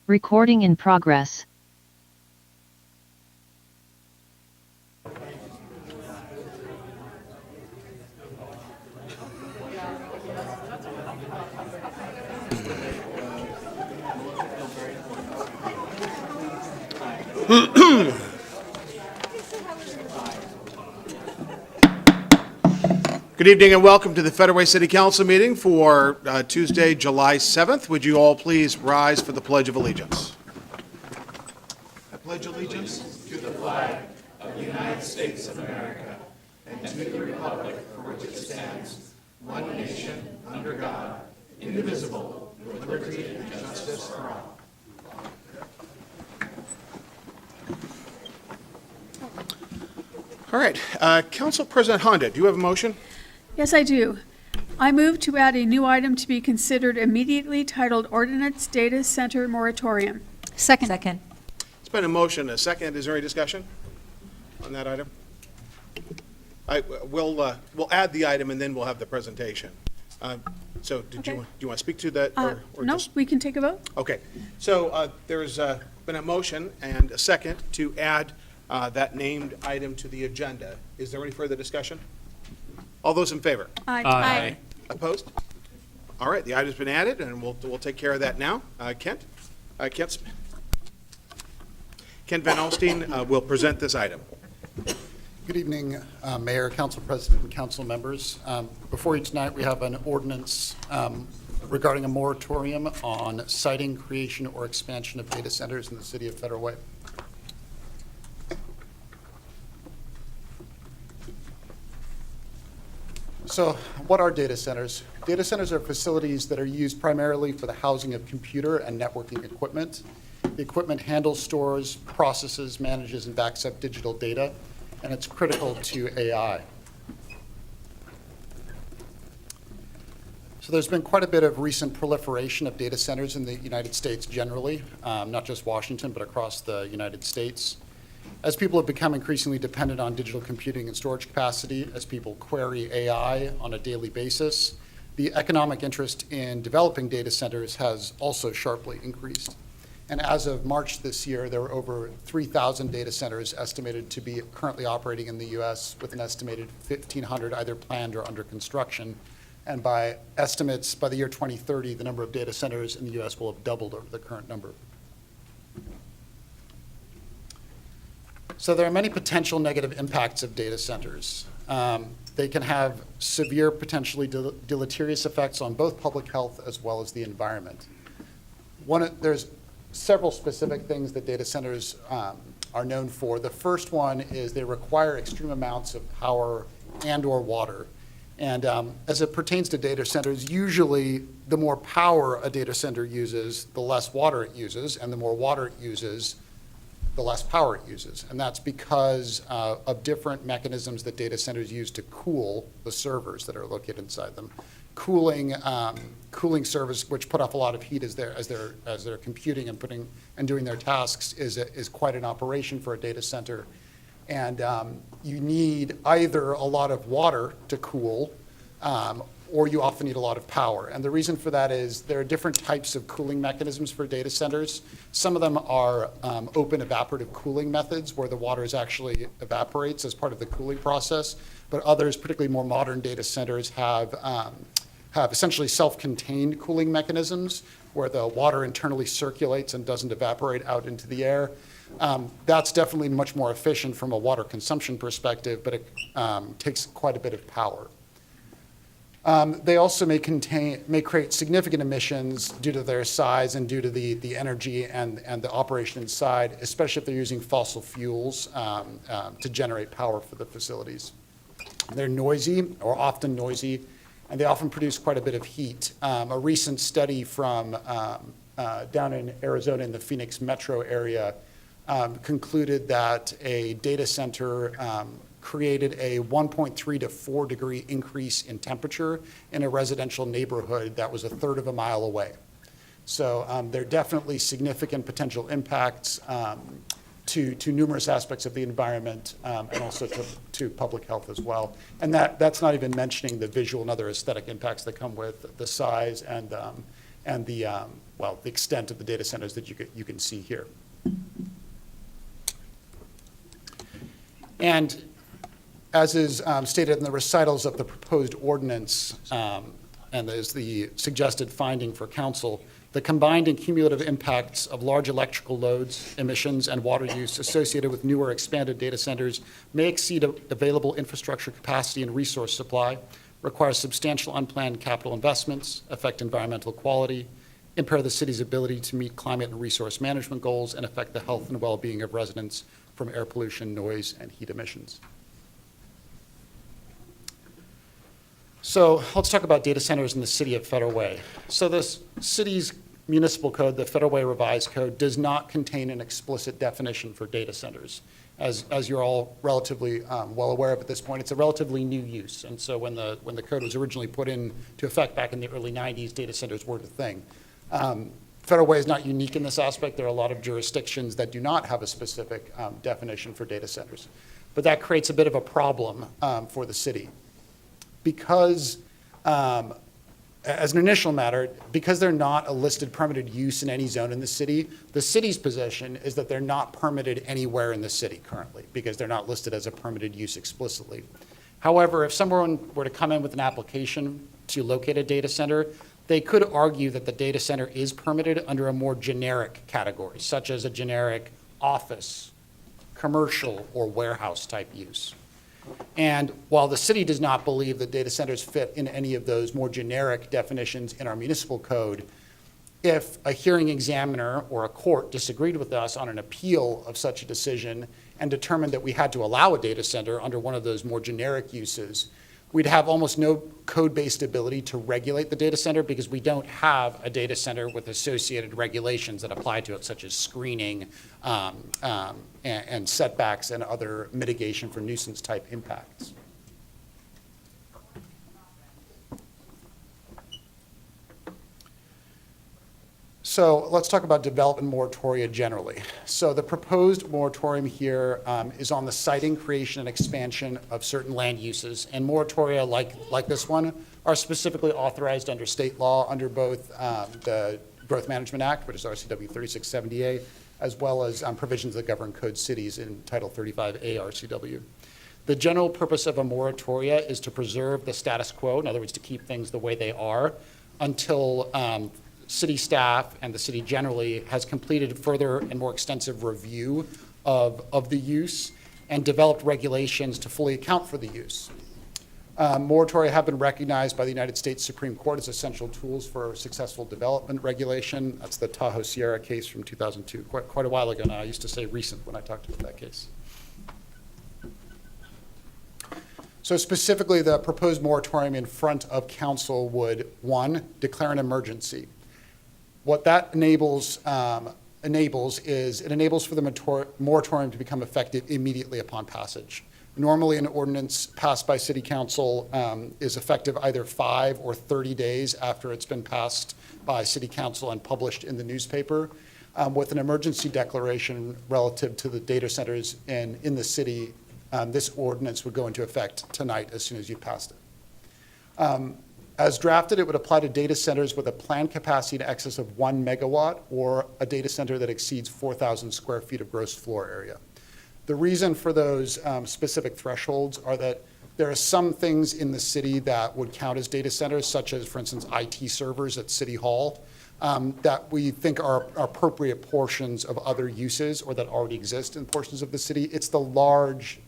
Recording in progress. Good evening and welcome to the Federal Way City Council meeting for Tuesday, July 7th. Would you all please rise for the Pledge of Allegiance? I pledge allegiance to the flag of the United States of America and to the republic for which it stands, one nation, under God, indivisible, with liberty and justice for all. All right, Council President Honda, do you have a motion? Yes, I do. I move to add a new item to be considered immediately titled Ordinance Data Center Moratorium. Second. It's been a motion, a second. Is there any discussion on that item? We'll add the item and then we'll have the presentation. So do you want to speak to that? Or No, just- we can take a vote. Okay. So there's been a motion and a second to add that named item to the agenda. Is there any further discussion? All those in favor? Aye. Opposed? All right, the item's been added, and we'll take care of that now. Kent Van Alstine will present this item. Good evening, Mayor, Council President, and council members. Before you tonight, we have an ordinance regarding a moratorium on siting, creation, or expansion of data centers in the city of Federal Way. So what are data centers? Data centers are facilities that are used primarily for the housing of computer and networking equipment. The equipment handles, stores, processes, manages, and backs up digital data, and it's critical to AI. So there's been quite a bit of recent proliferation of data centers in the United States generally, not just Washington, but across the United States. As people have become increasingly dependent on digital computing and storage capacity, as people query AI on a daily basis, the economic interest in developing data centers has also sharply increased. And as of March this year, there were over 3,000 data centers estimated to be currently operating in the U.S., with an estimated 1,500 either planned or under construction. And by estimates, by the year 2030, the number of data centers in the U.S. will have doubled over the current number. So there are many potential negative impacts of data centers. They can have severe, potentially deleterious effects on both public health as well as the environment. There's several specific things that data centers are known for. The first one is they require extreme amounts of power and or water. And as it pertains to data centers, usually the more power a data center uses, the less water it uses, and the more water it uses, the less power it uses. And that's because of different mechanisms that data centers use to cool the servers that are located inside them. Cooling servers, which put off a lot of heat as they're computing and doing their tasks, is quite an operation for a data center. And you need either a lot of water to cool, or you often need a lot of power. And the reason for that is there are different types of cooling mechanisms for data centers. Some of them are open evaporative cooling methods, where the water actually evaporates as part of the cooling process. But others, particularly more modern data centers, have essentially self-contained cooling mechanisms, where the water internally circulates and doesn't evaporate out into the air. That's definitely much more efficient from a water consumption perspective, but it takes quite a bit of power. They also may create significant emissions due to their size and due to the energy and the operation inside, especially if they're using fossil fuels to generate power for the facilities. They're noisy, or often noisy, and they often produce quite a bit of heat. A recent study from down in Arizona in the Phoenix metro area concluded that a data center created a 1.3 to 4 degree increase in temperature in a residential neighborhood that was a third of a mile away. So there are definitely significant potential impacts to numerous aspects of the environment and also to public health as well. And that's not even mentioning the visual and other aesthetic impacts that come with the size and and the extent of the data centers that you can see here. And as is stated in the recitals of the proposed ordinance, and is the suggested finding for council, the combined and cumulative impacts of large electrical loads, emissions, and water use associated with newer expanded data centers may exceed available infrastructure capacity and resource supply, require substantial unplanned capital investments, affect environmental quality, impair the city's ability to meet climate and resource management goals, and affect the health and well-being of residents from air pollution, noise, and heat emissions. So let's talk about data centers in the city of Federal Way. So this city's municipal code, the Federal Way Revised Code, does not contain an explicit definition for data centers. As you're all relatively well aware of at this point, it's a relatively new use. And so when the code was originally put into effect back in the early 90s, data centers were the thing. Federal Way is not unique in this aspect. There are a lot of jurisdictions that do not have a specific definition for data centers. But that creates a bit of a problem for the city. Because, as an initial matter, because they're not a listed permitted use in any zone in the city's position is that they're not permitted anywhere in the city currently, because they're not listed as a permitted use explicitly. However, if someone were to come in with an application to locate a data center, they could argue that the data center is permitted under a more generic category, such as a generic office, commercial, or warehouse type use. And while the city does not believe that data centers fit in any of those more generic definitions in our municipal code, if a hearing examiner or a court disagreed with us on an appeal of such a decision and determined that we had to allow a data center under one of those more generic uses, we'd have almost no code-based ability to regulate the data center because we don't have a data center with associated regulations that apply to it, such as screening and setbacks and other mitigation for nuisance type impacts. So let's talk about development moratoria generally. So the proposed moratorium here is on the siting, creation, and expansion of certain land uses. And moratoria like this one are specifically authorized under state law under both the Growth Management Act, which is RCW 3670A, as well as provisions that govern code cities in Title 35A RCW. The general purpose of a moratoria is to preserve the status quo, in other words, to keep things the way they are, until city staff and the city generally has completed further and more extensive review of the use and developed regulations to fully account for the use. Moratoria have been recognized by the United States Supreme Court as essential tools for successful development regulation. That's the Tahoe Sierra case from 2002, quite a while ago now. I used to say recent when I talked about that case. So specifically, the proposed moratorium in front of council would, one, declare an emergency. What that enables is it enables for the moratorium to become effective immediately upon passage. Normally, an ordinance passed by city council is effective either 5 or 30 days after it's been passed by city council and published in the newspaper. With an emergency declaration relative to the data centers in the city, this ordinance would go into effect tonight as soon as you passed it. As drafted, it would apply to data centers with a planned capacity in excess of 1 megawatt or a data center that exceeds 4,000 square feet of gross floor area. The reason for those specific thresholds are that there are some things in the city that would count as data centers, such as, for instance, IT servers at City Hall, that we think are appropriate portions of other uses or that already exist in portions of the city. It's the large,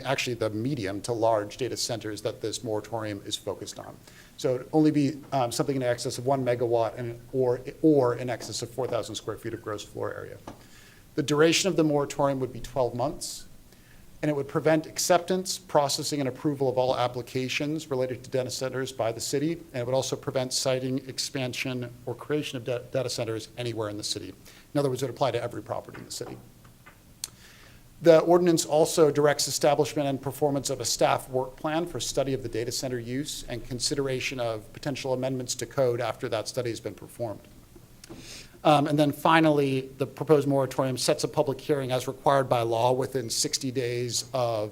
actually the medium to large data centers that this moratorium is focused on. So it'd only be something in excess of 1 megawatt or in excess of 4,000 square feet of gross floor area. The duration of the moratorium would be 12 months, and it would prevent acceptance, processing, and approval of all applications related to data centers by the city, and it would also prevent siting, expansion, or creation of data centers anywhere in the city. In other words, it would apply to every property in the city. The ordinance also directs establishment and performance of a staff work plan for study of the data center use and consideration of potential amendments to code after that study has been performed. And then finally, the proposed moratorium sets a public hearing as required by law within 60 days of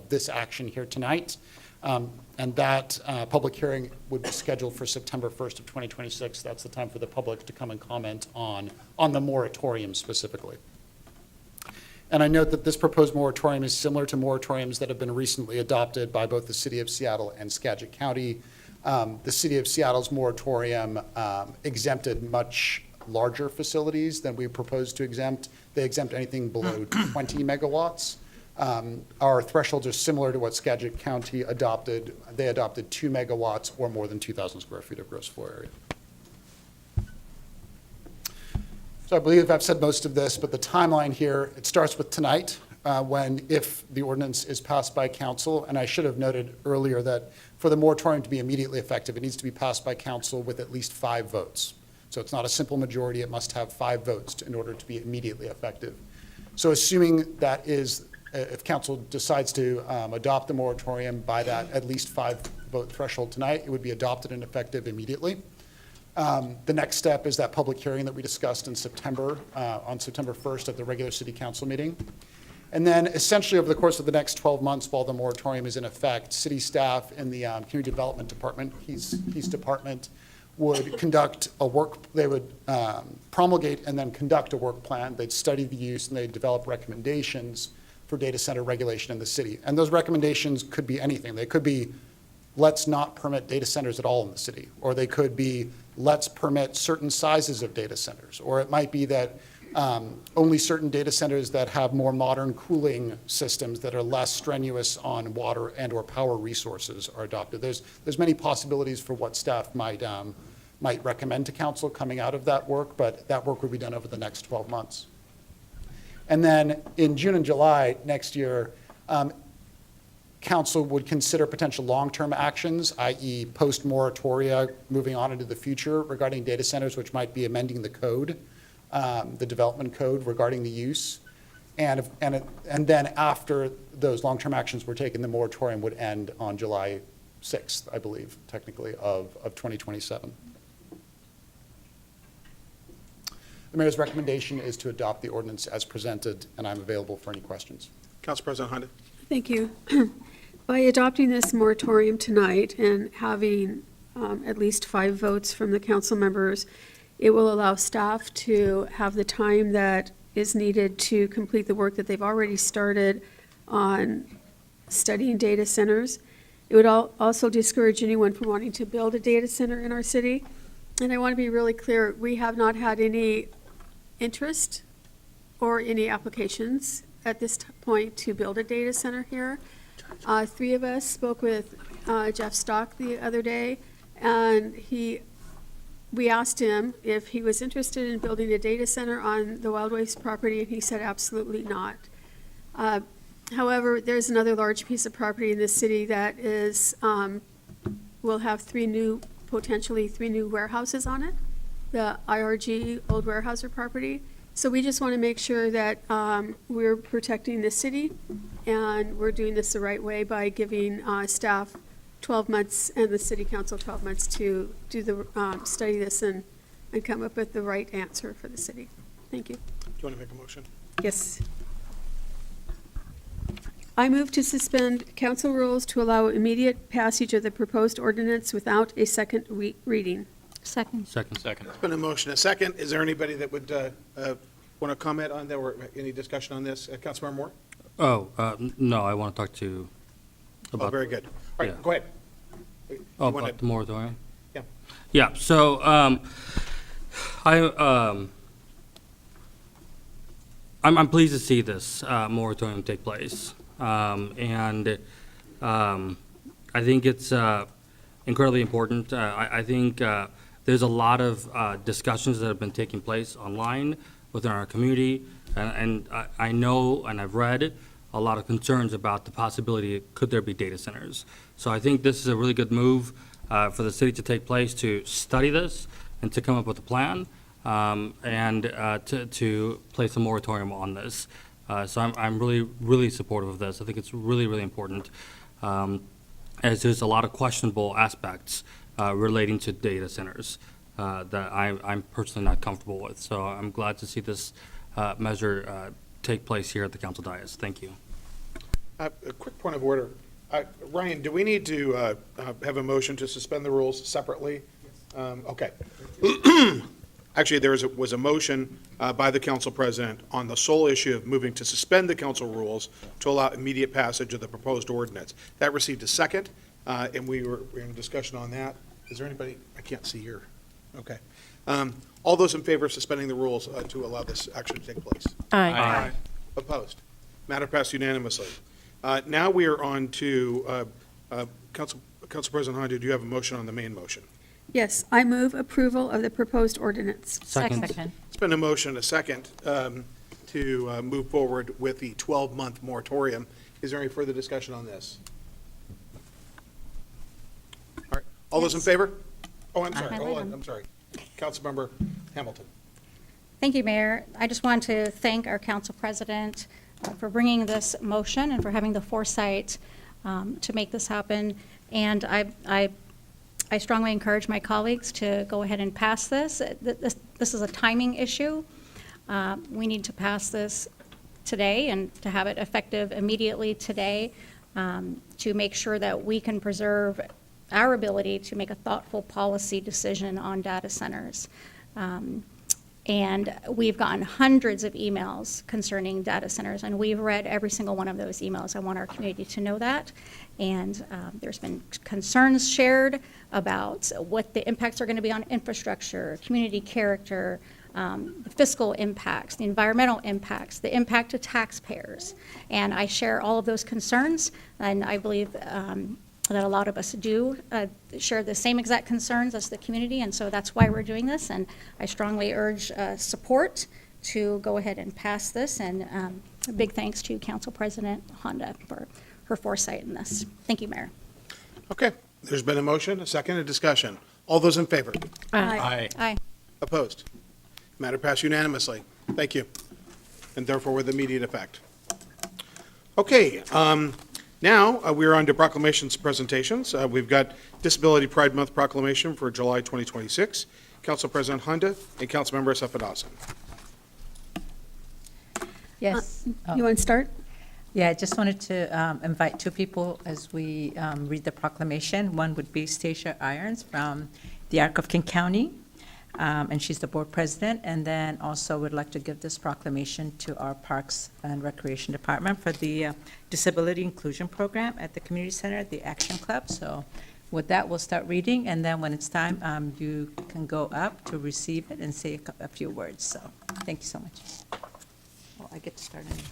this action here tonight. And And that public hearing would be scheduled for September 1st of 2026. That's the time for the public to come and comment on the moratorium specifically. And I note that this proposed moratorium is similar to moratoriums that have been recently adopted by both the City of Seattle and Skagit County. The City of Seattle's moratorium exempted much larger facilities than we propose to exempt. They exempt anything below 20 megawatts. Our thresholds are similar to what Skagit County adopted. They adopted 2 megawatts or more than 2,000 square feet of gross floor area. So I believe I've said most of this, but the timeline here, it starts with tonight, if the ordinance is passed by council. And I should have noted earlier that for the moratorium to be immediately effective, it needs to be passed by council with at least 5 votes. So it's not a simple majority, it must have 5 votes in order to be immediately effective. So assuming that is, if council decides to adopt the moratorium by that at least 5 vote threshold tonight, it would be adopted and effective immediately. The next step is that public hearing that we discussed in September, on September 1st at the regular city council meeting. And then essentially over the course of the next 12 months while the moratorium is in effect, city staff in the community development department, Heath's department, would conduct a they would promulgate and then conduct a work plan. They'd study the use and they'd develop recommendations for data center regulation in the city. And those recommendations could be anything. They could be, let's not permit data centers at all in the city. Or they could be, let's permit certain sizes of data centers. Or it might be that only certain data centers that have more modern cooling systems that are less strenuous on water and or power resources are adopted. There's many possibilities for what staff might recommend to council coming out of that work, but that work will be done over the next 12 months. And then in June and July next year, council would consider potential long-term actions, i.e. post-moratoria moving on into the future regarding data centers, which might be amending the code, the development code regarding the use. And then after those long-term actions were taken, the moratorium would end on July 6th, I believe, technically, of 2027. The mayor's recommendation is to adopt the ordinance as presented, and I'm available for any questions. Council President Honda. Thank you. By adopting this moratorium tonight and having at least 5 votes from the council members, it will allow staff to have the time that is needed to complete the work that they've already started on studying data centers. It would also discourage anyone from wanting to build a data center in our city. And I want to be really clear, we have not had any interest or any applications at this point to build a data center here. 3 of us spoke with Jeff Stock the other day, and we asked him if he was interested in building a data center on the Wild Waste property, and he said absolutely not. However, there's another large piece of property in this city that is will have potentially 3 new warehouses on it, the IRG Old Warehouser property. So we just want to make sure that we're protecting the city and we're doing this the right way by giving staff 12 months and the city council 12 months to do the study this and come up with the right answer for the city. Thank you. Do you want to make a motion? Yes. I move to suspend council rules to allow immediate passage of the proposed ordinance without a second reading. Second. Second. There's been a motion, a second. Is there anybody that would want to comment on that or any discussion on this? Councilmember Moore? No, I want to talk to Oh, very good. All right, yeah. go ahead. You wanna- about the moratorium. Yeah. Yeah. So I'm pleased to see this moratorium take place, and I think it's incredibly important. I think there's a lot of discussions that have been taking place online within our community, and I know and I've read a lot of concerns about the possibility, could there be data centers? So I think this is a really good move for the city to take place to study this and to come up with a plan and to place a moratorium on this. So I'm really, really supportive of this. I think it's really, really important, as there's a lot of questionable aspects relating to data centers that I'm personally not comfortable with. So I'm glad to see this measure take place here at the council dais. Thank you. A quick point of order. Ryan, do we need to have a motion to suspend the rules separately? Okay. Actually, there was a motion by the council president on the sole issue of moving to suspend the council rules to allow immediate passage of the proposed ordinance. That received a second, and we were in discussion on that. Is there anybody? I can't see here. Okay. All those in favor of suspending the rules to allow this action to take place? Aye. Opposed? Matter passed unanimously. Now we are on to, Council President Honda, do you have a motion on the main motion? Yes, I move approval of the proposed ordinance. Second. It's been a motion, a second, to move forward with the 12-month moratorium. Is there any further discussion on this? All right, all those in favor? Oh, I'm sorry, hold on, I'm sorry. Councilmember Hamilton. Thank you, Mayor. I just want to thank our council president for bringing this motion and for having the foresight to make this happen. And I strongly encourage my colleagues to go ahead and pass this. This is a timing issue. We need to pass this today and to have it effective immediately today to make sure that we can preserve our ability to make a thoughtful policy decision on data centers. And we've gotten hundreds of emails concerning data centers, and we've read every single one of those emails. I want our community to know that. And there's been concerns shared about what the impacts are going to be on infrastructure, community character, the fiscal impacts, the environmental impacts, the impact to taxpayers. And I share all of those concerns, and I believe that a lot of us do share the same exact concerns as the community, and so that's why we're doing this. And I strongly urge support to go ahead and pass this, and a big thanks to Council President Honda for her foresight in this. Thank you, Mayor. Okay, there's been a motion, a second, a discussion. All those in favor? Aye. Aye. Opposed? Matter passed unanimously. Thank you. And therefore with immediate effect. Okay, now we're on to proclamations presentations. We've got Disability Pride Month proclamation for July 2026. Council President Honda and Councilmember Safadas. Yes. You want to start? Yeah, I just wanted to invite two people as we read the proclamation. One would be Stacia Irons from the Arc of King County, and she's the board president. And then also would like to give this proclamation to our Parks and Recreation Department for the Disability Inclusion Program at the Community Center, the Action Club. So with that, we'll start reading, and then when it's time, you can go up to receive it and say a few words. So thank you so much. Well, I get to start anyway.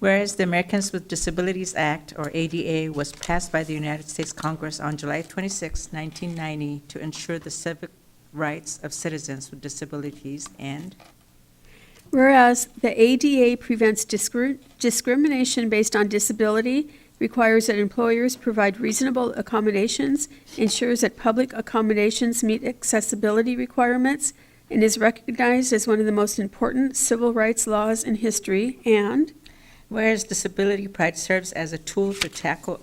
Whereas the Americans with Disabilities Act, or ADA, was passed by the United States Congress on July 26, 1990, to ensure the civic rights of citizens with disabilities, and Whereas the ADA prevents discrimination based on disability, requires that employers provide reasonable accommodations, ensures that public accommodations meet accessibility requirements, and is recognized as one of the most important civil rights laws in history, and whereas Disability Pride serves as a tool to tackle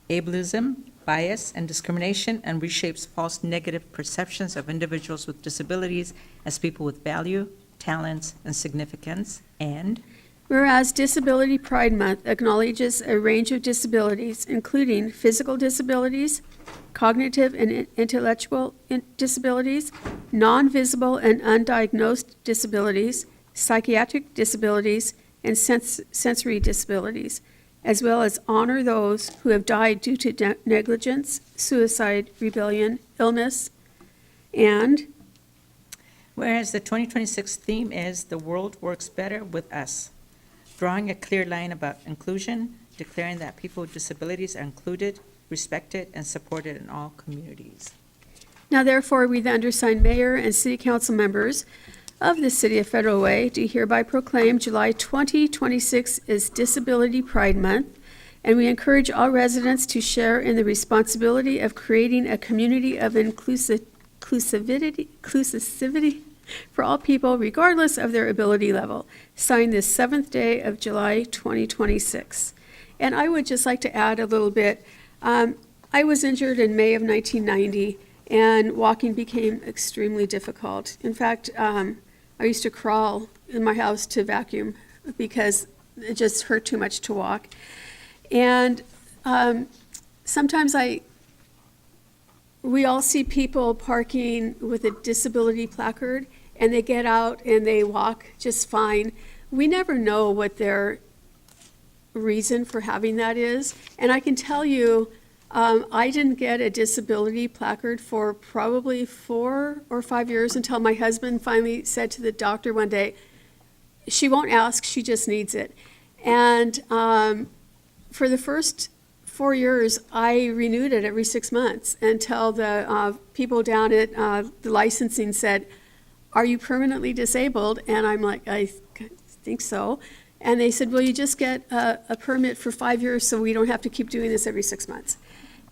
ableism, bias, and discrimination, and reshapes false negative perceptions of individuals with disabilities as people with value, talents, and significance, and whereas Disability Pride Month acknowledges a range of disabilities, including physical disabilities, cognitive and intellectual disabilities, non-visible and undiagnosed disabilities, psychiatric disabilities, and sensory disabilities, as well as honor those who have died due to negligence, suicide, rebellion, illness, and whereas the 2026 theme is "The World Works Better with Us," drawing a clear line about inclusion, declaring that people with disabilities are included, respected, and supported in all communities. now therefore we, the undersigned mayor and city council members of the City of Federal Way, do hereby proclaim July 2026 is Disability Pride Month, and we encourage all residents to share in the responsibility of creating a community of inclusivity for all people, regardless of their ability level. Signed this 7th day of July 2026. And I would just like to add a little bit. I was injured in May of 1990, and walking became extremely difficult. In fact, I used to crawl in my house to vacuum because it just hurt too much to walk. And sometimes we all see people parking with a disability placard, and they get out and they walk just fine. We never know what their reason for having that is. And I can tell you, I didn't get a disability placard for probably 4 or 5 years until my husband finally said to the doctor one day, she won't ask, she just needs it. And for the first 4 years, I renewed it every 6 months until the people down at the licensing said, "Are you permanently disabled?" And I'm like, "I think so." And they said, "Well, you just get a permit for 5 years so we don't have to keep doing this every 6 months."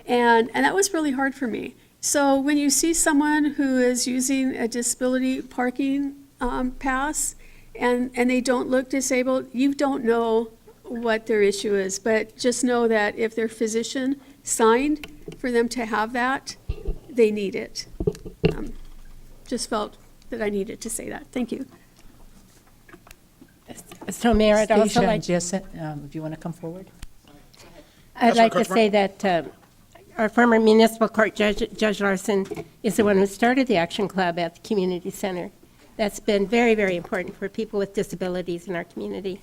And that was really hard for me. So when you see someone who is using a disability parking pass and they don't look disabled, you don't know what their issue is, but just know that if their physician signed for them to have that, they need it. Just felt that I needed to say that. Thank you. So Mayor, I'd also Stacia like, and Jessica, if you want to come forward. I'd like to Councilor say that our former municipal court judge, Judge Larson, is the one who started the Action Club at the community center. That's been very, very important for people with disabilities in our community.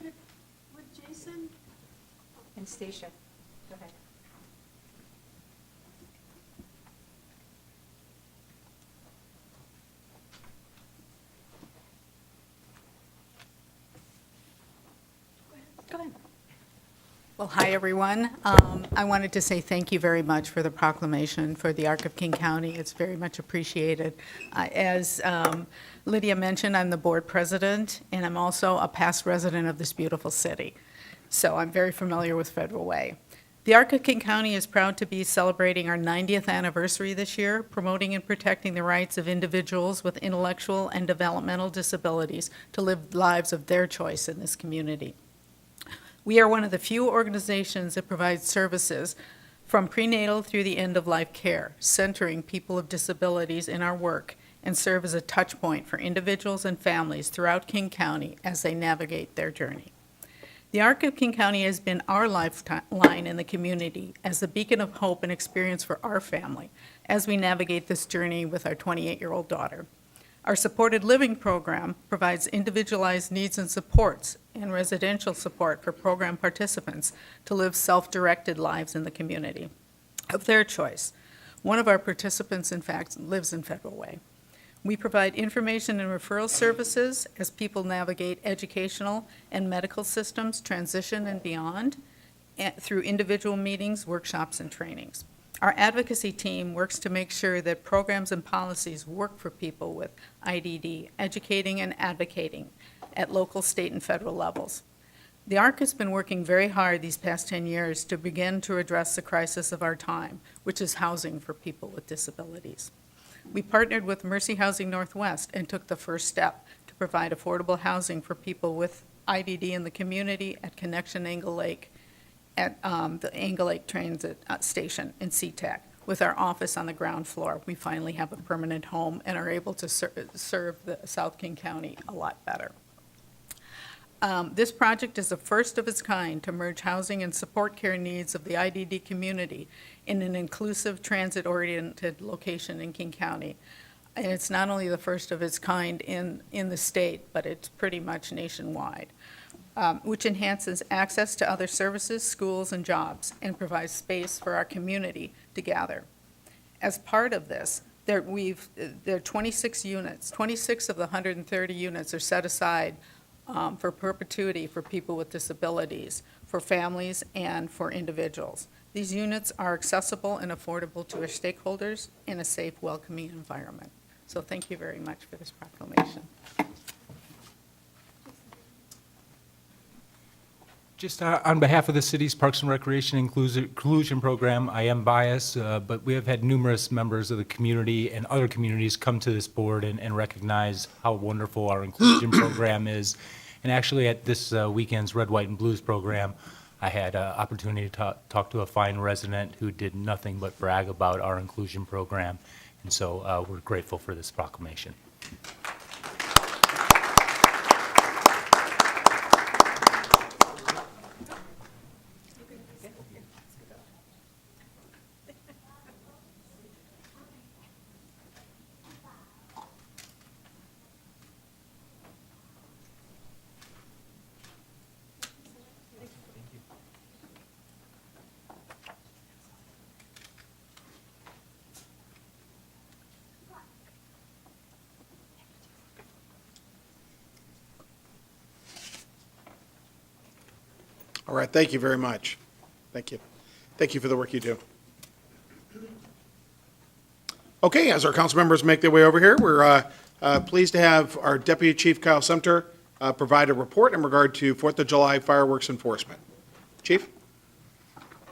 Would Jason? And Stacia, go ahead. Go ahead. Well, hi, everyone. I wanted to say thank you very much for the proclamation for the Arc of King County. It's very much appreciated. As Lydia mentioned, I'm the board president, and I'm also a past resident of this beautiful city. So I'm very familiar with Federal Way. The Arc of King County is proud to be celebrating our 90th anniversary this year, promoting and protecting the rights of individuals with intellectual and developmental disabilities to live lives of their choice in this community. We are one of the few organizations that provides services from prenatal through the end-of-life care, centering people with disabilities in our work, and serve as a touch point for individuals and families throughout King County as they navigate their journey. The Arc of King County has been our lifeline in the community as a beacon of hope and experience for our family as we navigate this journey with our 28-year-old daughter. Our supported living program provides individualized needs and supports and residential support for program participants to live self-directed lives in the community of their choice. One of our participants, in fact, lives in Federal Way. We provide information and referral services as people navigate educational and medical systems, transition and beyond, through individual meetings, workshops, and trainings. Our advocacy team works to make sure that programs and policies work for people with IDD, educating and advocating at local, state, and federal levels. The ARC has been working very hard these past 10 years to begin to address the crisis of our time, which is housing for people with disabilities. We partnered with Mercy Housing Northwest and took the first step to provide affordable housing for people with IDD in the community at Connection Angle Lake, at the Angle Lake Transit Station in SeaTac. With our office on the ground floor, we finally have a permanent home and are able to serve the South King County a lot better. This project is the first of its kind to merge housing and support care needs of the IDD community in an inclusive transit-oriented location in King County. And it's not only the first of its kind in the state, but it's pretty much nationwide, which enhances access to other services, schools, and jobs, and provides space for our community to gather. As part of this, there are 26 units. 26 of the 130 units are set aside for perpetuity for people with disabilities, for families, and for individuals. These units are accessible and affordable to our stakeholders in a safe, welcoming environment. So thank you very much for this proclamation. Just on behalf of the city's Parks and Recreation Inclusion Program, I am biased, but we have had numerous members of the community and other communities come to this board and recognize how wonderful our inclusion program is. And actually, at this weekend's Red, White, and Blues program, I had an opportunity to talk to a fine resident who did nothing but brag about our inclusion program. And so we're grateful for this proclamation. All right, thank you very much. Thank you. Thank you for the work you do. Okay, as our council members make their way over here, we're pleased to have our Deputy Chief Kyle Sumter provide a report in regard to 4th of July fireworks enforcement. Chief?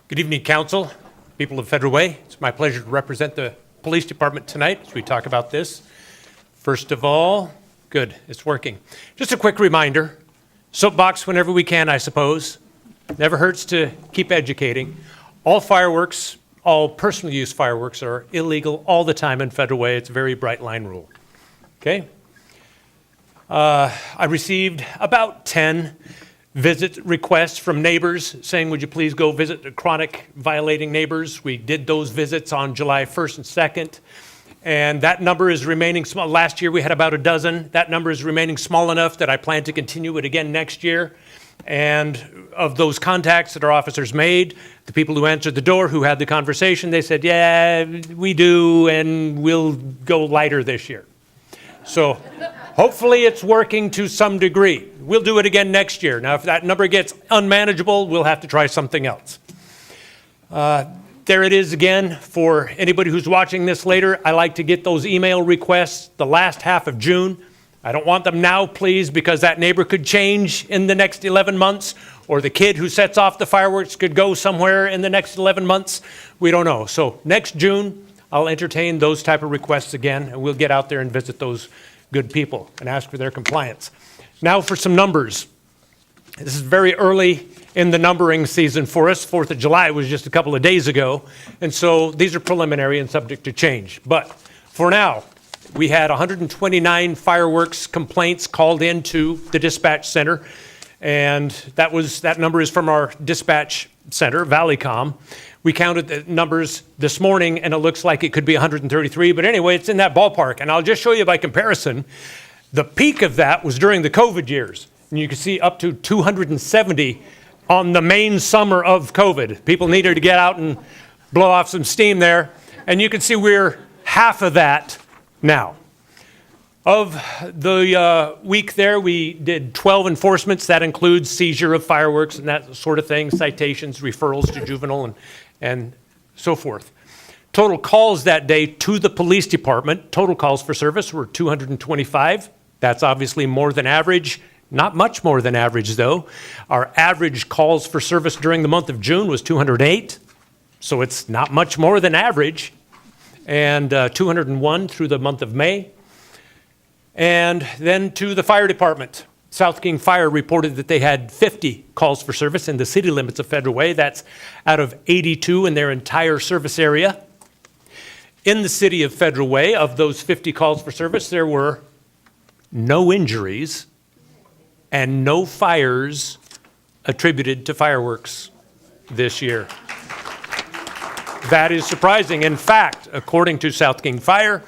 Good evening, council, people of Federal Way. It's my pleasure to represent the police department tonight as we talk about this. First of all, good, it's working. Just a quick reminder, soapbox whenever we can, I suppose. Never hurts to keep educating. All fireworks, all personal use fireworks are illegal all the time in Federal Way. It's a very bright line rule. Okay? I received about 10 visit requests from neighbors saying, would you please go visit the chronic violating neighbors? We did those visits on July 1st and 2nd, and that number is remaining small. Last year we had about a dozen. That number is remaining small enough that I plan to continue it again next year. And of those contacts that our officers made, the people who answered the door, who had the conversation, they said, yeah, we do, and we'll go lighter this year. So hopefully it's working to some degree. We'll do it again next year. Now, if that number gets unmanageable, we'll have to try something else. There it is again for anybody who's watching this later. I like to get those email requests the last half of June. I don't want them now, please, because that neighbor could change in the next 11 months, or the kid who sets off the fireworks could go somewhere in the next 11 months. We don't know. So next June, I'll entertain those type of requests again, and we'll get out there and visit those good people and ask for their compliance. Now for some numbers. This is very early in the numbering season for us. 4th of July was just a couple of days ago, and so these are preliminary and subject to change. But for now, we had 129 fireworks complaints called into the dispatch center, and that number is from our dispatch center, Valleycom. We counted the numbers this morning, and it looks like it could be 133, but anyway, it's in that ballpark. And I'll just show you by comparison, the peak of that was during the COVID years, and you can see up to 270 on the main summer of COVID. People needed to get out and blow off some steam there, and you can see we're half of that now. Of the week there, we did 12 enforcements. That includes seizure of fireworks and that sort of thing, citations, referrals to juvenile, and so forth. Total calls that day to the police department, total calls for service were 225. That's obviously more than average. Not much more than average, though. Our average calls for service during the month of June was 208, so it's not much more than average. And 201 through the month of May. And then to the fire department. South King Fire reported that they had 50 calls for service in the city limits of Federal Way. That's out of 82 in their entire service area. In the city of Federal Way, of those 50 calls for service, there were no injuries and no fires attributed to fireworks this year. That is surprising. In fact, according to South King Fire,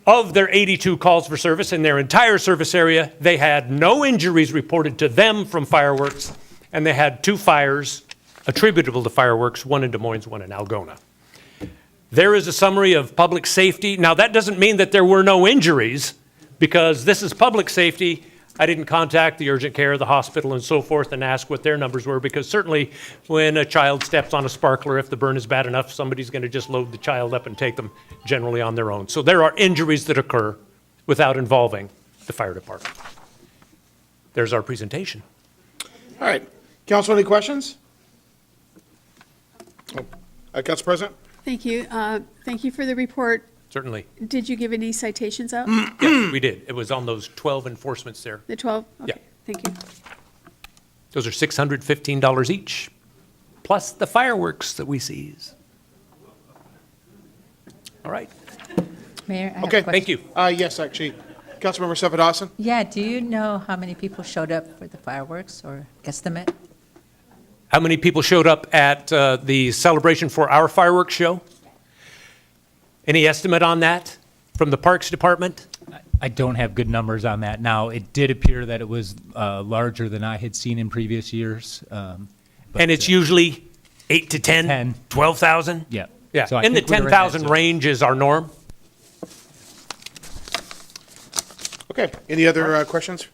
of their 82 calls for service in their entire service area, they had no injuries reported to them from fireworks, and they had 2 fires attributable to fireworks, one in Des Moines, one in Algona. There is a summary of public safety. Now, that doesn't mean that there were no injuries, because this is public safety. I didn't contact the urgent care, the hospital, and so forth and ask what their numbers were, because certainly when a child steps on a sparkler, if the burn is bad enough, somebody's going to just load the child up and take them generally on their own. So there are injuries that occur without involving the fire department. There's our presentation. All right. Council, any questions? Council President? Thank you. Thank you for the report. Certainly. Did you give any citations out? Yes, we did. It was on those 12 enforcements there. The 12? Yeah. Okay, thank you. Those are $615 each, plus the fireworks that we seize. All right. Mayor, I have a Okay, question. thank you. Yes, actually, Councilmember Stephen Dawson? Yeah, do you know how many people showed up for the fireworks, or estimate? How many people showed up at the celebration for our fireworks show? Any estimate on that from the Parks Department? I don't have good numbers on that. Now, it did appear that it was larger than I had seen in previous years. And it's usually 8 to 10, 10. 12,000? Yeah. Yeah, So I in the think we were in that 10,000 zone. range is our norm. Okay, any other questions?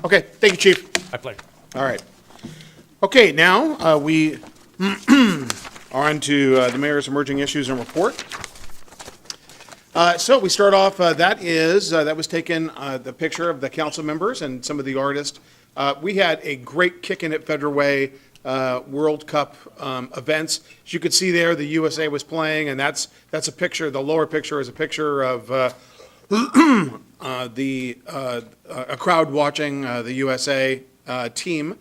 Okay, thank you, Chief. My pleasure. All right. Okay, now we are on to the mayor's emerging issues and report. So we start off, that was taken, the picture of the council members and some of the artists. We had a great Kickin' It Federal Way World Cup events. As you could see there, the USA was playing, and that's a picture. The lower picture is a picture of a crowd watching the USA team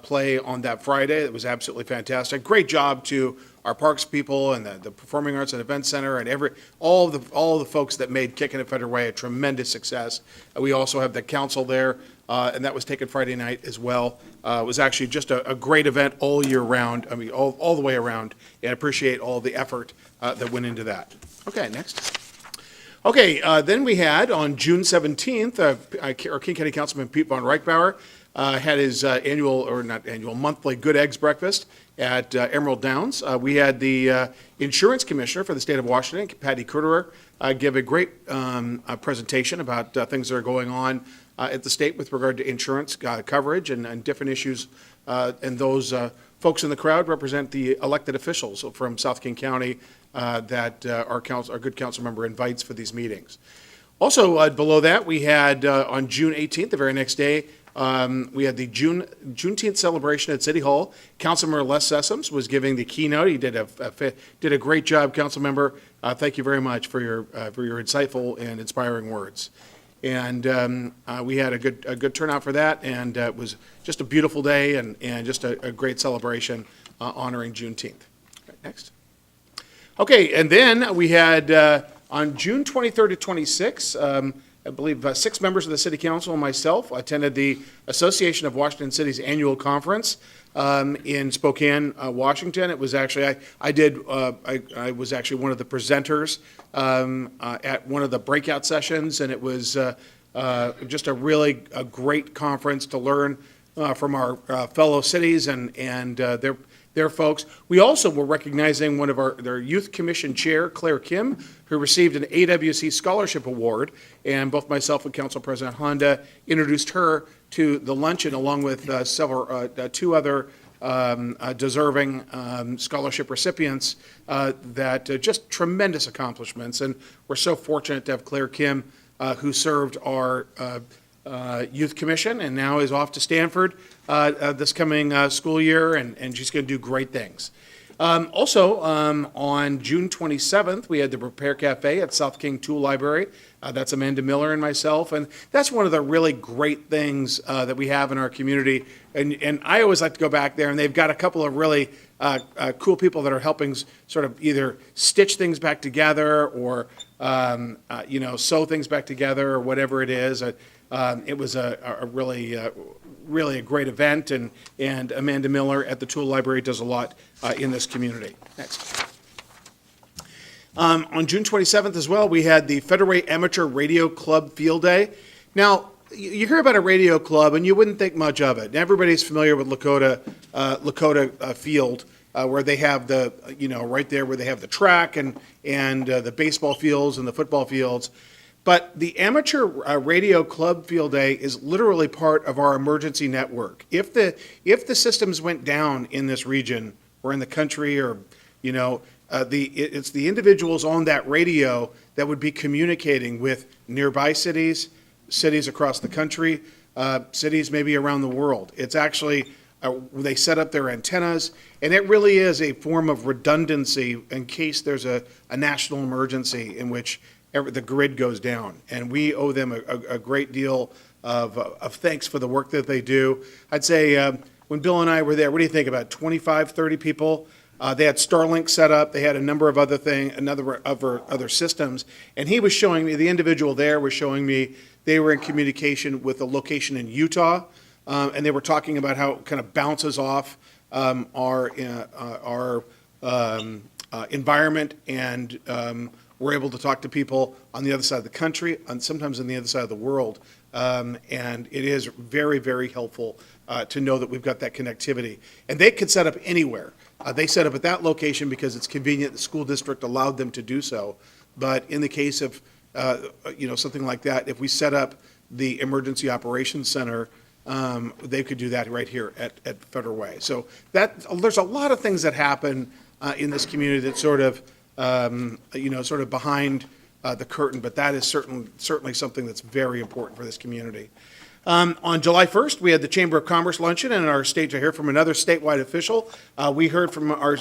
play on that Friday. It was absolutely fantastic. Great job to our parks people and the Performing Arts and Event Center and all the folks that made Kickin' It Federal Way a tremendous success. We also have the council there, and that was taken Friday night as well. It was actually just a great event all year round. I mean, all the way around. And I appreciate all the effort that went into that. Okay, next. Okay, then we had on June 17th, our King County Councilman Pete Von Reichbauer had his monthly Good Eggs breakfast at Emerald Downs. We had the insurance commissioner for the state of Washington, Patty Kurterer, give a great presentation about things that are going on at the state with regard to insurance coverage and different issues. And those folks in the crowd represent the elected officials from South King County that our good council member invites for these meetings. Also, below that, we had on June 18th, the very next day, we had the Juneteenth celebration at City Hall. Councilmember Les Sessoms was giving the keynote. He did a great job, Councilmember. Thank you very much for your insightful and inspiring words. And we had a good turnout for that, and it was just a beautiful day and just a great celebration honoring Juneteenth. Okay, next. Okay, and then we had on June 23rd to 26th, I believe 6 members of the City Council and myself attended the Association of Washington Cities annual conference in Spokane, Washington. It was actually, I was actually one of the presenters at one of the breakout sessions, and it was just a great conference to learn from our fellow cities and their folks. We also were recognizing one of their Youth Commission Chair, Claire Kim, who received an AWC Scholarship Award, and both myself and Council President Honda introduced her to the luncheon along with two other deserving scholarship recipients that just tremendous accomplishments. And we're so fortunate to have Claire Kim, who served our Youth Commission and now is off to Stanford this coming school year, and she's going to do great things. Also, on June 27th, we had the Repair Cafe at South King Tool Library. That's Amanda Miller and myself, and that's one of the really great things that we have in our community. And I always like to go back there, and they've got a couple of really cool people that are helping sort of either stitch things back together or sew things back together or whatever it is. It was a really a great event, and Amanda Miller at the Tool Library does a lot in this community. Next. On June 27th as well, we had the Federal Way Amateur Radio Club Field Day. Now, you hear about a radio club, and you wouldn't think much of it. Everybody's familiar with Lakota Field, where they have right there where they have the track and the baseball fields and the football fields. But the Amateur Radio Club Field Day is literally part of our emergency network. If the systems went down in this region or in the country, or it's the individuals on that radio that would be communicating with nearby cities across the country, cities maybe around the world. It's actually they set up their antennas, and it really is a form of redundancy in case there's a national emergency in which the grid goes down, and we owe them a great deal of thanks for the work that they do. I'd say when Bill and I were there, what do you think, about 25, 30 people? They had Starlink set up. They had a number of other systems, and he was showing me, the individual there was showing me they were in communication with a location in Utah, and they were talking about how it kind of bounces off our environment, and we're able to talk to people on the other side of the country, and sometimes on the other side of the world. And it is very, very helpful to know that we've got that connectivity. And they could set up anywhere. They set up at that location because it's convenient. The school district allowed them to do so. But in the case of something like that, if we set up the Emergency Operations Center they could do that right here at Federal Way. So there's a lot of things that happen in this community that sort of, sort of behind the curtain, but that is certainly something that's very important for this community. On July 1st, we had the Chamber of Commerce luncheon, and our state to hear from another statewide official. We heard from our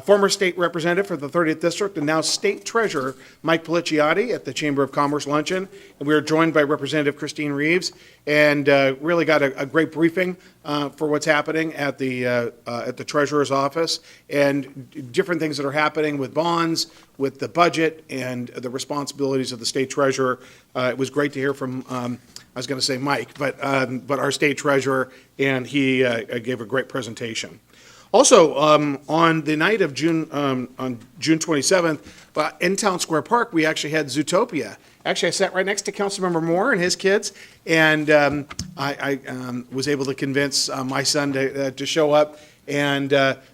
former state representative for the 30th District and now State Treasurer Mike Policiotti at the Chamber of Commerce luncheon. And we were joined by Representative Christine Reeves and really got a great briefing for what's happening at the Treasurer's office and different things that are happening with bonds, with the budget, and the responsibilities of the State Treasurer. It was great to hear from I was going to say Mike, but our state treasurer, and he gave a great presentation. Also, on the night of on June 27th, in Town Square Park, we actually had Zootopia. Actually, I sat right next to Councilmember Moore and his kids, and I was able to convince my son to show up. And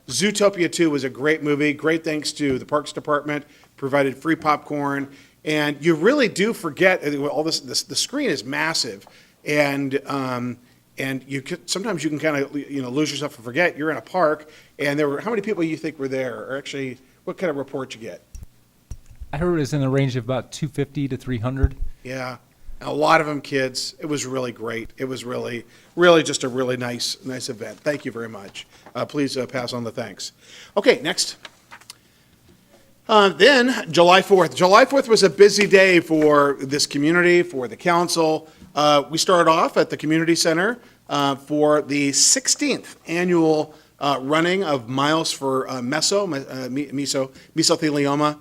Zootopia 2 was a great movie. Great thanks to the Parks Department, provided free popcorn. And you really do forget all this. The screen is massive, and sometimes you can kind of lose yourself and forget you're in a park. And there were how many people you think were there, or actually, what kind of report you get? I heard it was in the range of about 250 to 300. Yeah, and a lot of them kids. It was really great. It was really just a really nice event. Thank you very much. Please pass on the thanks. Okay, next. Then, July 4th. July 4th was a busy day for this community, for the council. We started off at the community center for the 16th annual running of Miles for Mesothelioma.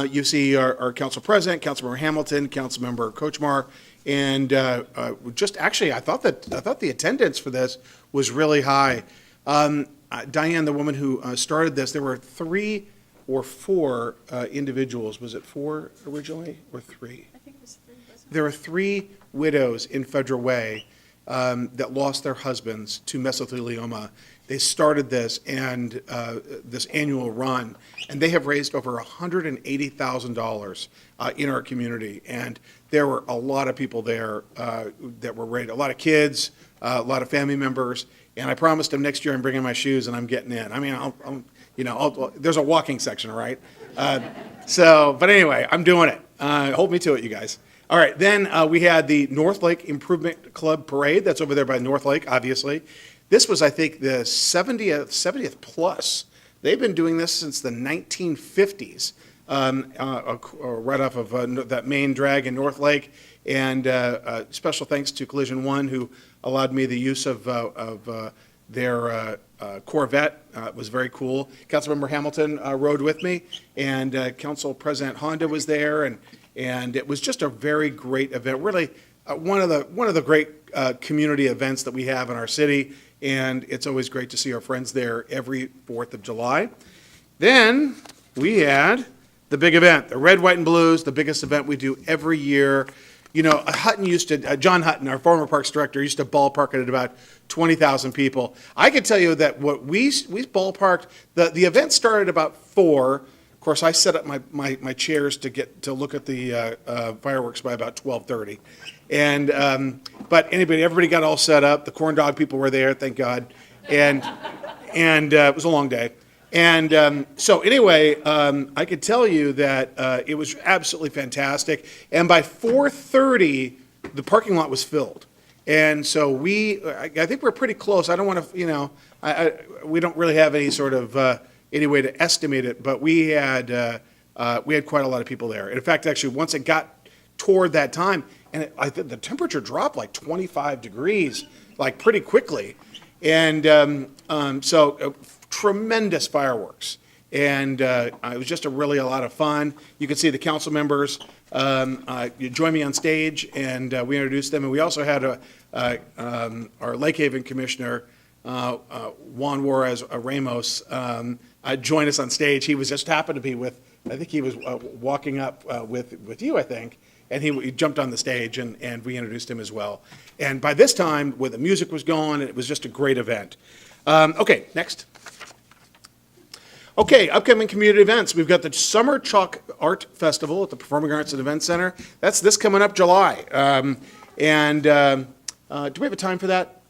You see our council president, Councilmember Hamilton, Councilmember Kochmar, and I thought the attendance for this was really high. Diane, the woman who started this, there were 3 or 4 individuals. Was it 4 originally or 3? I think it was 3. There were 3 widows in Federal Way that lost their husbands to mesothelioma. They started this and this annual run, and they have raised over $180,000 in our community. And there were a lot of people there that were ready, a lot of kids, a lot of family members. And I promised them next year I'm bringing my shoes and I'm getting in. I mean, there's a walking section, right? But anyway, I'm doing it. Hold me to it, you guys. All right, then we had the North Lake Improvement Club Parade. That's over there by North Lake, obviously. This was, I think, the 70th plus. They've been doing this since the 1950s, right off of that main drag in North Lake. And special thanks to Collision One, who allowed me the use of their Corvette. It was very cool. Councilmember Hamilton rode with me, and Council President Honda was there, and it was just a very great event. Really, one of the great community events that we have in our city, and it's always great to see our friends there every 4th of July. Then we had the big event, the Red, White, and Blues, the biggest event we do every year. John Hutton, our former Parks Director, used to ballpark it at about 20,000 people. I can tell you that what we ballparked, the event started about 4. Of course, I set up my chairs to look at the fireworks by about 12:30. And but everybody got all set up. The corn dog people were there, thank God. And it was a long day. And so anyway, I could tell you that it was absolutely fantastic. And by 4:30, the parking lot was filled. And so I think we're pretty close. I don't want to, we don't really have any sort of any way to estimate it, but we had quite a lot of people there. And in fact, actually, once it got toward that time, and I think the temperature dropped like 25 degrees, like pretty quickly. And so tremendous fireworks. And it was just a lot of fun. You could see the council members join me on stage, and we introduced them. And we also had our Lake Haven Commissioner, Juan Juarez Ramos, join us on stage. He was just happened to be with, I think he was walking up with you, I think. And he jumped on the stage, and we introduced him as well. And by this time, where the music was going, it was just a great event. Okay, next. Okay, upcoming community events. We've got the Summer Chalk Art Festival at the Performing Arts and Event Center. That's this coming up July. Do we have a time for that?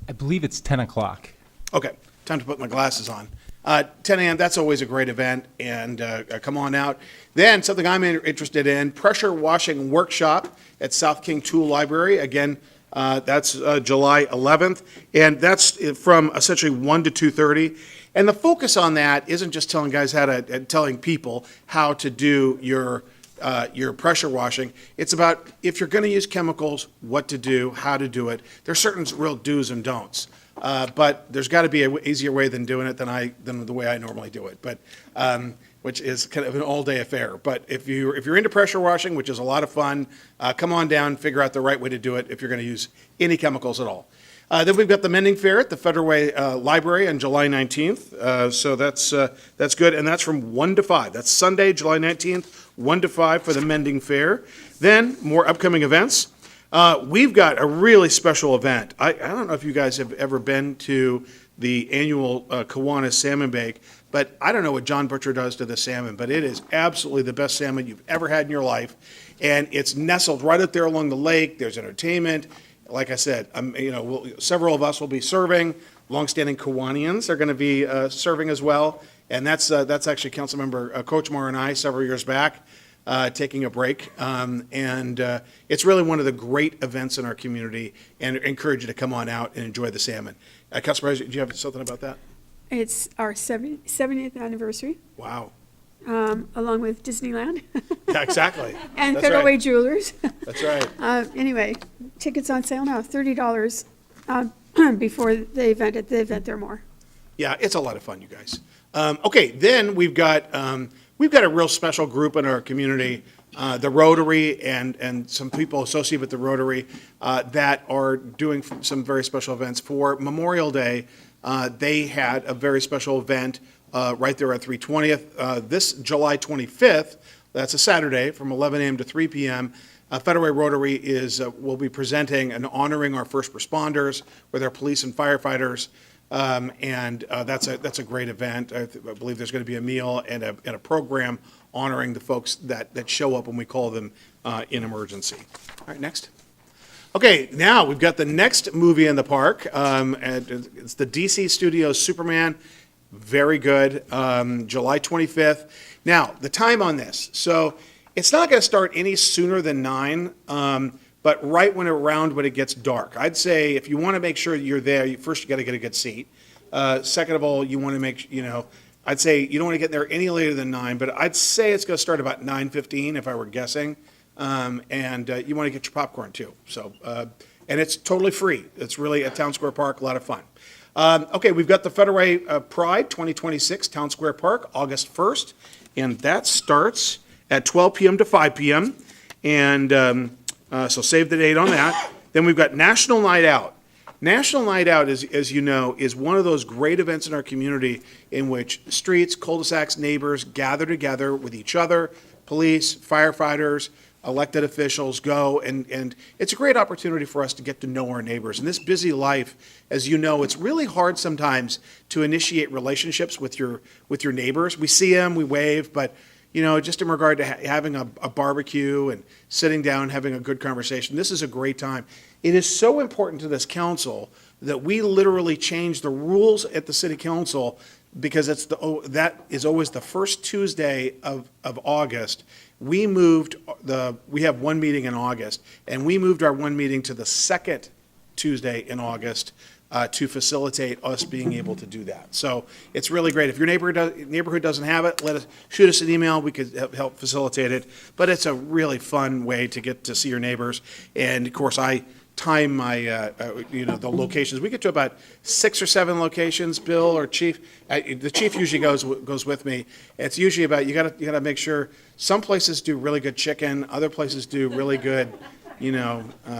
I believe it's 10 o'clock. Okay, time to put my glasses on. 10 a.m., that's always a great event, and come on out. Then, something I'm interested in, pressure washing workshop at South King Tool Library. Again, that's July 11th, and that's from essentially 1 to 2:30. And the focus on that isn't just telling telling people how to do your pressure washing. It's about, if you're going to use chemicals, what to do, how to do it. There's certain real do's and don'ts. But there's got to be an easier way than doing it than the way I normally do it. But which is kind of an all-day affair. But if you're into pressure washing, which is a lot of fun, come on down, figure out the right way to do it if you're going to use any chemicals at all. Then we've got the Mending Fair at the Federal Way Library on July 19th. So that's good, and that's from 1 to 5. That's Sunday, July 19th, 1 to 5 for the Mending Fair. Then more upcoming events. We've got a really special event. I don't know if you guys have ever been to the annual Kiwanis Salmon Bake, but I don't know what John Butcher does to the salmon, but it is absolutely the best salmon you've ever had in your life. And it's nestled right up there along the lake. There's entertainment. Like I said, several of us will be serving. Longstanding Kiwanians are going to be serving as well. And that's actually Councilmember Kochmar and I several years back. Taking a break. It's really one of the great events in our community, and encourage you to come on out and enjoy the salmon. Council President, do you have something about that? It's our 70th anniversary, Wow. along with Disneyland Yeah, exactly. and That's Federal right. Way Jewelers. That's right. Anyway, tickets on sale now, $30 before the event. At the event, they're more. Yeah, it's a lot of fun, you guys. Okay, then we've got a real special group in our community, the Rotary and some people associated with the Rotary that are doing some very special events. For Memorial Day, they had a very special event right there at 320th. This July 25th, that's a Saturday, from 11 a.m. to 3 p.m., Federal Way Rotary will be presenting and honoring our first responders with our police and firefighters. That's a great event. I believe there's going to be a meal and a program honoring the folks that show up when we call them in emergency. All right, next. Okay, now we've got the next movie in the park. And it's the DC Studios Superman. Very good. July 25th. Now, the time on this. So it's not going to start any sooner than 9. But right when it gets dark. I'd say if you want to make sure you're there, first you got to get a good seat. Second of all, you want to make, I'd say you don't want to get there any later than 9, but I'd say it's going to start about 9:15 if I were guessing. And you want to get your popcorn too. So, and it's totally free. It's really at Town Square Park, a lot of fun. Okay, we've got the Federal Way Pride 2026, Town Square Park, August 1st, and that starts at 12 p.m. to 5 p.m. And so save the date on that. Then we've got National Night Out. National Night Out, as you know, is one of those great events in our community in which streets, cul-de-sacs, neighbors gather together with each other, police, firefighters, elected officials go, and it's a great opportunity for us to get to know our neighbors. In this busy life, as you know, it's really hard sometimes to initiate relationships with your neighbors. We see them, we wave, but just in regard to having a barbecue and sitting down, having a good conversation, this is a great time. It is so important to this council that we literally change the rules at the city council because that is always the first Tuesday of August. We have one meeting in August, and we moved our one meeting to the second Tuesday in August to facilitate us being able to do that. So it's really great. If your neighborhood doesn't have it, shoot us an email. We could help facilitate it. But it's a really fun way to get to see your neighbors. And of course, I time my the locations. We get to about 6 or 7 locations. Bill or Chief, the Chief usually goes with me. It's usually about you got to make sure some places do really good chicken, other places do really good,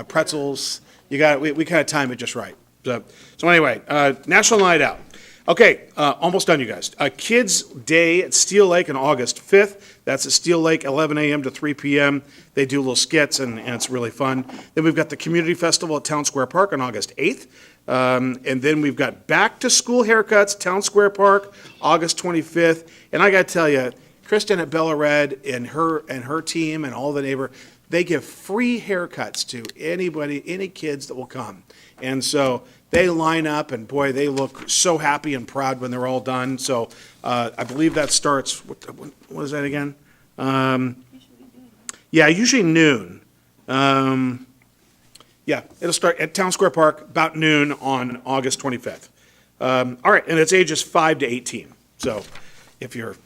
pretzels. We kind of time it just right. So anyway, National Night Out. Okay, almost done, you guys. Kids Day at Steel Lake on August 5th. That's at Steel Lake, 11 a.m. to 3 p.m. They do little skits, and it's really fun. Then we've got the Community Festival at Town Square Park on August 8th. And then we've got Back to School Haircuts, Town Square Park, August 25th. And I got to tell you, Kristen at Bella Red and her team and all the they give free haircuts to anybody, any kids that will come. And so they line up, and boy, they look so happy and proud when they're all done. So I believe that starts, what is that again? Yeah, usually noon. Yeah, it'll start at Town Square Park about noon on August 25th. All right, and it's ages 5 to 18. So if you're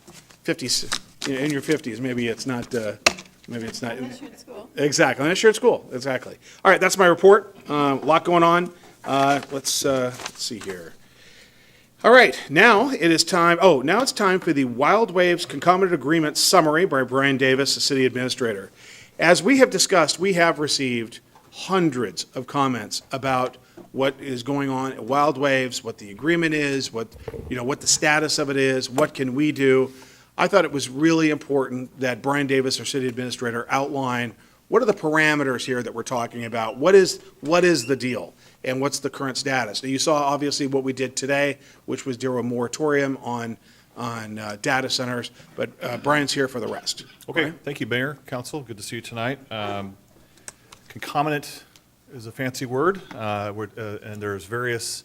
50s, in your 50s, maybe it's not. Unless you're at school. Exactly, unless you're at school, exactly. All right, that's my report. A lot going on. Let's see here. All right, now it's time for the Wild Waves Concomitant Agreement Summary by Brian Davis, the City Administrator. As we have discussed, we have received hundreds of comments about what is going on at Wild Waves, what the agreement is, what the status of it is, what can we do. I thought it was really important that Brian Davis, our city administrator, outline what are the parameters here that we're talking about. What is the deal, and what's the current status? Now, you saw obviously what we did today, which was do a moratorium on data centers, but Brian's here for the rest. Okay, Brian? thank you, Mayor, Council, good to see you tonight. Concomitant is a fancy word, and there's various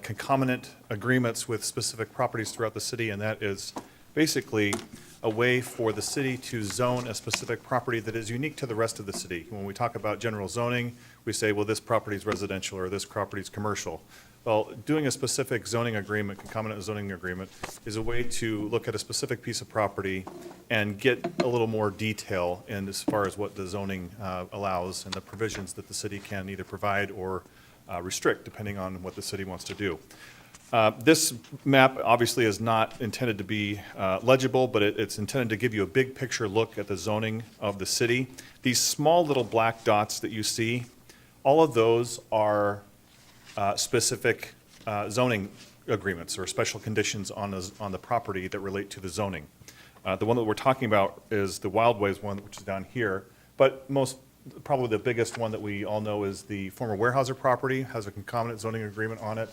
concomitant agreements with specific properties throughout the city, and that is basically a way for the city to zone a specific property that is unique to the rest of the city. When we talk about general zoning, we say, well, this property is residential or this property is commercial. Well, doing a specific zoning agreement, concomitant zoning agreement, is a way to look at a specific piece of property and get a little more detail in as far as what the zoning allows and the provisions that the city can either provide or restrict, depending on what the city wants to do. This map obviously is not intended to be legible, but it's intended to give you a big picture look at the zoning of the city. These small little black dots that you see, all of those are specific zoning agreements or special conditions on the property that relate to the zoning. The one that we're talking about is the Wild Waves one, which is down here, but probably the biggest one that we all know is the former Weyerhaeuser property, has a concomitant zoning agreement on it.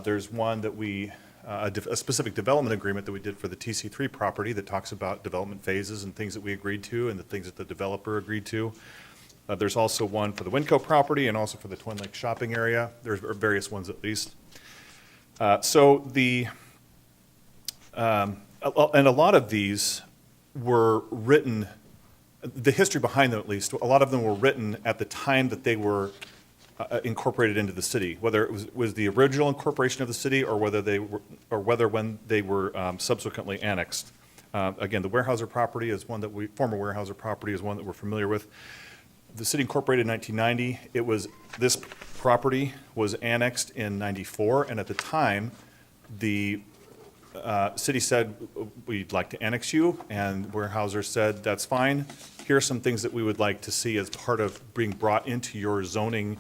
There's one that a specific development agreement that we did for the TC3 property that talks about development phases and things that we agreed to and the things that the developer agreed to. There's also one for the Winco property and also for the Twin Lakes shopping area. There's various ones at least. And a lot of these were written, the history behind them at least, a lot of them were written at the time that they were incorporated into the city, whether it was the original incorporation of the city or whether when they were subsequently annexed. Again, the Weyerhaeuser property is one former Weyerhaeuser property is one that we're familiar with. The city incorporated in 1990. This property was annexed in 94, and at the time, the city said, we'd like to annex you, and Weyerhaeuser said, that's fine. Here are some things that we would like to see as part of being brought into your zoning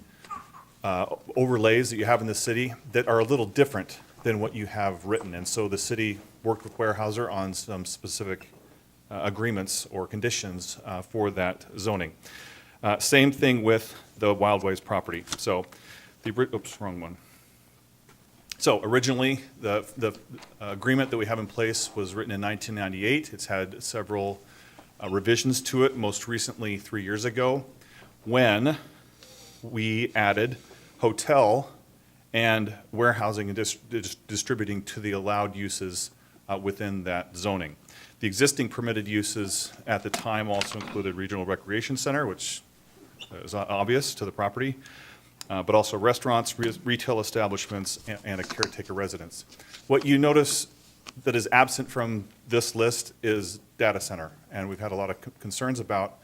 overlays that you have in the city that are a little different than what you have written. And so the city worked with Weyerhaeuser on some specific agreements or conditions for that zoning. Same thing with the Wild Waves property. So wrong one. So originally, the agreement that we have in place was written in 1998. It's had several revisions to it, most recently 3 years ago, when we added hotel and warehousing and distributing to the allowed uses within that zoning. The existing permitted uses at the time also included regional recreation center, which is obvious to the property, but also restaurants, retail establishments, and a caretaker residence. What you notice that is absent from this list is data center, and we've had a lot of concerns about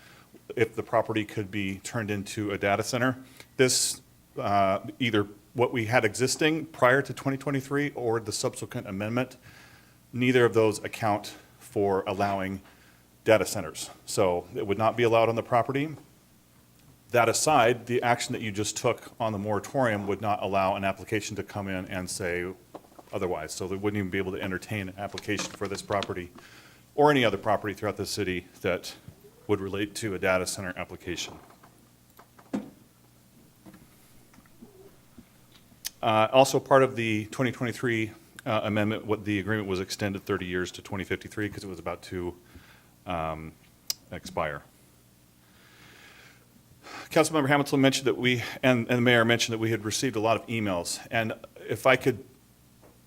if the property could be turned into a data center. This, either what we had existing prior to 2023 or the subsequent amendment, neither of those account for allowing data centers. So it would not be allowed on the property. That aside, the action that you just took on the moratorium would not allow an application to come in and say otherwise. So they wouldn't even be able to entertain an application for this property or any other property throughout the city that would relate to a data center application. Also part of the 2023 amendment, the agreement was extended 30 years to 2053 because it was about to expire. Councilmember Hamilton mentioned that and the mayor mentioned that we had received a lot of emails. And if I could,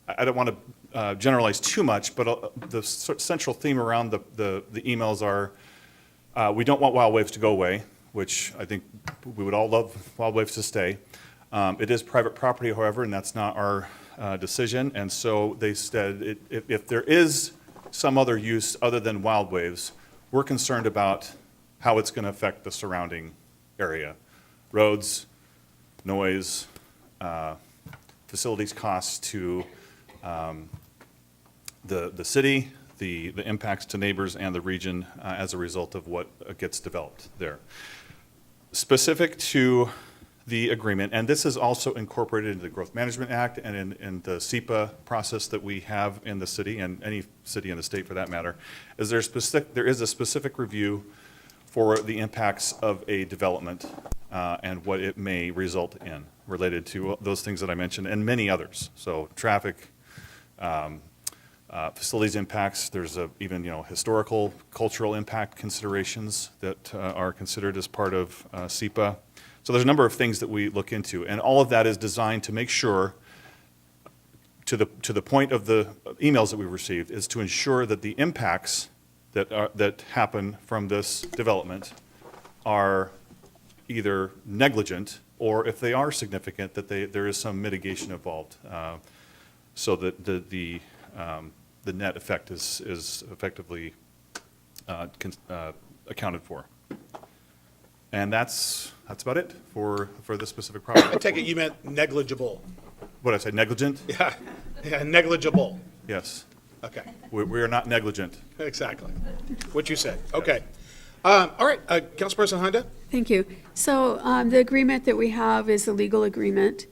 I don't want to generalize too much, but the central theme around the emails are, we don't want wild waves to go away, which I think we would all love wild waves to stay. It is private property, however, and that's not our decision. And so they said if there is some other use other than wild waves, we're concerned about how it's going to affect the surrounding area. Roads, noise, facilities costs to the city, the impacts to neighbors and the region as a result of what gets developed there. Specific to the agreement, and this is also incorporated into the Growth Management Act and in the SEPA process that we have in the city, and any city in the state for that matter, is there is a specific review for the impacts of a development and what it may result in related to those things that I mentioned and many others. So traffic, facilities impacts, there's even historical, cultural impact considerations that are considered as part of SEPA. So there's a number of things that we look into, and all of that is designed to make sure, to the point of the emails that we've received, is to ensure that the impacts that happen from this development are either negligent, or if they are significant, that there is some mitigation involved, so that the net effect is effectively accounted for. And that's about it for this specific I project. take it you meant negligible. What did I say, negligent? Yeah, negligible. Yes. Okay, We are not negligent. exactly. What you said. Okay. All right, Councilperson Honda? Thank you. So the agreement that we have is a legal agreement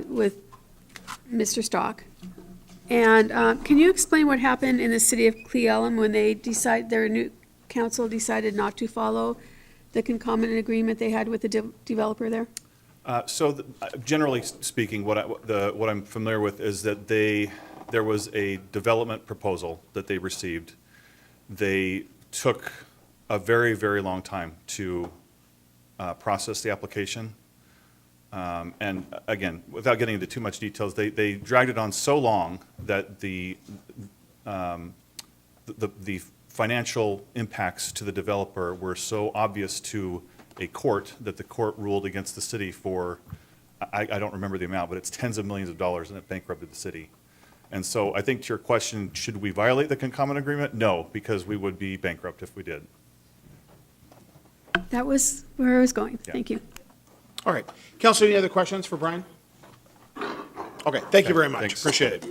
with Mr. Stock. And can you explain what happened in the city of Cle Elum when their new council decided not to follow the concomitant agreement they had with the developer there? Generally speaking, what I'm familiar with is that there was a development proposal that they received. They took a very, very long time to process the application. And again, without getting into too much details, they dragged it on so long that the financial impacts to the developer were so obvious to a court that the court ruled against the city for, I don't remember the amount, but it's tens of millions of dollars, and it bankrupted the city. And so I think to your question, should we violate the concomitant agreement? No, because we would be bankrupt if we did. That was where I was going. Yeah. Thank you. All right. Council, any other questions for Brian? Okay, thank you very much. Thanks. Appreciate it.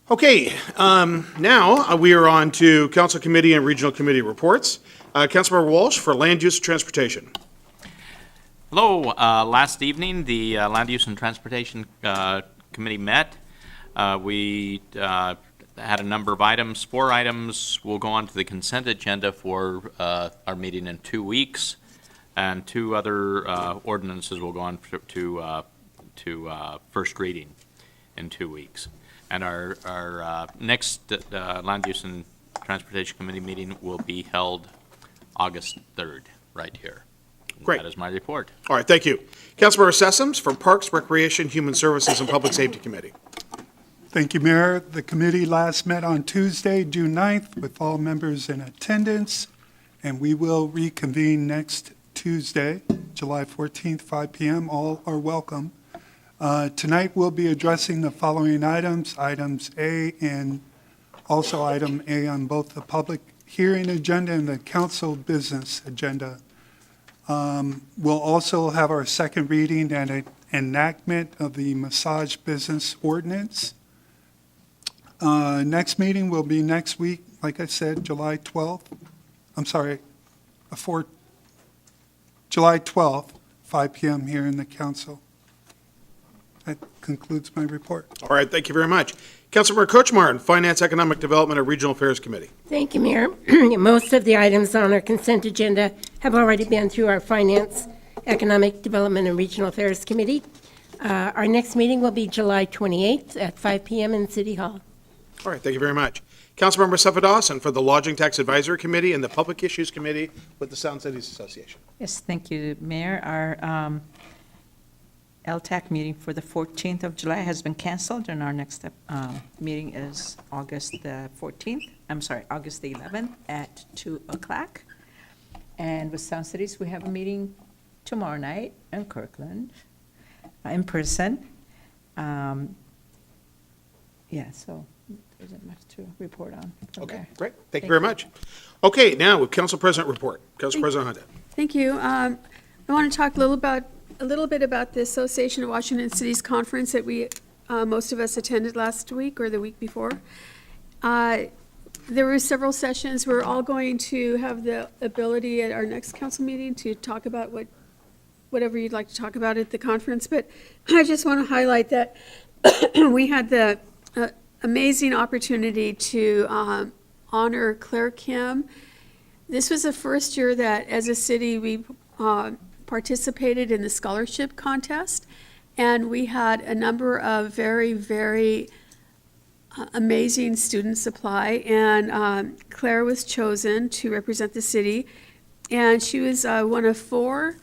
Okay, now we are on to Council Committee and Regional Committee reports. Councilmember Walsh for Land Use and Transportation. Hello. Last evening, the Land Use and Transportation Committee met. We had a number of items. 4 items will go on to the consent agenda for our meeting in 2 weeks, and 2 other ordinances will go on to first reading in 2 weeks. And our next Land Use and Transportation Committee meeting will be held August 3rd, right here. Great. That is my report. All right, thank you. Councilmember Sessoms from Parks, Recreation, Human Services, and Public Safety Committee. Thank you, Mayor. The committee last met on Tuesday, June 9th, with all members in attendance, and we will reconvene next Tuesday, July 14th, 5 p.m. All are welcome. Tonight, we'll be addressing the following items, items A and also item A on both the public hearing agenda and the council business agenda. We'll also have our second reading and an enactment of the massage business ordinance. Next meeting will be next week, like I said, July 12th. I'm sorry, July 12th, 5 p.m. here in the council. That concludes my report. All right, thank you very much. Councilmember Kochmar, Finance, Economic Development, and Regional Affairs Committee. Thank you, Mayor. Most of the items on our consent agenda have already been through our Finance, Economic Development, and Regional Affairs Committee. Our next meeting will be July 28th at 5 p.m. in City Hall. All right, thank you very much. Councilmember Suffolk Dawson for the Lodging Tax Advisory Committee and the Public Issues Committee with the Sound Cities Association. Yes, thank you, Mayor. Our LTAC meeting for the 14th of July has been canceled, and our next meeting is August the 14th, August the 11th at 2 o'clock. And with Sound Cities, we have a meeting tomorrow night in Kirkland, in person. Yeah, so there isn't much to report on from Okay, there. great. Thank you very much. Okay, now with Council President report. Council President Honda. Thank you. I want to talk a little bit about the Association of Washington Cities Conference that most of us attended last week or the week before. There were several sessions. We're all going to have the ability at our next council meeting to talk about whatever you'd like to talk about at the conference. But I just want to highlight that we had the amazing opportunity to honor Claire Kim. This was the first year that, as a city, we participated in the scholarship contest, and we had a number of very, very amazing students apply, and Claire was chosen to represent the city, and she was one of 4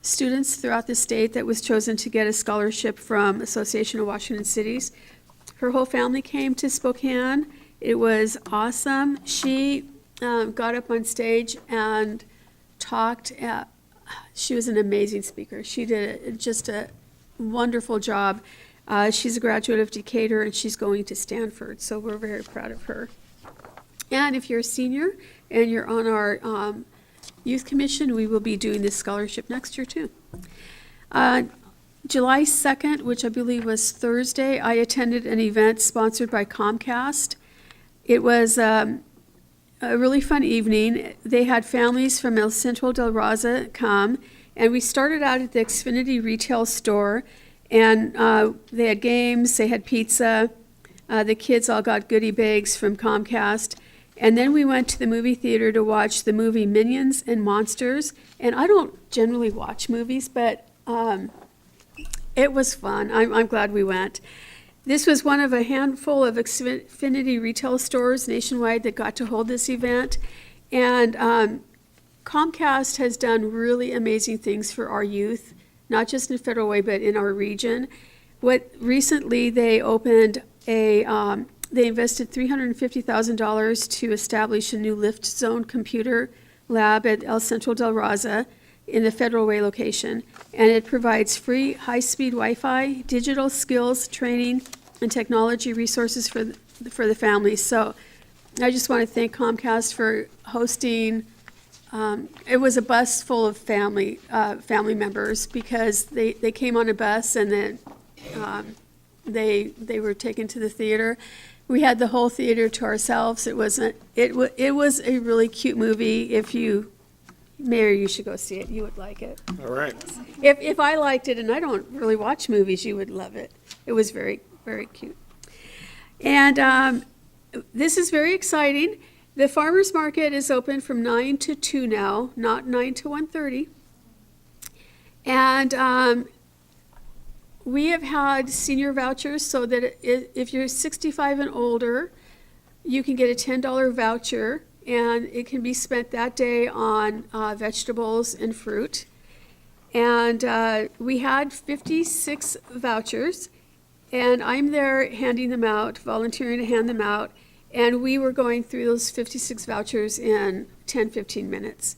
students throughout the state that was chosen to get a scholarship from Association of Washington Cities. Her whole family came to Spokane. It was awesome. She got up on stage and talked. She was an amazing speaker. She did just a wonderful job. She's a graduate of Decatur, and she's going to Stanford, so we're very proud of her. And if you're a senior and you're on our Youth Commission, we will be doing this scholarship next year, too. July 2nd, which I believe was Thursday, I attended an event sponsored by Comcast. It was a really fun evening. They had families from El Centro del Raza come, and we started out at the Xfinity retail store, and they had games, they had pizza. The kids all got goodie bags from Comcast. And then we went to the movie theater to watch the movie Minions and Monsters. And I don't generally watch movies, but it was fun. I'm glad we went. This was one of a handful of Xfinity retail stores nationwide that got to hold this event. And Comcast has done really amazing things for our youth, not just in Federal Way, but in our region. Recently, they opened they invested $350,000 to establish a new Lift Zone computer lab at El Centro del Raza in the Federal Way location. And it provides free high-speed Wi-Fi, digital skills training, and technology resources for the families. So I just want to thank Comcast for hosting. It was a bus full of family members, because they came on a bus, and then they were taken to the theater. We had the whole theater to ourselves. It was a really cute movie. Mayor, you should go see it. You would like it. All right. If I liked it, and I don't really watch movies, you would love it. It was very, very cute. And this is very exciting. The farmers market is open from 9 to 2 now, not 9 to 1:30. And we have had senior vouchers, so that if you're 65 and older, you can get a $10 voucher, and it can be spent that day on vegetables and fruit. And we had 56 vouchers, and I'm there handing them out, volunteering to hand them out, and we were going through those 56 vouchers in 10, 15 minutes,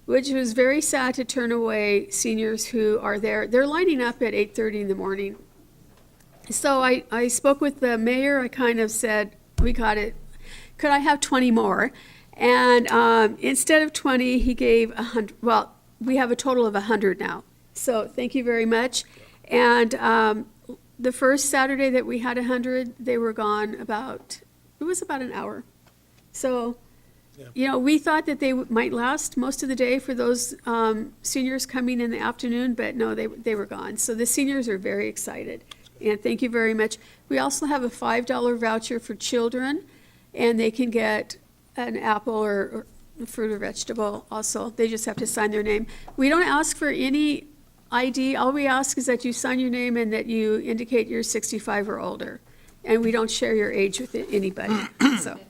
which was very sad to turn away seniors who are there. They're lining up at 8:30 in the morning. So I spoke with the mayor. I kind of said, we got it. Could I have 20 more? And instead of 20, he gave 100. Well, we have a total of 100 now. So thank you very much. And the first Saturday that we had 100, they were gone it was about an hour. So, we thought that they might last most of the day for those seniors coming in the afternoon, but no, they were gone. So the seniors are very excited, and thank you very much. We also have a $5 voucher for children, and they can get an apple or fruit or vegetable also. They just have to sign their name. We don't ask for any ID. All we ask is that you sign your name and that you indicate you're 65 or older. And we don't share your age with anybody. So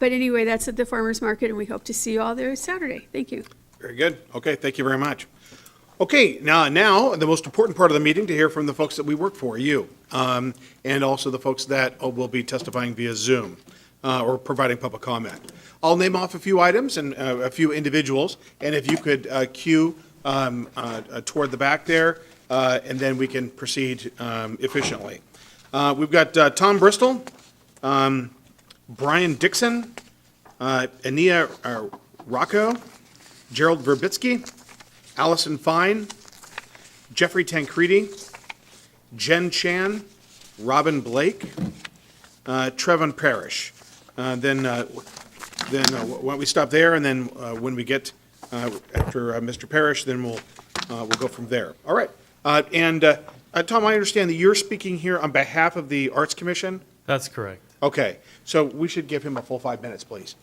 But anyway, that's at the farmer's market, and we hope to see you all there Saturday. Thank you. Very good. Okay, thank you very much. Okay, now, the most important part of the meeting, to hear from the folks that we work for, you, and also the folks that will be testifying via Zoom or providing public comment. I'll name off a few items and a few individuals, and if you could queue toward the back there, and then we can proceed efficiently. We've got Tom Bristol, Brian Dixon, Ania Rocco, Gerald Verbitsky, Allison Fine, Jeffrey Tancredi, Jen Chan, Robin Blake, Trevon Parrish. Then why don't we stop there, and then when we get after Mr. Parrish, then we'll go from there. All right. Tom, I understand that you're speaking here on behalf of the Arts Commission? That's correct. Okay, so we should give him a full 5 minutes, please.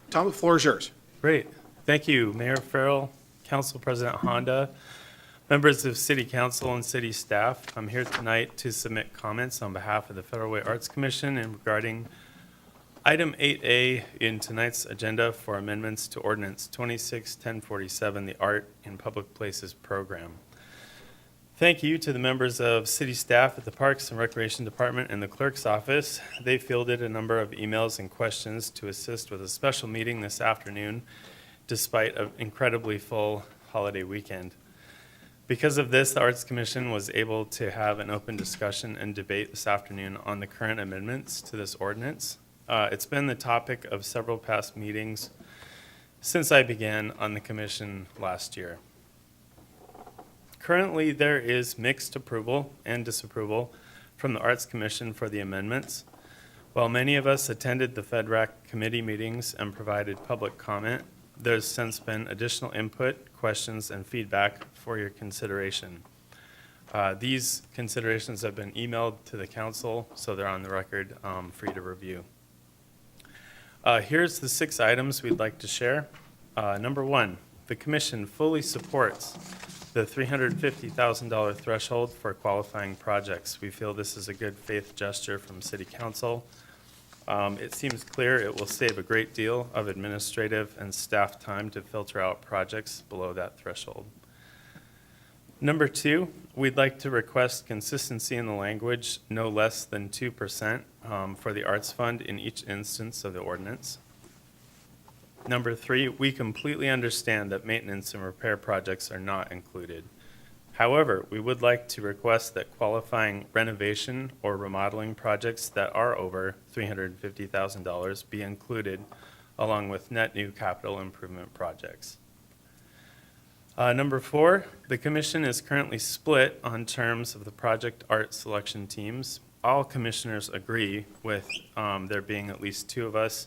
Tom, the floor is yours. Great. Thank you, Mayor Farrell, Council President Honda, members of City Council and City staff. I'm here tonight to submit comments on behalf of the Federal Way Arts Commission and regarding Item 8A in tonight's agenda for amendments to Ordinance 26-1047, the Art in Public Places Program. Thank you to the members of city staff at the Parks and Recreation Department and the clerk's office. They fielded a number of emails and questions to assist with a special meeting this afternoon, despite an incredibly full holiday weekend. Because of this, the Arts Commission was able to have an open discussion and debate this afternoon on the current amendments to this ordinance. It's been the topic of several past meetings since I began on the commission last year. Currently, there is mixed approval and disapproval from the Arts Commission for the amendments. While many of us attended the FEDRAC committee meetings and provided public comment, there's since been additional input, questions, and feedback for your consideration. These considerations have been emailed to the council, so they're on the record for you to review. Here's the 6 items we'd like to share. Number 1, the commission fully supports the $350,000 threshold for qualifying projects. We feel this is a good faith gesture from City Council. It seems clear it will save a great deal of administrative and staff time to filter out projects below that threshold. Number 2, we'd like to request consistency in the language, no less than 2% for the Arts Fund in each instance of the ordinance. Number 3, we completely understand that maintenance and repair projects are not included. However, we would like to request that qualifying renovation or remodeling projects that are over $350,000 be included along with net new capital improvement projects. Number 4, the commission is currently split on terms of the project art selection teams. All commissioners agree with there being at least 2 of us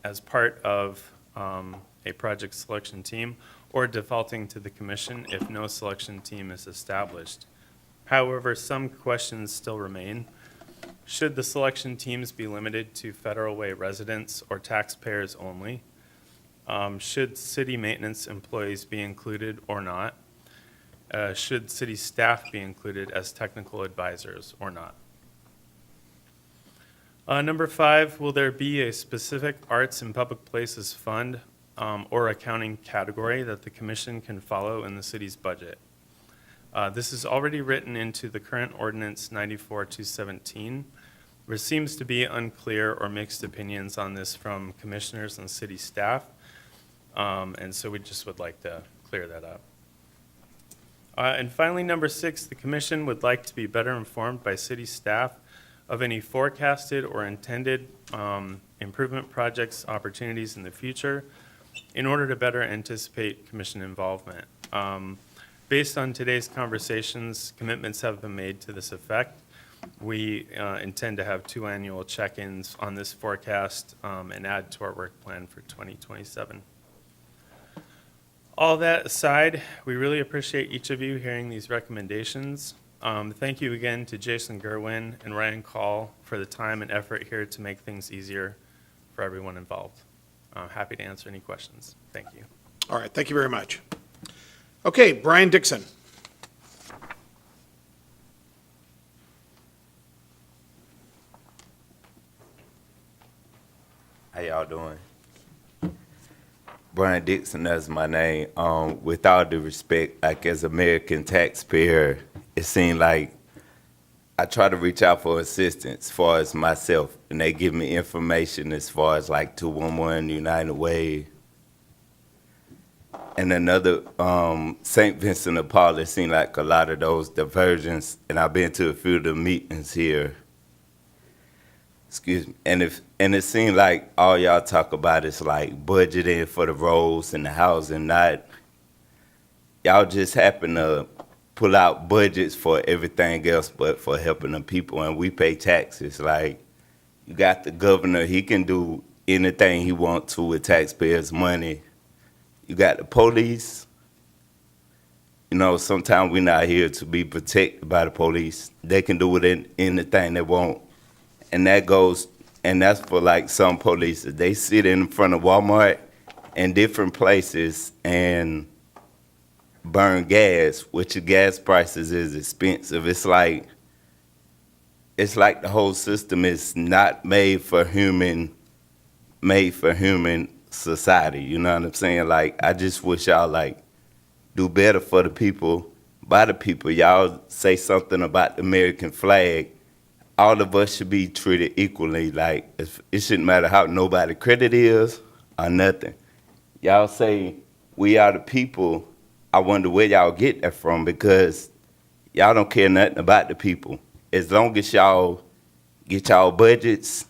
as part of a project selection team, or defaulting to the commission if no selection team is established. However, some questions still remain. Should the selection teams be limited to Federal Way residents or taxpayers only? Should city maintenance employees be included or not? Should city staff be included as technical advisors or not? Number 5, will there be a specific Arts and Public Places Fund or accounting category that the commission can follow in the city's budget? This is already written into the current ordinance 94-217. There seems to be unclear or mixed opinions on this from commissioners and city staff, and so we just would like to clear that up. And finally, number 6, the commission would like to be better informed by city staff of any forecasted or intended improvement projects opportunities in the future in order to better anticipate commission involvement. Based on today's conversations, commitments have been made to this effect. We intend to have 2 annual check-ins on this forecast and add to our work plan for 2027. All that aside, we really appreciate each of you hearing these recommendations. Thank you again to Jason Gerwin and Ryan Call for the time and effort here to make things easier for everyone involved. Happy to answer any questions. Thank you. All right, thank you very much. Okay, Brian Dixon. doing? Brian Dixon, that's my name. With all due respect, like as American taxpayer, it seemed like I try to reach out for assistance as far as myself, and they give me information as far as like 211, United Way, and another St. Vincent de Paul. It seemed like a lot of those diversions, and I've been to a few of the meetings here. Excuse me, and it seemed like all y'all talk about is like budgeting for the roads and the housing, not y'all just happen to pull out budgets for everything else but for helping the people, and we pay taxes. Like, you got the governor, he can do anything he wants to with taxpayers' money. You got the police. You know, sometimes we're not here to be protected by the police. They can do with anything they want. And that goes, and that's for like some police. They sit in front of Walmart and different places and burn gas, which the gas prices is expensive. It's like the whole system is not made for human society. You know what I'm saying? Like, I just wish y'all like do better for the people, by the people. Y'all say something about the American flag. All of us should be treated equally. Like, it shouldn't matter how nobody credit is or nothing. Y'all say we are the people. I wonder where y'all get that from, because y'all don't care nothing about the people. As long as y'all get y'all budgets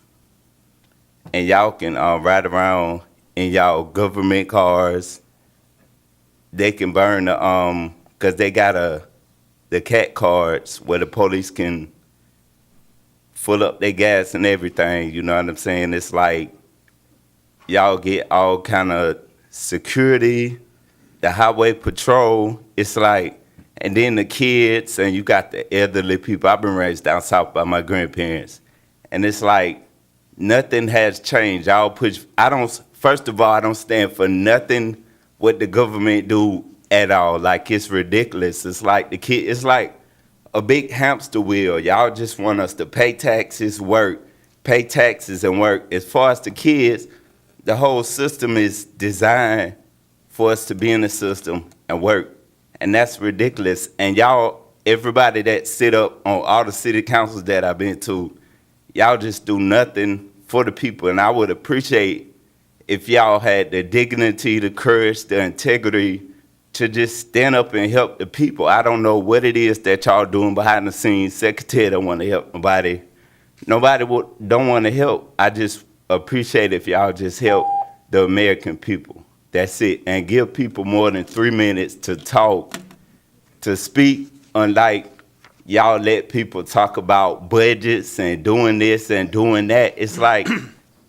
and y'all can ride around in y'all government cars, they can burn the, because they got the cat cards where the police can full up their gas and everything, you know what I'm saying? It's like y'all get all kind of security, the highway patrol. It's like, and then the kids, and you got the elderly people. I've been raised down south by my grandparents, and it's like nothing has changed. Y'all push. First of all, I don't stand for nothing what the government do at all. Like, it's ridiculous. It's like it's like a big hamster wheel. Y'all just want us to pay taxes, work, pay taxes and work. As far as the kids, the whole system is designed for us to be in the system and work. And that's ridiculous. And y'all, everybody that sit up on all the city councils that I've been to, y'all just do nothing for the people. And I would appreciate if y'all had the dignity, the courage, the integrity to just stand up and help the people. I don't know what it is that y'all doing behind the scenes. Secretary don't want to help nobody. Nobody don't want to help. I just appreciate if y'all just help the American people. That's it. And give people more than 3 minutes to talk, to speak, unlike y'all let people talk about budgets and doing this and doing that. It's like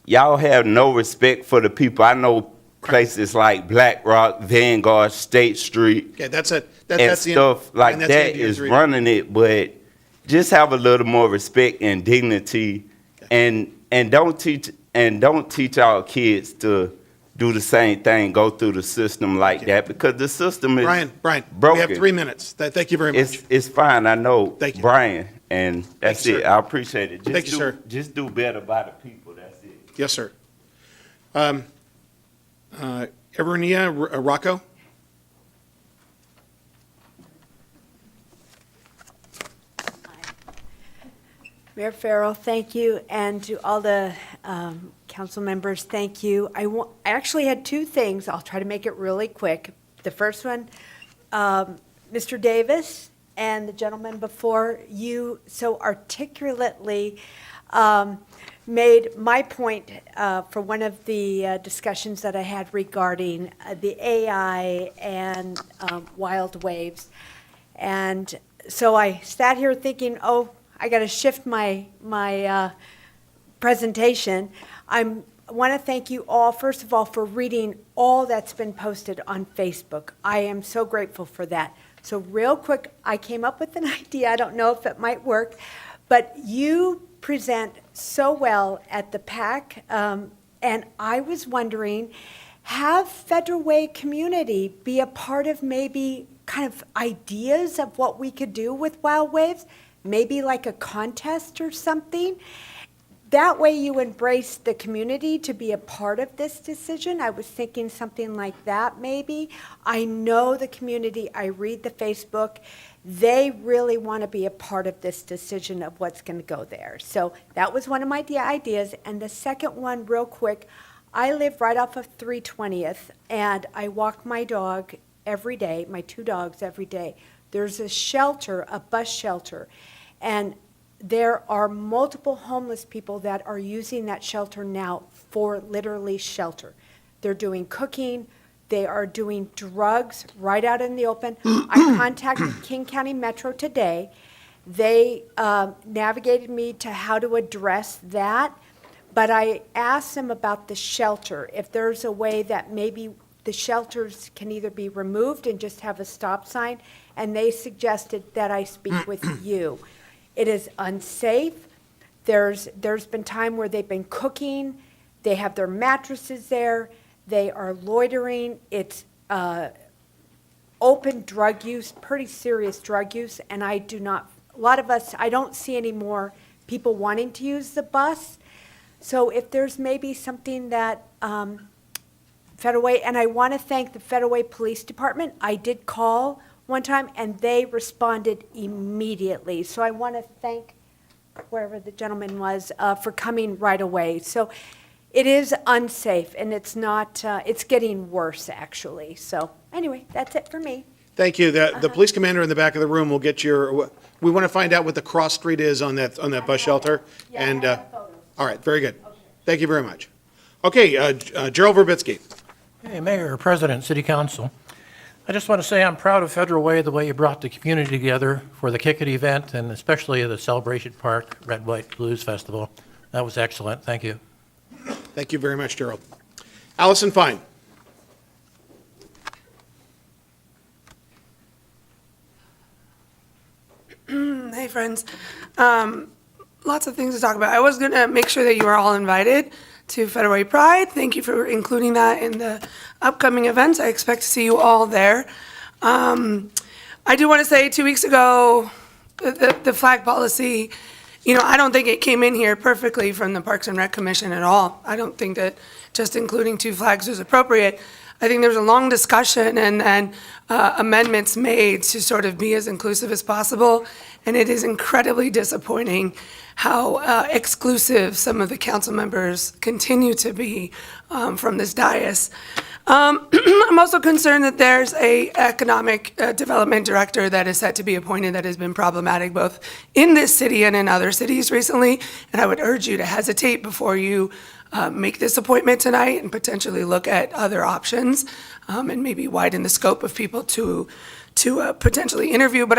y'all have no respect for the people. I know places like Black Rock, Vanguard, State Street, Okay, that's it. and stuff like that is running it, but just have a little more respect and dignity, and don't teach our kids to do the same thing, go through the system like that, because the system is Brian, broken. we have 3 minutes. Thank you very much. It's fine, I know, Thank you. Brian, and that's Thank you, it. sir. I appreciate it. Just Thank you, sir. Just do better by the people. That's it. Yes, sir. Evernia Rocco? Mayor Farrell, thank you, and to all the council members, thank you. I actually had two things. I'll try to make it really quick. The first one, Mr. Davis and the gentleman before you so articulately made my point for one of the discussions that I had regarding the AI and wild waves. And so I sat here thinking, oh, I got to shift my presentation. I want to thank you all, first of all, for reading all that's been posted on Facebook. I am so grateful for that. So real quick, I came up with an idea. I don't know if it might work, but you present so well at the PAC, and I was wondering, have Federal Way community be a part of maybe kind of ideas of what we could do with wild waves? Maybe like a contest or something, that way you embrace the community to be a part of this decision. I was thinking something like that maybe. I know the community, I read the Facebook, they really want to be a part of this decision of what's going to go there. So that was one of my ideas. And the second one, real quick, I live right off of 320th, and I walk my dog every day, my 2 dogs every day. There's a shelter, a bus shelter, and there are multiple homeless people that are using that shelter now for literally shelter. They're doing cooking, they are doing drugs right out in the open. I contacted King County Metro today. They navigated me to how to address that, but I asked them about the shelter, if there's a way that maybe the shelters can either be removed and just have a stop sign, and they suggested that I speak with you. It is unsafe. There's been time where they've been cooking, they have their mattresses there, they are loitering, it's open drug use, pretty serious drug use, and I don't see any more people wanting to use the bus. So if there's maybe something that Federal Way, and I want to thank the Federal Way Police Department. I did call one time, and they responded immediately. So I want to thank wherever the gentleman was for coming right away. So it is unsafe, and it's not, it's getting worse, actually. So anyway, that's it for me. Thank you. The police commander in the back of the room will get we want to find out what the cross street is on that bus shelter. Yeah, And, I have the photos. all right, very good. Thank you very much. Okay, Gerald Verbitsky. Hey, Mayor, President, City Council. I just want to say I'm proud of Federal Way, the way you brought the community together for the Kick It event, and especially the Celebration Park Red, White Blues Festival. That was excellent. Thank you. Thank you very much, Gerald. Allison Fine. Hey, friends. Lots of things to talk about. I was going to make sure that you are all invited to Federal Way Pride. Thank you for including that in the upcoming events. I expect to see you all there. I do want to say 2 weeks ago, the flag policy, I don't think it came in here perfectly from the Parks and Rec Commission at all. I don't think that just including 2 flags was appropriate. I think there was a long discussion and amendments made to sort of be as inclusive as possible. And it is incredibly disappointing how exclusive some of the council members continue to be from this dais. I'm also concerned that there's a economic development director that is set to be appointed that has been problematic both in this city and in other cities recently. And I would urge you to hesitate before you make this appointment tonight and potentially look at other options and maybe widen the scope of people to potentially interview. But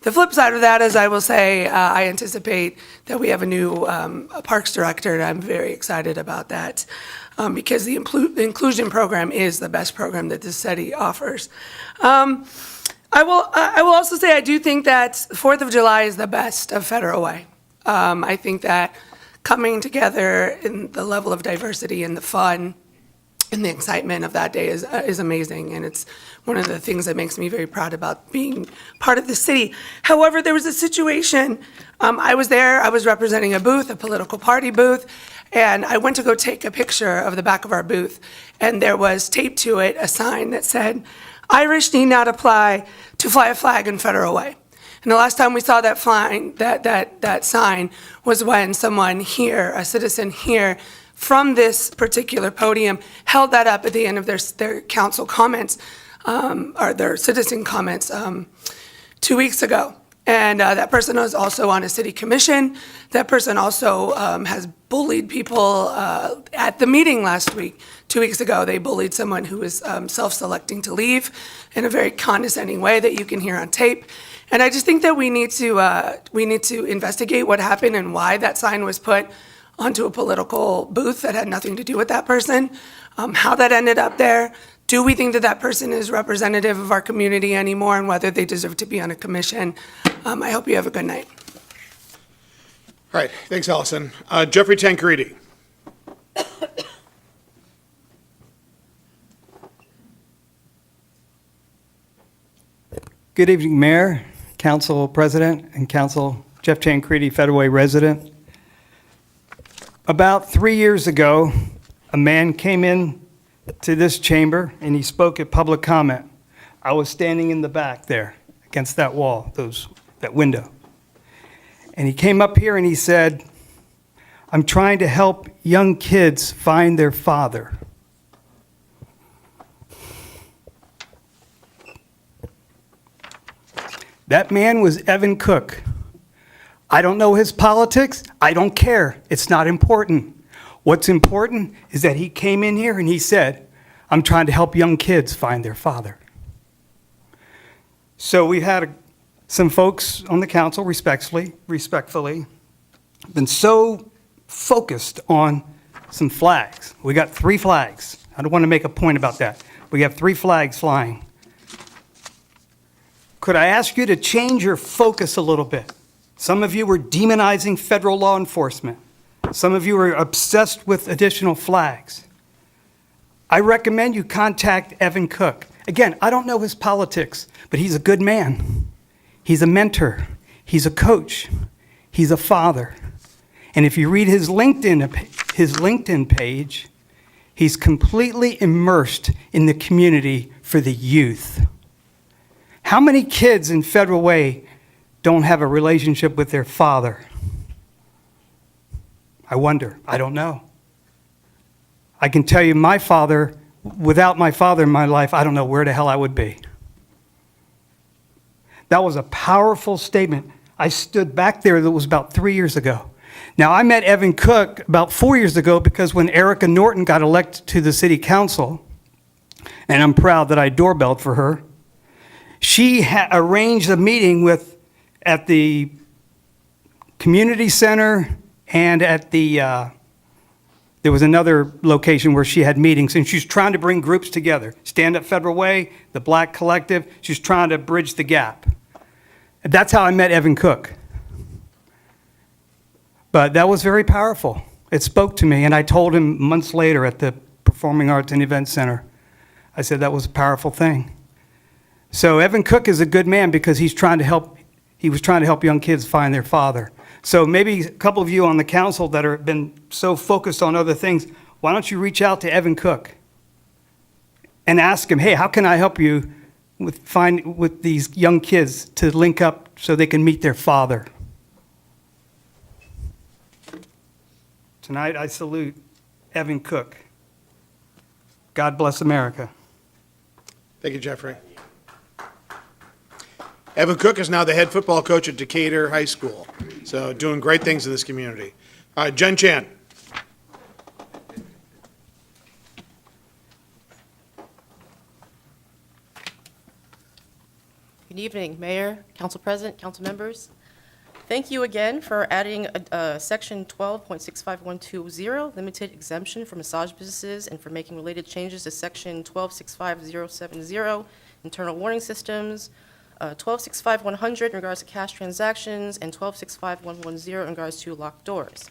the flip side of that is I will say I anticipate that we have a new parks director, and I'm very excited about that because the inclusion program is the best program that this city offers. I will also say I do think that 4th of July is the best of Federal Way. I think that coming together in the level of diversity and the fun and the excitement of that day is amazing, and it's one of the things that makes me very proud about being part of the city. However, there was a situation, I was there, I was representing a booth, a political party booth, and I went to go take a picture of the back of our booth, and there was taped to it a sign that said, "Irish need not apply to fly a flag in Federal Way." And the last time we saw that sign was when someone here, a citizen here, from this particular podium, held that up at the end of their council comments, or their citizen comments 2 weeks ago. And that person was also on a city commission. That person also has bullied people at the meeting last week. 2 weeks ago, they bullied someone who was self-selecting to leave in a very condescending way that you can hear on tape. And I just think that we need to investigate what happened and why that sign was put onto a political booth that had nothing to do with that person, how that ended up there. Do we think that that person is representative of our community anymore, and whether they deserve to be on a commission? I hope you have a good night. All right, thanks, Allison. Jeffrey Tancredi. Good evening, Mayor, Council President, and Council. Jeff Tancredi, Federal Way resident. About 3 years ago, a man came in to this chamber and he spoke at public comment. I was standing in the back there against that wall, that window. And he came up here and he said, I'm trying to help young kids find their father. That man was Evan Cook. I don't know his politics. I don't care. It's not important. What's important is that he came in here and he said, I'm trying to help young kids find their father. So we've had some folks on the council respectfully, been so focused on some flags. We got 3 flags. I don't want to make a point about that. We have 3 flags flying. Could I ask you to change your focus a little bit? Some of you were demonizing federal law enforcement. Some of you are obsessed with additional flags. I recommend you contact Evan Cook. Again, I don't know his politics, but he's a good man. He's a mentor. He's a coach. He's a father. And if you read his LinkedIn page, he's completely immersed in the community for the youth. How many kids in Federal Way don't have a relationship with their father? I wonder. I don't know. I can tell you my father, without my father in my life, I don't know where the hell I would be. That was a powerful statement. I stood back there, that was about 3 years ago. Now, I met Evan Cook about 4 years ago because when Erica Norton got elected to the city council, and I'm proud that I doorbelled for her, she arranged a meeting at the community center and at there was another location where she had meetings, and she's trying to bring groups together. Stand Up Federal Way, the Black Collective, she's trying to bridge the gap. That's how I met Evan Cook. But that was very powerful. It spoke to me, and I told him months later at the Performing Arts and Event Center, I said that was a powerful thing. So Evan Cook is a good man because he was trying to help young kids find their father. So maybe a couple of you on the council that have been so focused on other things, why don't you reach out to Evan Cook and ask him, hey, how can I help you with these young kids to link up so they can meet their father? Tonight I salute Evan Cook. God bless America. Thank you, Jeffrey. Evan Cook is now the head football coach at Decatur High School, so doing great things in this community. Jen Chan. Good evening, Mayor, Council President, Council members. Thank you again for adding Section 12.65120, limited exemption for massage businesses, and for making related changes to Section 12.65070, internal warning systems, 12.65100 in regards to cash transactions, and 12.65110 in regards to locked doors.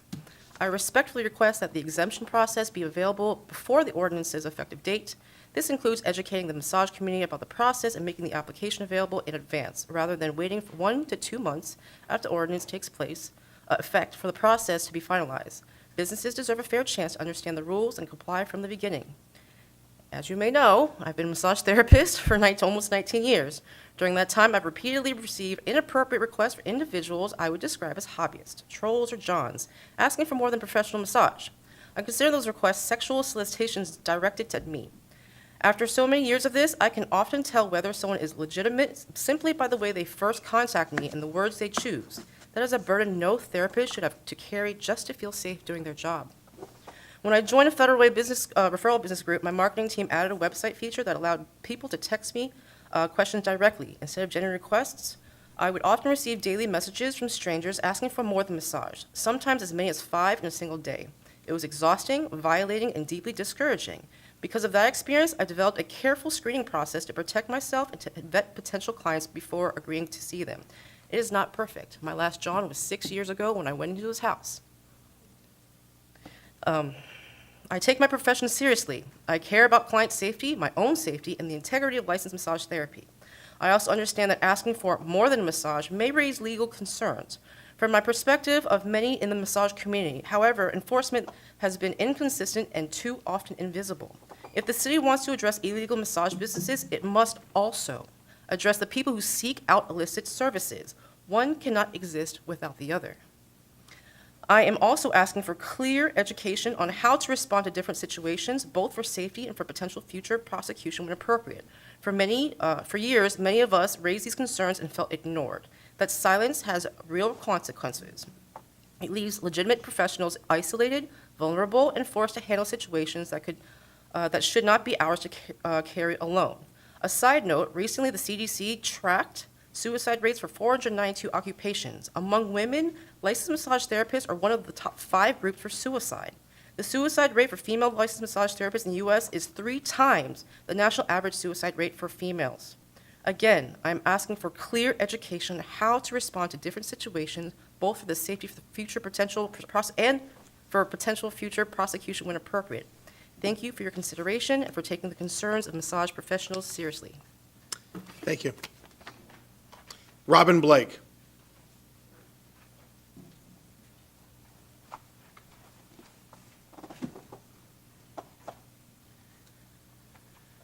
I respectfully request that the exemption process be available before the ordinance's effective date. This includes educating the massage community about the process and making the application available in advance, rather than waiting for 1 to 2 months after the ordinance takes effect for the process to be finalized. Businesses deserve a fair chance to understand the rules and comply from the beginning. As you may know, I've been a massage therapist for almost 19 years. During that time, I've repeatedly received inappropriate requests from individuals I would describe as hobbyists, trolls, or johns, asking for more than professional massage. I consider those requests sexual solicitations directed at me. After so many years of this, I can often tell whether someone is legitimate simply by the way they first contact me and the words they choose. That is a burden no therapist should have to carry just to feel safe doing their job. When I joined a Federal Way referral business group, my marketing team added a website feature that allowed people to text me questions directly. Instead of generating requests, I would often receive daily messages from strangers asking for more than massage, sometimes as many as 5 in a single day. It was exhausting, violating, and deeply discouraging. Because of that experience, I developed a careful screening process to protect myself and to vet potential clients before agreeing to see them. It is not perfect. My last John was 6 years ago when I went into his house. I take my profession seriously. I care about client safety, my own safety, and the integrity of licensed massage therapy. I also understand that asking for more than a massage may raise legal concerns. From my perspective of many in the massage community, however, enforcement has been inconsistent and too often invisible. If the city wants to address illegal massage businesses, it must also address the people who seek out illicit services. One cannot exist without the other. I am also asking for clear education on how to respond to different situations, both for safety and for potential future prosecution when appropriate. For years, many of us raised these concerns and felt ignored. That silence has real consequences. It leaves legitimate professionals isolated, vulnerable, and forced to handle situations that should not be ours to carry alone. A side note, recently the CDC tracked suicide rates for 492 occupations. Among women, licensed massage therapists are one of the top 5 groups for suicide. The suicide rate for female licensed massage therapists in the U.S. is 3 times the national average suicide rate for females. Again, I'm asking for clear education on how to respond to different situations, both for the safety of the future potential and for potential future prosecution when appropriate. Thank you for your consideration and for taking the concerns of massage professionals seriously. Thank you. Robin Blake.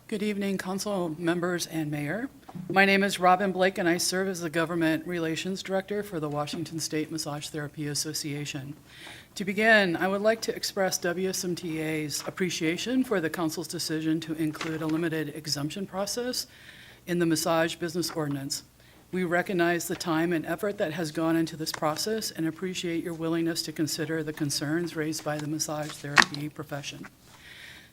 Good evening, council members and mayor. My name is Robin Blake, and I serve as the Government Relations Director for the Washington State Massage Therapy Association. To begin, I would like to express WSMTA's appreciation for the council's decision to include a limited exemption process in the massage business ordinance. We recognize the time and effort that has gone into this process and appreciate your willingness to consider the concerns raised by the massage therapy profession.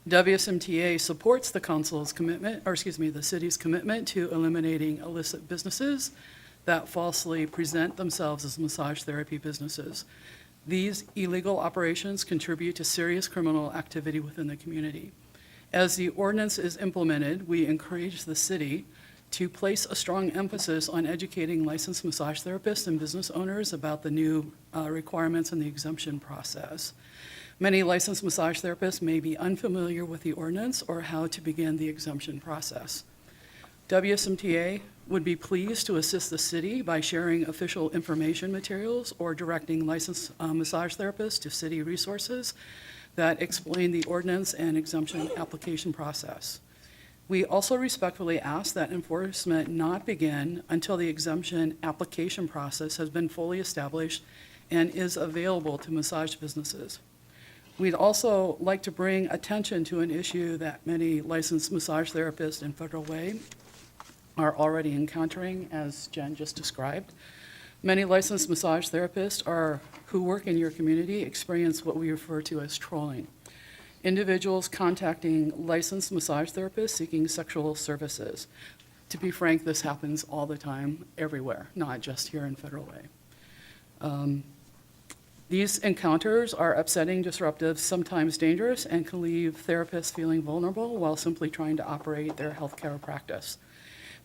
WSMTA supports the council's commitment, the city's commitment to eliminating illicit businesses that falsely present themselves as massage therapy businesses. These illegal operations contribute to serious criminal activity within the community. As the ordinance is implemented, we encourage the city to place a strong emphasis on educating licensed massage therapists and business owners about the new requirements in the exemption process. Many licensed massage therapists may be unfamiliar with the ordinance or how to begin the exemption process. WSMTA would be pleased to assist the city by sharing official information materials or directing licensed massage therapists to city resources that explain the ordinance and exemption application process. We also respectfully ask that enforcement not begin until the exemption application process has been fully established and is available to massage businesses. We'd also like to bring attention to an issue that many licensed massage therapists in Federal Way are already encountering, as Jen just described. Many licensed massage therapists who work in your community experience what we refer to as trolling. Individuals contacting licensed massage therapists seeking sexual services. To be frank, this happens all the time, everywhere, not just here in Federal Way. These encounters are upsetting, disruptive, sometimes dangerous, and can leave therapists feeling vulnerable while simply trying to operate their healthcare practice.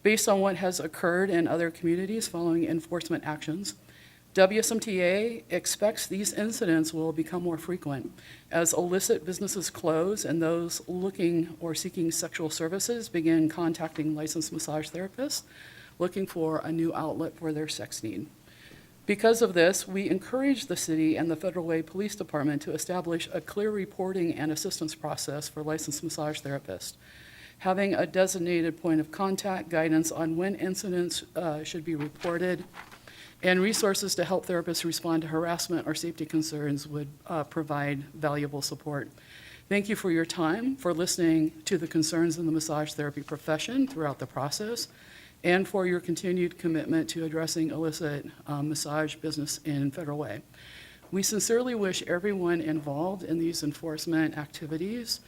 Based on what has occurred in other communities following enforcement actions, WSMTA expects these incidents will become more frequent as illicit businesses close and those looking or seeking sexual services begin contacting licensed massage therapists looking for a new outlet for their sex need. Because of this, we encourage the city and the Federal Way Police Department to establish a clear reporting and assistance process for licensed massage therapists. Having a designated point of contact, guidance on when incidents should be reported, and resources to help therapists respond to harassment or safety concerns would provide valuable support. Thank you for your time, for listening to the concerns in the massage therapy profession throughout the process, and for your continued commitment to addressing illicit massage business in Federal Way. We sincerely wish everyone involved in these enforcement activities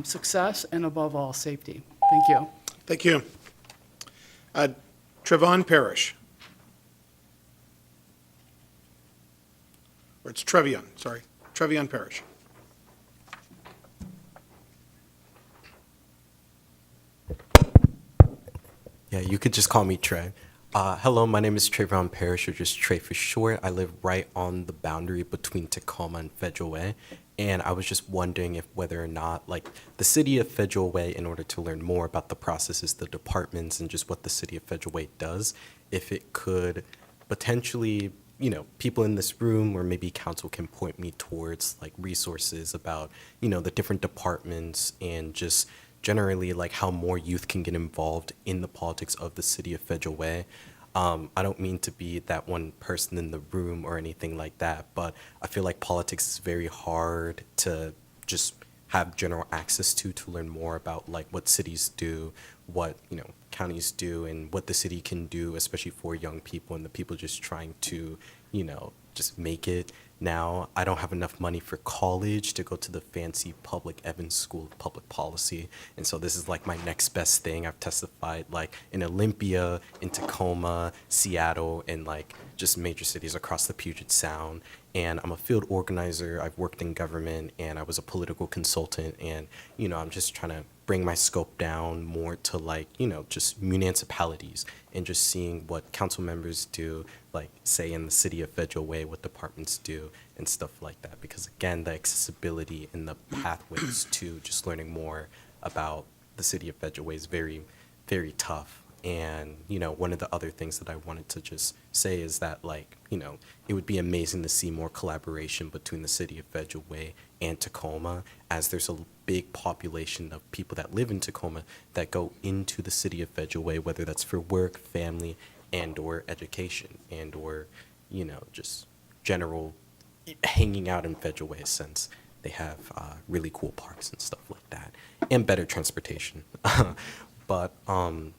success and, above all, safety. Thank you. Thank you. Trevon Parrish. Or it's Trevion, sorry. Trevion Parrish. Yeah, you could just call me Trey. Hello, my name is Trayvon Parrish, or just Trey for short. I live right on the boundary between Tacoma and Federal Way, and I was just wondering if whether or not, like, the city of Federal Way, in order to learn more about the processes, the departments, and just what the city of Federal Way does, if it could potentially people in this room or maybe council can point me towards like resources about, the different departments and just generally like how more youth can get involved in the politics of the city of Federal Way. I don't mean to be that one person in the room or anything like that, but I feel like politics is very hard to just have general access to learn more about like what cities do, what, counties do, and what the city can do, especially for young people and the people just trying to, just make it. Now, I don't have enough money for college to go to the fancy public Evans School of Public Policy. And so this is like my next best thing. I've testified like in Olympia, in Tacoma, Seattle, and like just major cities across the Puget Sound. And I'm a field organizer. I've worked in government and I was a political consultant. And, I'm just trying to bring my scope down more to like, just municipalities and just seeing what council members do, like say in the city of Federal Way, what departments do and stuff like that. Because again, the accessibility and the pathways to just learning more about the city of Federal Way is very, very tough. And, one of the other things that I wanted to just say is that, like, it would be amazing to see more collaboration between the city of Federal Way and Tacoma, as there's a big population of people that live in Tacoma that go into the city of Federal Way, whether that's for work, family, and or education, and or, just general hanging out in Federal Way, since they have really cool parks and stuff like that, and better transportation. But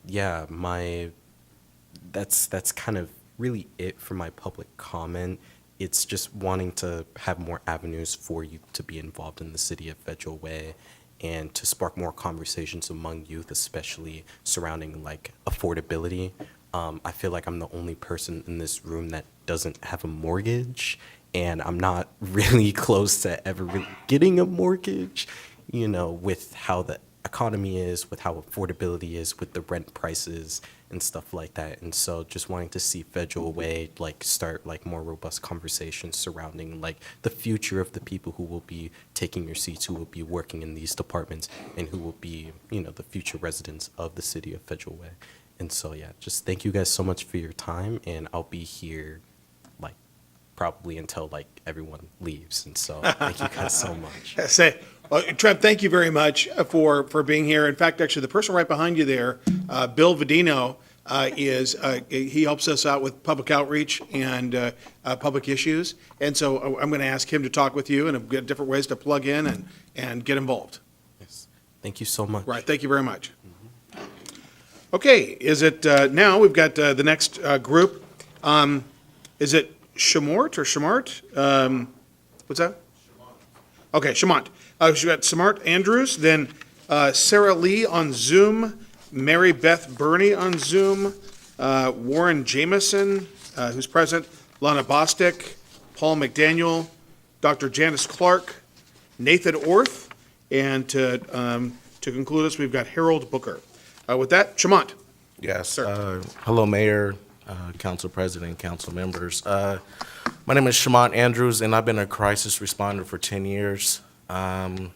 yeah, that's kind of really it for my public comment. It's just wanting to have more avenues for you to be involved in the city of Federal Way and to spark more conversations among youth, especially surrounding like affordability. I feel like I'm the only person in this room that doesn't have a mortgage, and I'm not really close to ever really getting a mortgage, with how the economy is, with how affordability is, with the rent prices and stuff like that. And so just wanting to see Federal Way like start like more robust conversations surrounding like the future of the people who will be taking your seats, who will be working in these departments, and who will be, the future residents of the city of Federal Way. And so yeah, just thank you guys so much for your time, and I'll be here like probably until like everyone leaves. And so thank you guys so much. Well, Trev, thank you very much for being here. In fact, actually, the person right behind you there, Bill Vadino, he helps us out with public outreach and public issues. And so I'm going to ask him to talk with you and get different ways to plug in and get involved. Yes. Thank you so much. Right, thank you very much. Okay, is it, now we've got the next group. Is it Shamort or Shamart? What's that? Okay, Shamant. We've got Samart Andrews, then Sarah Lee on Zoom, Mary Beth Burney on Zoom, Warren Jameson, who's present, Lana Bostic, Paul McDaniel, Dr. Janice Clark, Nathan Orth, and to conclude us, we've got Harold Booker. With that, Shamant. Yes. Sir. Hello, Mayor, Council President, Council members. My name is Shamant Andrews, and I've been a crisis responder for 10 years. I've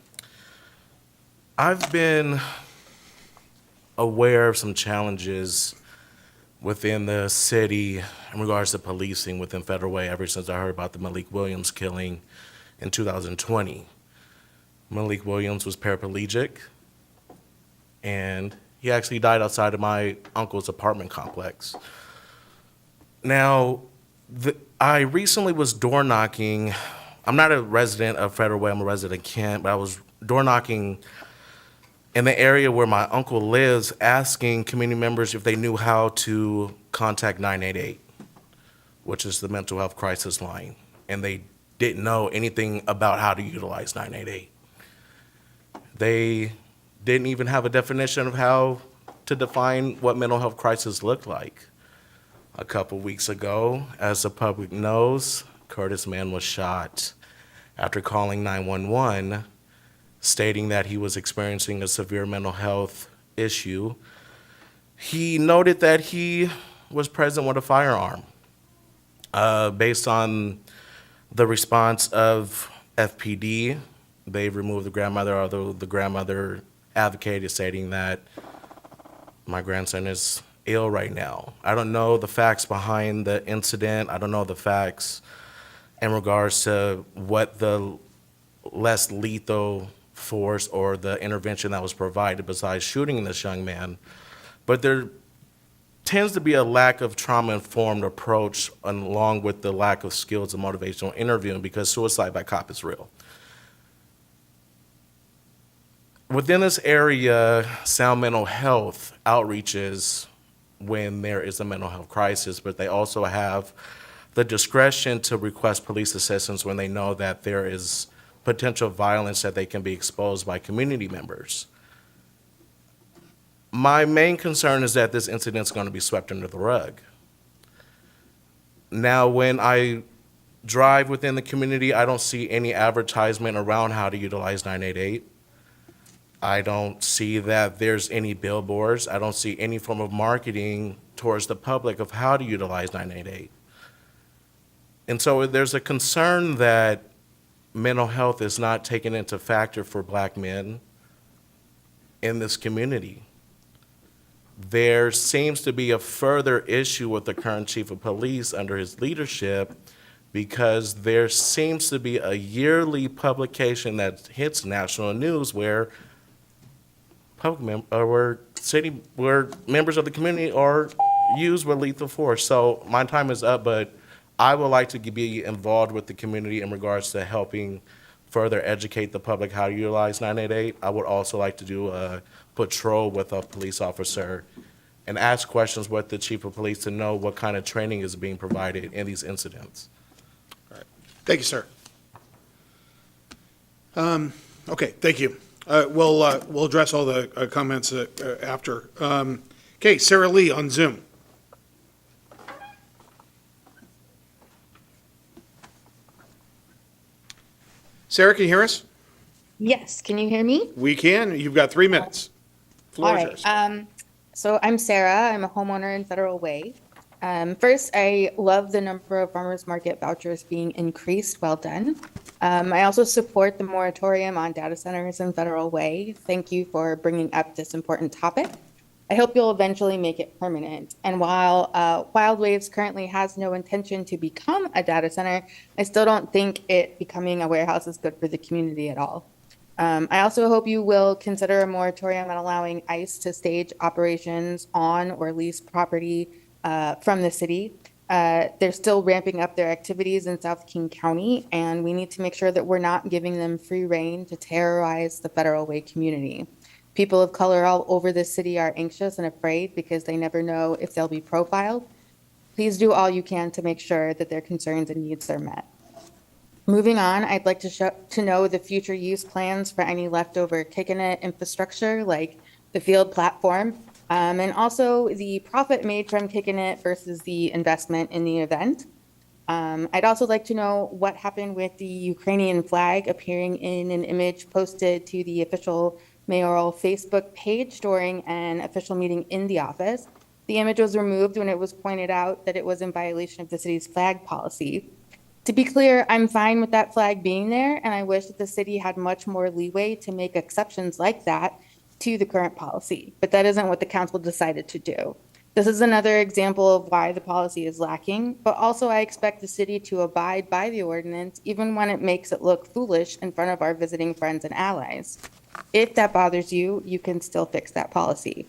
been aware of some challenges within the city in regards to policing within Federal Way ever since I heard about the Malik Williams killing in 2020. Malik Williams was paraplegic, and he actually died outside of my uncle's apartment complex. Now, I recently was door knocking. I'm not a resident of Federal Way, I'm a resident of Kent, but I was door knocking in the area where my uncle lives, asking community members if they knew how to contact 988, which is the mental health crisis line. And they didn't know anything about how to utilize 988. They didn't even have a definition of how to define what mental health crisis looked like. A couple weeks ago, as the public knows, Curtis Mann was shot after calling 911, stating that he was experiencing a severe mental health issue. He noted that he was present with a firearm. Based on the response of FPD, they've removed the grandmother, although the grandmother advocated, stating that my grandson is ill right now. I don't know the facts behind the incident. I don't know the facts in regards to what the less lethal force or the intervention that was provided besides shooting this young man. But there tends to be a lack of trauma-informed approach along with the lack of skills and motivational interviewing because suicide by cop is real. Within this area, sound mental health outreaches when there is a mental health crisis, but they also have the discretion to request police assistance when they know that there is potential violence that they can be exposed by community members. My main concern is that this incident is going to be swept under the rug. Now, when I drive within the community, I don't see any advertisement around how to utilize 988. I don't see that there's any billboards. I don't see any form of marketing towards the public of how to utilize 988. And so there's a concern that mental health is not taken into factor for Black men in this community. There seems to be a further issue with the current chief of police under his leadership because there seems to be a yearly publication that hits national news where where members of the community are used with lethal force. So my time is up, but I would like to be involved with the community in regards to helping further educate the public how to utilize 988. I would also like to do a patrol with a police officer and ask questions with the chief of police to know what kind of training is being provided in these incidents. Thank you, sir. Okay, thank you. We'll address all the comments after. Okay, Sarah Lee on Zoom. Sarah, can you hear us? Yes, can you hear me? We can. You've got 3 minutes. Floor All is right. yours. So I'm Sarah. I'm a homeowner in Federal Way. First, I love the number of farmers market vouchers being increased. Well done. I also support the moratorium on data centers in Federal Way. Thank you for bringing up this important topic. I hope you'll eventually make it permanent. And while Wild Waves currently has no intention to become a data center, I still don't think it becoming a warehouse is good for the community at all. I also hope you will consider a moratorium on allowing ICE to stage operations on or lease property from the city. They're still ramping up their activities in South King County, and we need to make sure that we're not giving them free rein to terrorize the Federal Way community. People of color all over the city are anxious and afraid because they never know if they'll be profiled. Please do all you can to make sure that their concerns and needs are met. Moving on, I'd like to know the future use plans for any leftover Kickin' infrastructure like the field platform, and also the profit made from Kickin' It versus the investment in the event. I'd also like to know what happened with the Ukrainian flag appearing in an image posted to the official mayoral Facebook page during an official meeting in the office. The image was removed when it was pointed out that it was in violation of the city's flag policy. To be clear, I'm fine with that flag being there, and I wish that the city had much more leeway to make exceptions like that to the current policy, but that isn't what the council decided to do. This is another example of why the policy is lacking, but also I expect the city to abide by the ordinance even when it makes it look foolish in front of our visiting friends and allies. If that bothers you, you can still fix that policy.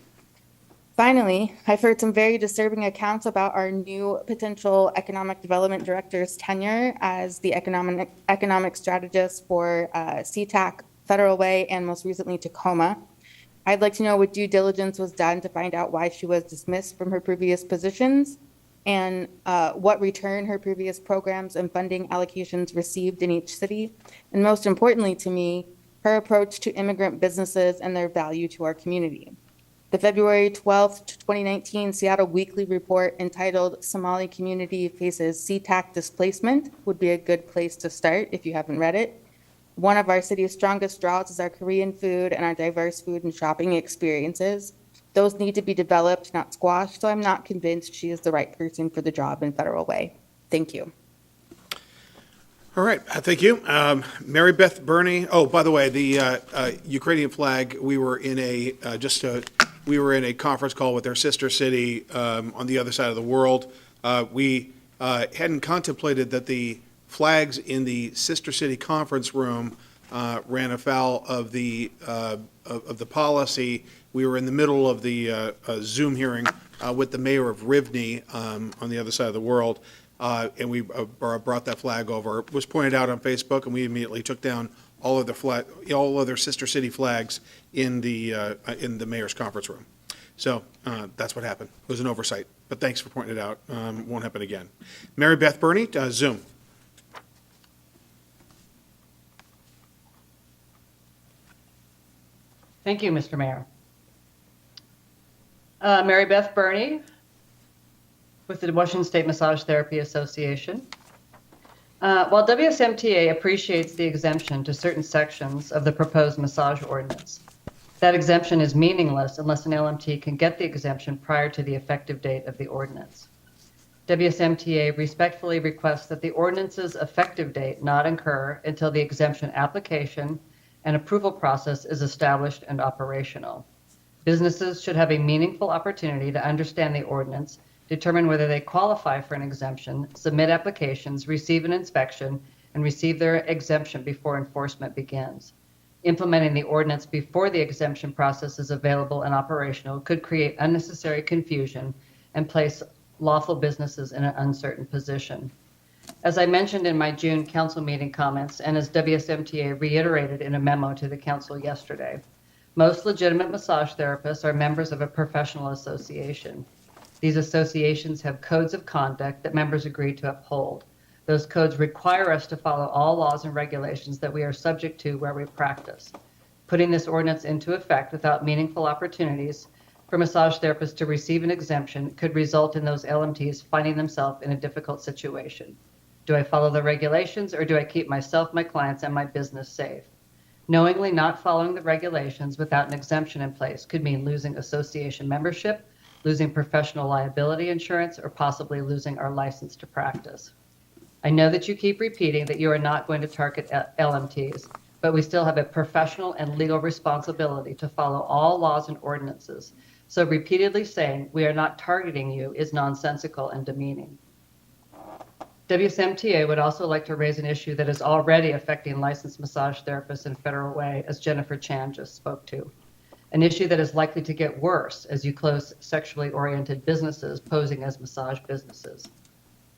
Finally, I've heard some very disturbing accounts about our new potential economic development director's tenure as the economic strategist for SeaTac, Federal Way, and most recently Tacoma. I'd like to know what due diligence was done to find out why she was dismissed from her previous positions and what return her previous programs and funding allocations received in each city. And most importantly to me, her approach to immigrant businesses and their value to our community. The February 12th, 2019 Seattle Weekly report entitled Somali Community Faces SeaTac Displacement would be a good place to start if you haven't read it. One of our city's strongest draws is our Korean food and our diverse food and shopping experiences. Those need to be developed, not squashed, so I'm not convinced she is the right person for the job in Federal Way. Thank you. All right, thank you. Mary Beth Burney. Oh, by the way, the Ukrainian flag, we were in a, just to we were in a conference call with our sister city on the other side of the world. We hadn't contemplated that the flags in the sister city conference room ran afoul of the policy. We were in the middle of the Zoom hearing with the mayor of Rivne on the other side of the world, and we brought that flag over. It was pointed out on Facebook, and we immediately took down all other sister city flags in the mayor's conference room. So that's what happened. It was an oversight, but thanks for pointing it out. Won't happen again. Mary Beth Burney, Zoom. Thank you, Mr. Mayor. Mary Beth Burney with the Washington State Massage Therapy Association. While WSMTA appreciates the exemption to certain sections of the proposed massage ordinance, that exemption is meaningless unless an LMT can get the exemption prior to the effective date of the ordinance. WSMTA respectfully requests that the ordinance's effective date not occur until the exemption application and approval process is established and operational. Businesses should have a meaningful opportunity to understand the ordinance, determine whether they qualify for an exemption, submit applications, receive an inspection, and receive their exemption before enforcement begins. Implementing the ordinance before the exemption process is available and operational could create unnecessary confusion and place lawful businesses in an uncertain position. As I mentioned in my June council meeting comments, and as WSMTA reiterated in a memo to the council yesterday, most legitimate massage therapists are members of a professional association. These associations have codes of conduct that members agree to uphold. Those codes require us to follow all laws and regulations that we are subject to where we practice. Putting this ordinance into effect without meaningful opportunities for massage therapists to receive an exemption could result in those LMTs finding themselves in a difficult situation. Do I follow the regulations, or do I keep myself, my clients, and my business safe? Knowingly not following the regulations without an exemption in place could mean losing association membership, losing professional liability insurance, or possibly losing our license to practice. I know that you keep repeating that you are not going to target LMTs, but we still have a professional and legal responsibility to follow all laws and ordinances. So repeatedly saying we are not targeting you is nonsensical and demeaning. WSMTA would also like to raise an issue that is already affecting licensed massage therapists in Federal Way, as Jennifer Chan just spoke to. An issue that is likely to get worse as you close sexually oriented businesses posing as massage businesses.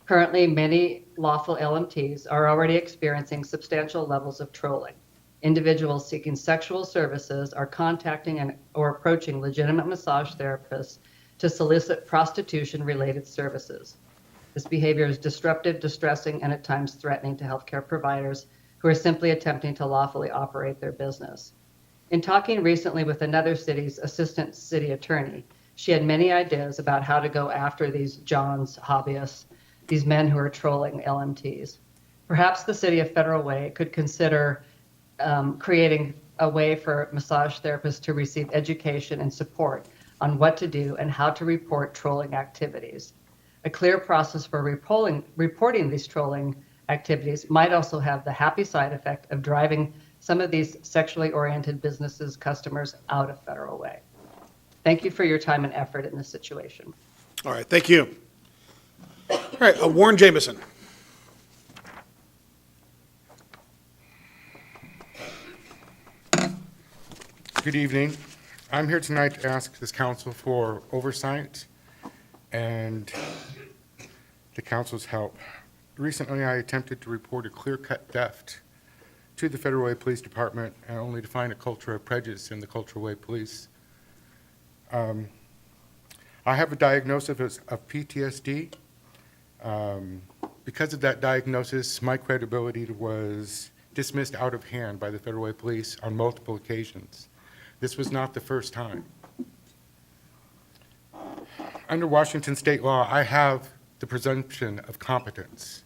Currently, many lawful LMTs are already experiencing substantial levels of trolling. Individuals seeking sexual services are contacting or approaching legitimate massage therapists to solicit prostitution-related services. This behavior is disruptive, distressing, and at times threatening to healthcare providers who are simply attempting to lawfully operate their business. In talking recently with another city's assistant city attorney, she had many ideas about how to go after these Johns hobbyists, these men who are trolling LMTs. Perhaps the city of Federal Way could consider creating a way for massage therapists to receive education and support on what to do and how to report trolling activities. A clear process for reporting these trolling activities might also have the happy side effect of driving some of these sexually oriented businesses' customers out of Federal Way. Thank you for your time and effort in this situation. All right, thank you. All right, Warren Jameson. Good evening. I'm here tonight to ask this council for oversight and the council's help. Recently, I attempted to report a clear-cut theft to the Federal Way Police Department, and only to find a culture of prejudice in the Cultural Way Police. I have a diagnosis of PTSD. Because of that diagnosis, my credibility was dismissed out of hand by the Federal Way Police on multiple occasions. This was not the first time. Under Washington state law, I have the presumption of competence.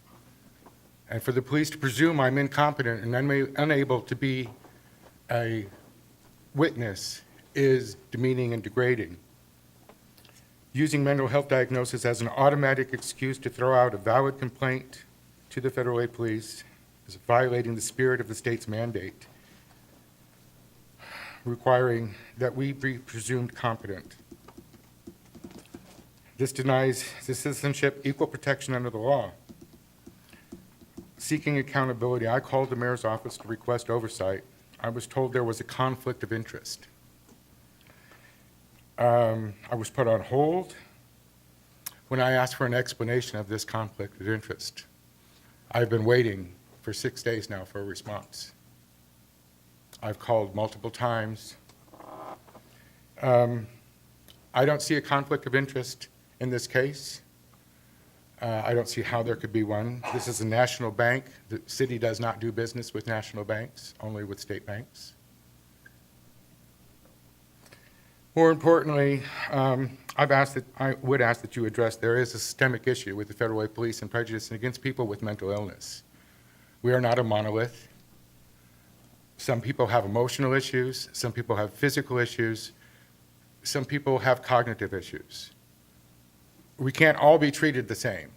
And for the police to presume I'm incompetent and unable to be a witness is demeaning and degrading. Using mental health diagnosis as an automatic excuse to throw out a valid complaint to the Federal Way Police is violating the spirit of the state's mandate. requiring that we be presumed competent. This denies the citizenship equal protection under the law. Seeking accountability, I called the mayor's office to request oversight. I was told there was a conflict of interest. I was put on hold when I asked for an explanation of this conflict of interest. I've been waiting for 6 days now for a response. I've called multiple times. I don't see a conflict of interest in this case. I don't see how there could be one. This is a national bank. The city does not do business with national banks, only with state banks. More importantly, I would ask that you address, there is a systemic issue with the Federal Way Police and prejudice against people with mental illness. We are not a monolith. Some people have emotional issues, some people have physical issues, some people have cognitive issues. We can't all be treated the same.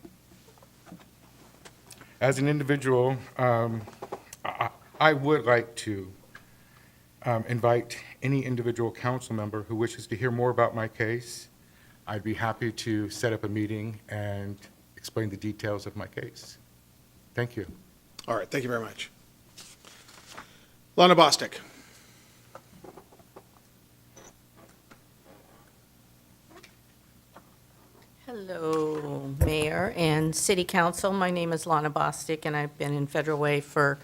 As an individual, I would like to invite any individual council member who wishes to hear more about my case. I'd be happy to set up a meeting and explain the details of my case. Thank you. All right, thank you very much. Lana Bostic. Hello, Mayor and City Council. My name is Lana Bostic, and I've been in Federal Way for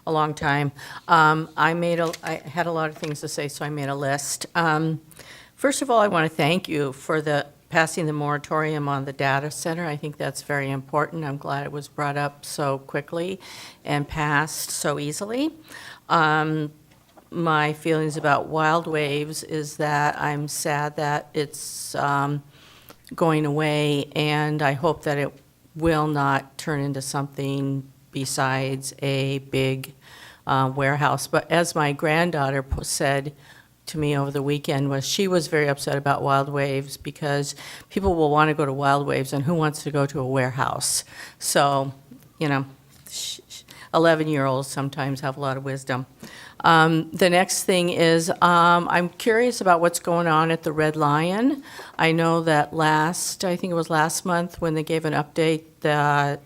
a long time. I had a lot of things to say, so I made a list. First of all, I want to thank you for passing the moratorium on the data center. I think that's very important. I'm glad it was brought up so quickly and passed so easily. My feelings about Wild Waves is that I'm sad that it's going away, and I hope that it will not turn into something besides a big warehouse. But as my granddaughter said to me over the weekend, she was very upset about Wild Waves because people will want to go to Wild Waves, and who wants to go to a warehouse? So, 11-year-olds sometimes have a lot of wisdom. The next thing is, I'm curious about what's going on at the Red Lion. I know that I think it was last month when they gave an update that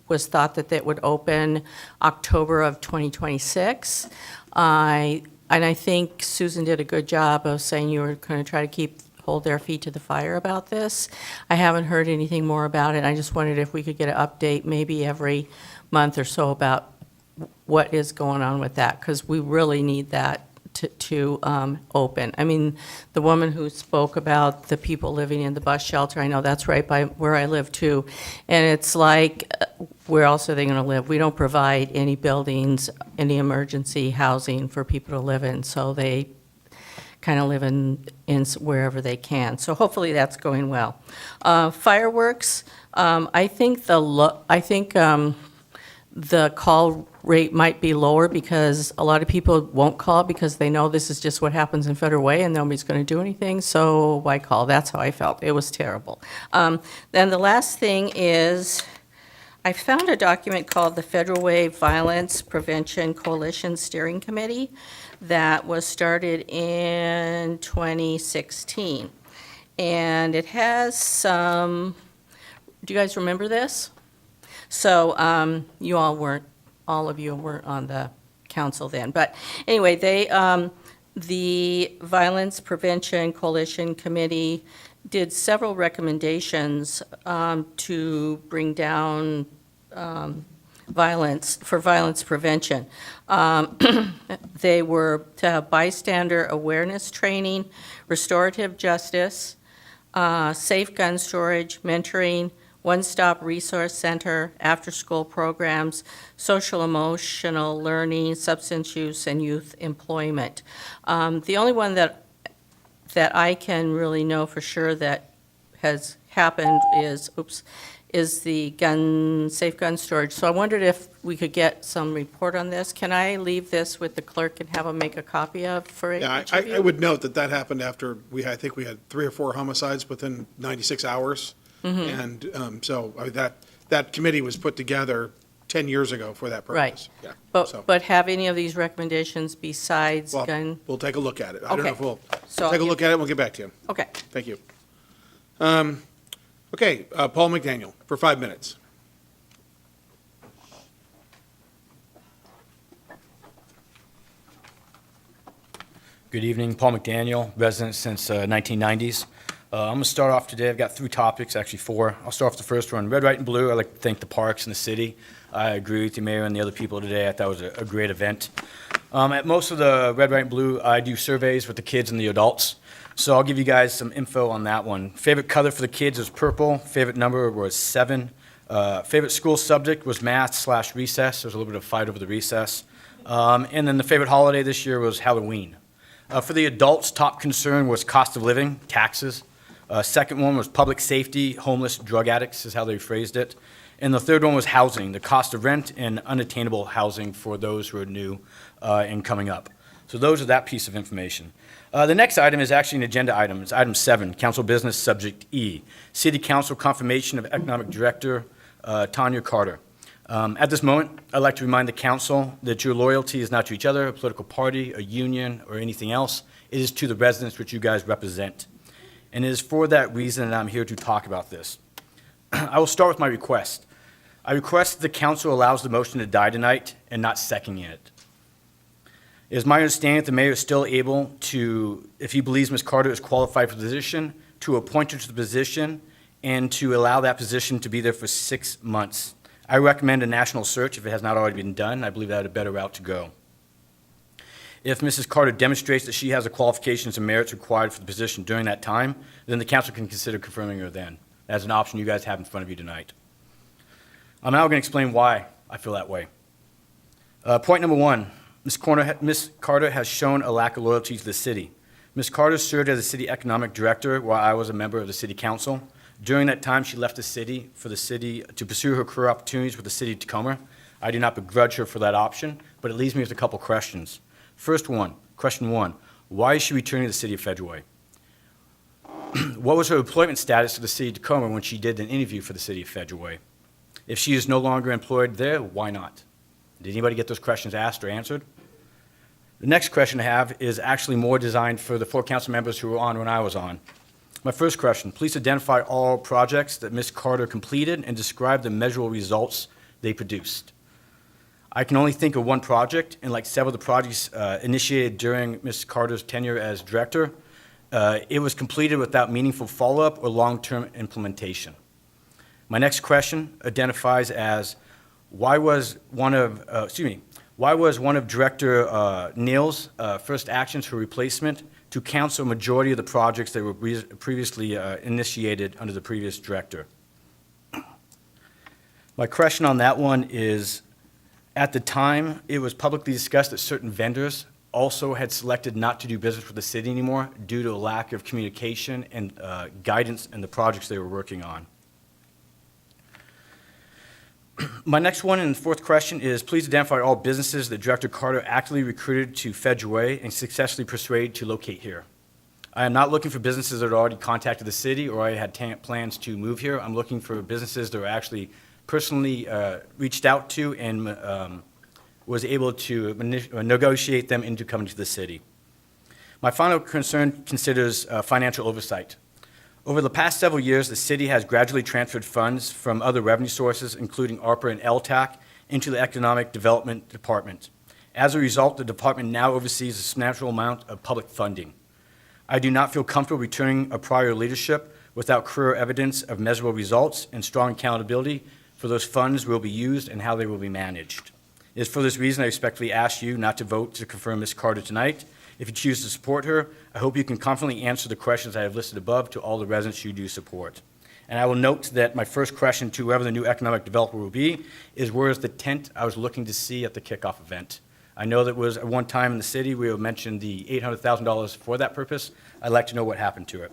was thought that it would open October of 2026. And I think Susan did a good job of saying you were going to try to hold their feet to the fire about this. I haven't heard anything more about it. I just wondered if we could get an update maybe every month or so about what is going on with that, because we really need that to open. I mean, the woman who spoke about the people living in the bus shelter, I know that's right by where I live too. And it's like, where else are they going to live? We don't provide any buildings, any emergency housing for people to live in, so they kind of live in wherever they can. So hopefully that's going well. Fireworks, I think the call rate might be lower because a lot of people won't call because they know this is just what happens in Federal Way and nobody's going to do anything, so why call? That's how I felt. It was terrible. Then the last thing is, I found a document called the Federal Way Violence Prevention Coalition Steering Committee that was started in 2016. And it has some, do you guys remember this? So all of you weren't on the council then. But anyway, the Violence Prevention Coalition Committee did several recommendations to bring down violence prevention. They were to have bystander awareness training, restorative justice, safe gun storage, mentoring, one-stop resource center, after-school programs, social emotional learning, substance use, and youth employment. The only one that I can really know for sure that has happened is the safe gun storage. So I wondered if we could get some report on this. Can I leave this with the clerk and have him make a copy of for each Yeah, of you? I would note that happened after I think we had 3 or 4 homicides within 96 hours. Mhm. And so that committee was put together 10 years ago for that Right. purpose. Yeah. So- But have any of these recommendations besides Well, gun? we'll take a look at it. I don't know Okay. if we'll So take a you- look at it, and we'll get back to you. Okay. Thank you. Okay, Paul McDaniel, for 5 minutes. Good evening, Paul McDaniel, resident since 1990s. I'm going to start off today, I've got 3 topics, actually 4. I'll start off the first one, Red, White, and Blue. I'd like to thank the parks and the city. I agree with the mayor and the other people today. I thought it was a great event. At most of the Red, White, and Blue, I do surveys with the kids and the adults. So I'll give you guys some info on that one. Favorite color for the kids was purple. Favorite number was 7. Favorite school subject was math/recess. There was a little bit of fight over the recess. And then the favorite holiday this year was Halloween. For the adults, top concern was cost of living, taxes. Second one was public safety, homeless, drug addicts is how they phrased it. And the third one was housing, the cost of rent and unattainable housing for those who are new and coming up. So those are that piece of information. The next item is actually an agenda item. It's item 7, council business, subject E. City Council confirmation of Economic Director Tanya Carter. At this moment, I'd like to remind the council that your loyalty is not to each other, a political party, a union, or anything else. It is to the residents which you guys represent. And it is for that reason that I'm here to talk about this. I will start with my request. I request that the council allows the motion to die tonight and not seconding it. It is my understanding that the mayor is still able to, if he believes Ms. Carter is qualified for the position, to appoint her to the position and to allow that position to be there for 6 months. I recommend a national search if it has not already been done. I believe that is a better route to go. If Mrs. Carter demonstrates that she has the qualifications and merits required for the position during that time, then the council can consider confirming her then. That's an option you guys have in front of you tonight. I'm now going to explain why I feel that way. Point number 1, Ms. Carter has shown a lack of loyalty to the city. Ms. Carter served as a city economic director while I was a member of the city council. During that time, she left the city for the city to pursue her career opportunities with the city of Tacoma. I do not begrudge her for that option, but it leaves me with a couple questions. Question one, why is she returning to the city of Federal? What was her employment status to the city of Tacoma when she did an interview for the city of Federal? If she is no longer employed there, why not? Did anybody get those questions asked or answered? The next question I have is actually more designed for the 4 council members who were on when I was on. My first question, please identify all projects that Ms. Carter completed and describe the measurable results they produced. I can only think of one project, and like several of the projects initiated during Ms. Carter's tenure as director, it was completed without meaningful follow-up or long-term implementation. My next question identifies as why was one of Director Neal's first actions for replacement to cancel a majority of the projects that were previously initiated under the previous director? My question on that one is, at the time, it was publicly discussed that certain vendors also had selected not to do business with the city anymore due to a lack of communication and guidance in the projects they were working on. My next one and fourth question is, please identify all businesses that Director Carter actively recruited to Federal Way and successfully persuaded to locate here. I am not looking for businesses that had already contacted the city or already had plans to move here. I'm looking for businesses that were actually personally reached out to and was able to negotiate them into coming to the city. My final concern considers financial oversight. Over the past several years, the city has gradually transferred funds from other revenue sources, including ARPA and LTAC, into the Economic Development Department. As a result, the department now oversees a substantial amount of public funding. I do not feel comfortable returning a prior leadership without clear evidence of measurable results and strong accountability for those funds will be used and how they will be managed. It is for this reason I respectfully ask you not to vote to confirm Ms. Carter tonight. If you choose to support her, I hope you can confidently answer the questions I have listed above to all the residents you do support. And I will note that my first question to whoever the new economic developer will be is, where is the tent I was looking to see at the kickoff event? I know that was at one time in the city, we have mentioned the $800,000 for that purpose. I'd like to know what happened to it.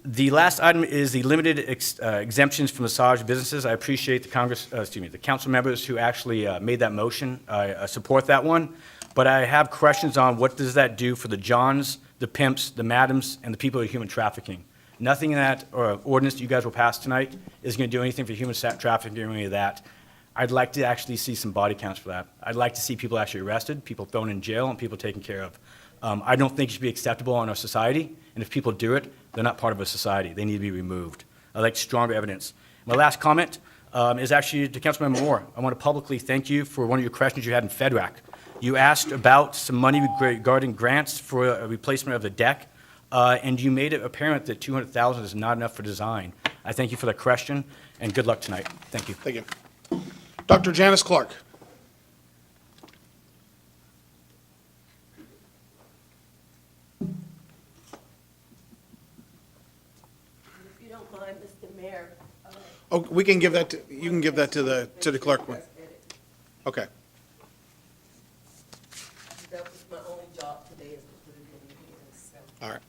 The last item is the limited exemptions for massage businesses. I appreciate the council members who actually made that motion. I support that one, but I have questions on what does that do for the Johns, the pimps, the madams, and the people of human trafficking. Nothing in that ordinance that you guys will pass tonight is going to do anything for human trafficking or any of that. I'd like to actually see some body counts for that. I'd like to see people actually arrested, people thrown in jail, and people taken care of. I don't think it should be acceptable in our society, and if people do it, they're not part of a society. They need to be removed. I'd like stronger evidence. My last comment is actually to Councilmember Moore. I want to publicly thank you for one of your questions you had in FEDRAC. You asked about some money regarding grants for a replacement of the deck, and you made it apparent that $200,000 is not enough for design. I thank you for the question, and good luck tonight. Thank you. Thank you. Dr. Janice Clark. If you don't mind, Mr. Mayor. Oh, we can give that, you can give that to the clerk. Okay. That was my only job today, is to put it in your hands. So. All right.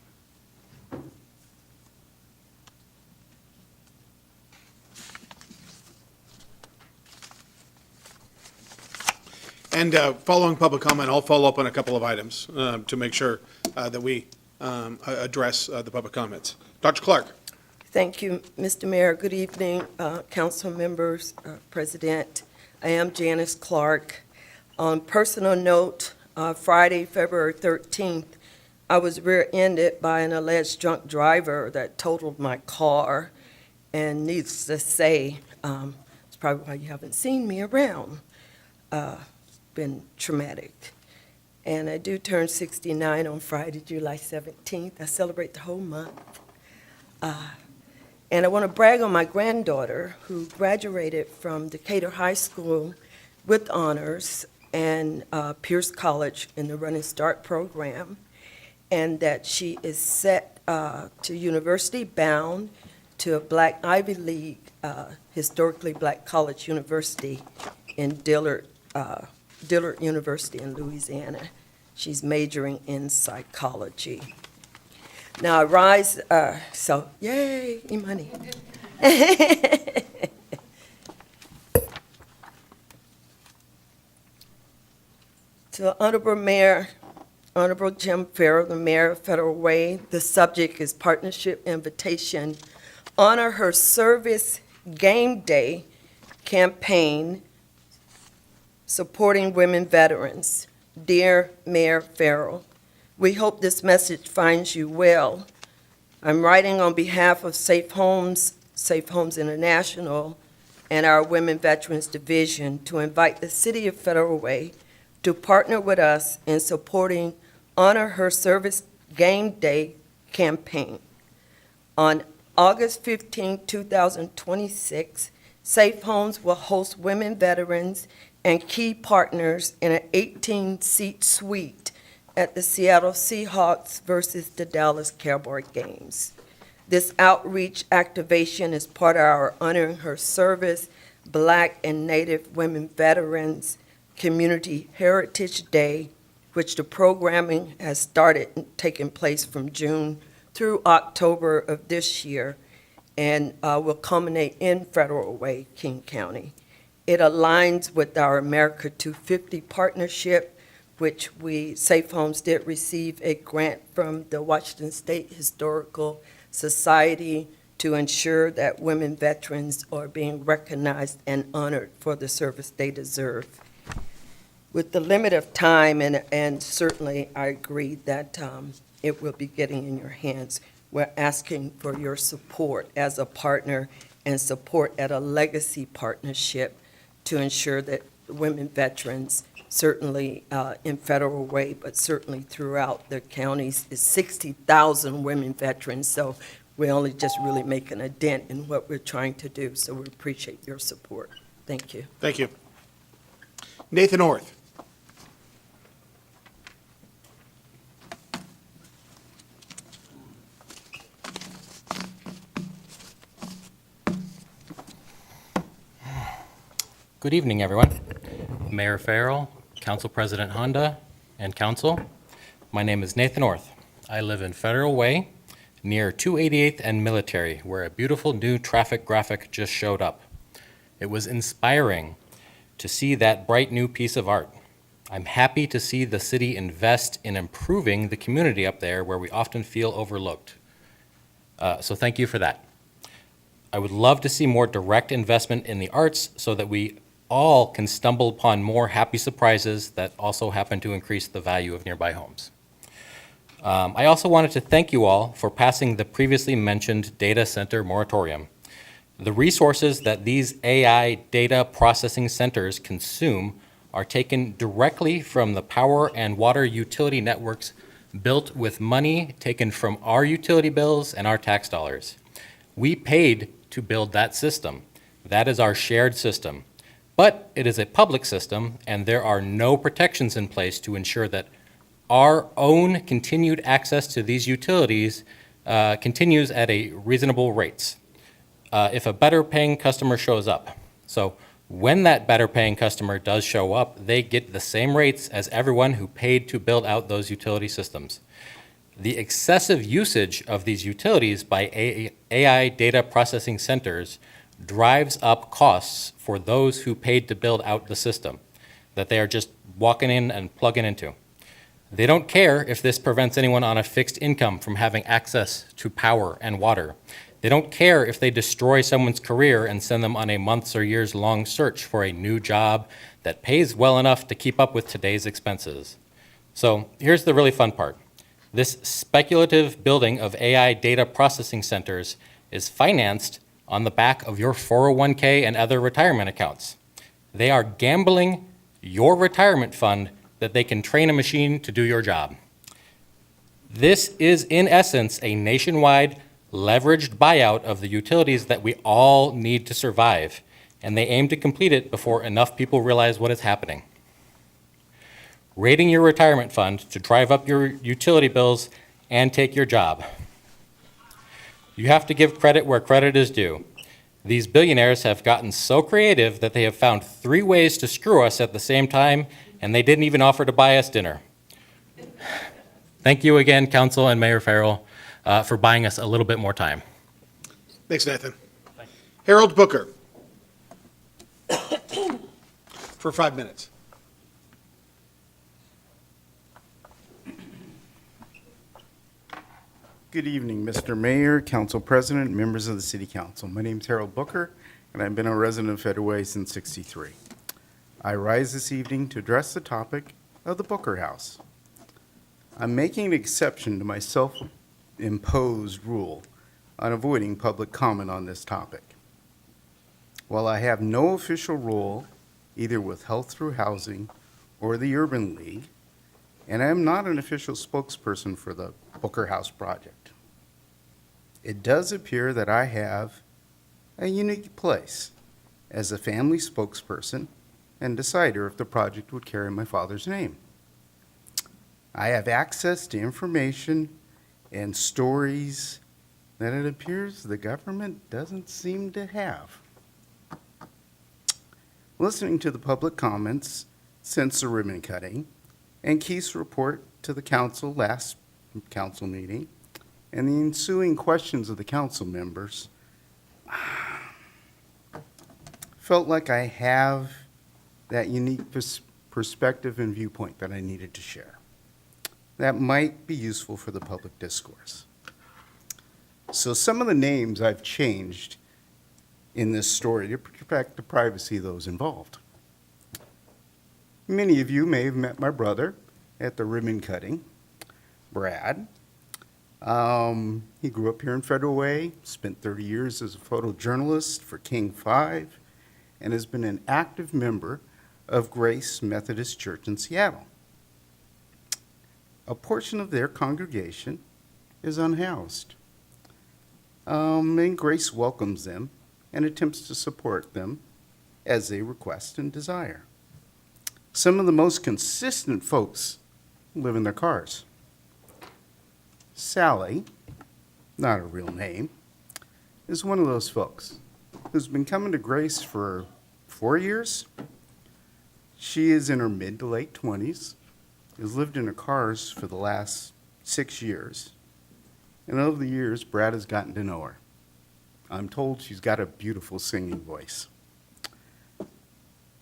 And following public comment, I'll follow up on a couple of items to make sure that we address the public comments. Dr. Clark. Thank you, Mr. Mayor. Good evening, council members, President. I am Janice Clark. On personal note, Friday, February 13th, I was rear-ended by an alleged drunk driver that totaled my car. And needless to say, it's probably why you haven't seen me around. Been traumatic. And I do turn 69 on Friday, July 17th. I celebrate the whole month. And I want to brag on my granddaughter, who graduated from Decatur High School with honors and Pierce College in the Running Start program, and that she is set to university bound to a Black Ivy League, historically Black college university in Dillard University in Louisiana. She's majoring in psychology. Now I rise, so yay, money. To Honorable Mayor, Honorable Jim Farrell, the Mayor of Federal Way, the subject is partnership invitation. Honor Her Service Game Day campaign supporting women veterans. Dear Mayor Farrell, we hope this message finds you well. I'm writing on behalf of Safe Homes International, and our Women Veterans Division to invite the City of Federal Way to partner with us in supporting Honor Her Service Game Day campaign. On August 15, 2026, Safe Homes will host women veterans and key partners in an 18-seat suite at the Seattle Seahawks versus the Dallas Cowboy games. This outreach activation is part of our Honoring Her Service Black and Native Women Veterans Community Heritage Day, which the programming has started taking place from June through October of this year, and will culminate in Federal Way, King County. It aligns with our America 250 partnership, which Safe Homes did receive a grant from the Washington State Historical Society to ensure that women veterans are being recognized and honored for the service they deserve. With the limit of time, and certainly I agree that it will be getting in your hands, we're asking for your support as a partner and support at a legacy partnership to ensure that women veterans, certainly in Federal Way, but certainly throughout the counties, is 60,000 women veterans, so we're only just really making a dent in what we're trying to do, so we appreciate your support. Thank you. Thank you. Nathan Orth. Good evening, everyone. Mayor Farrell, Council President Honda, and Council. My name is Nathan Orth. I live in Federal Way, near 288th and Military, where a beautiful new traffic graphic just showed up. It was inspiring to see that bright new piece of art. I'm happy to see the city invest in improving the community up there where we often feel overlooked. So thank you for that. I would love to see more direct investment in the arts so that we all can stumble upon more happy surprises that also happen to increase the value of nearby homes. I also wanted to thank you all for passing the previously mentioned data center moratorium. The resources that these AI data processing centers consume are taken directly from the power and water utility networks built with money taken from our utility bills and our tax dollars. We paid to build that system. That is our shared system. But it is a public system, and there are no protections in place to ensure that our own continued access to these utilities continues at a reasonable rates if a better paying customer shows up. So when that better paying customer does show up, they get the same rates as everyone who paid to build out those utility systems. The excessive usage of these utilities by AI data processing centers drives up costs for those who paid to build out the system that they are just walking in and plugging into. They don't care if this prevents anyone on a fixed income from having access to power and water. They don't care if they destroy someone's career and send them on a months or years long search for a new job that pays well enough to keep up with today's expenses. So here's the really fun part. This speculative building of AI data processing centers is financed on the back of your 401k and other retirement accounts. They are gambling your retirement fund that they can train a machine to do your job. This is, in essence, a nationwide leveraged buyout of the utilities that we all need to survive, and they aim to complete it before enough people realize what is happening. Raiding your retirement fund to drive up your utility bills and take your job. You have to give credit where credit is due. These billionaires have gotten so creative that they have found 3 ways to screw us at the same time, and they didn't even offer to buy us dinner. Thank you again, Council and Mayor Farrell, for buying us a little bit more time. Thanks, Nathan. Harold Booker. For 5 minutes. Good evening, Mr. Mayor, Council President, members of the City Council. My name is Harold Booker, and I've been a resident of Federal Way since '63. I rise this evening to address the topic of the Booker House. I'm making an exception to my self-imposed rule on avoiding public comment on this topic. While I have no official role either with Health Through Housing or the Urban League, and I am not an official spokesperson for the Booker House project, it does appear that I have a unique place as a family spokesperson and decider if the project would carry my father's name. I have access to information and stories that it appears the government doesn't seem to have. Listening to the public comments since the ribbon cutting and Keith's report to the council last council meeting and the ensuing questions of the council members, felt like I have that unique perspective and viewpoint that I needed to share. That might be useful for the public discourse. So some of the names I've changed in this story to protect the privacy of those involved. Many of you may have met my brother at the ribbon cutting, Brad. He grew up here in Federal Way, spent 30 years as a photojournalist for King 5, and has been an active member of Grace Methodist Church in Seattle. A portion of their congregation is unhoused, and Grace welcomes them and attempts to support them as they request and desire. Some of the most consistent folks live in their cars. Sally, not a real name, is one of those folks who's been coming to Grace for 4 years. She is in her mid to late 20s, has lived in her cars for the last 6 years, and over the years, Brad has gotten to know her. I'm told she's got a beautiful singing voice.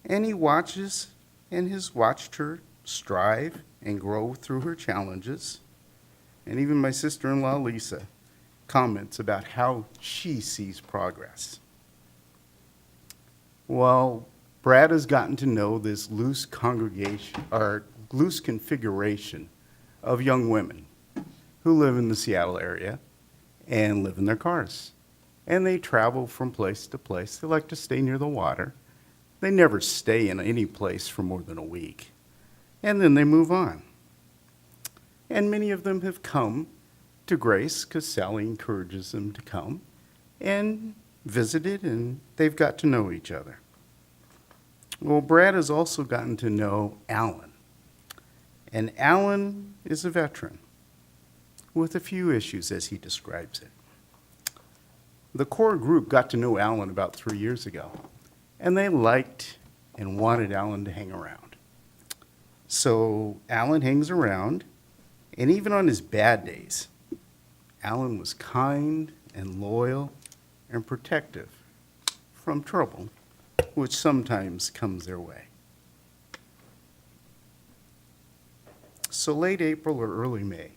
And he watches and has watched her strive and grow through her challenges. And even my sister-in-law, Lisa, comments about how she sees progress. Well, Brad has gotten to know this loose congregation, or loose configuration of young women who live in the Seattle area and live in their cars. And they travel from place to place. They like to stay near the water. They never stay in any place for more than a week. And then they move on. And many of them have come to Grace because Sally encourages them to come and visited, and they've got to know each other. Well, Brad has also gotten to know Alan. And Alan is a veteran with a few issues, as he describes it. The core group got to know Alan about 3 years ago, and they liked and wanted Alan to hang around. So Alan hangs around, and even on his bad days, Alan was kind and loyal and protective from trouble, which sometimes comes their way. So late April or early May,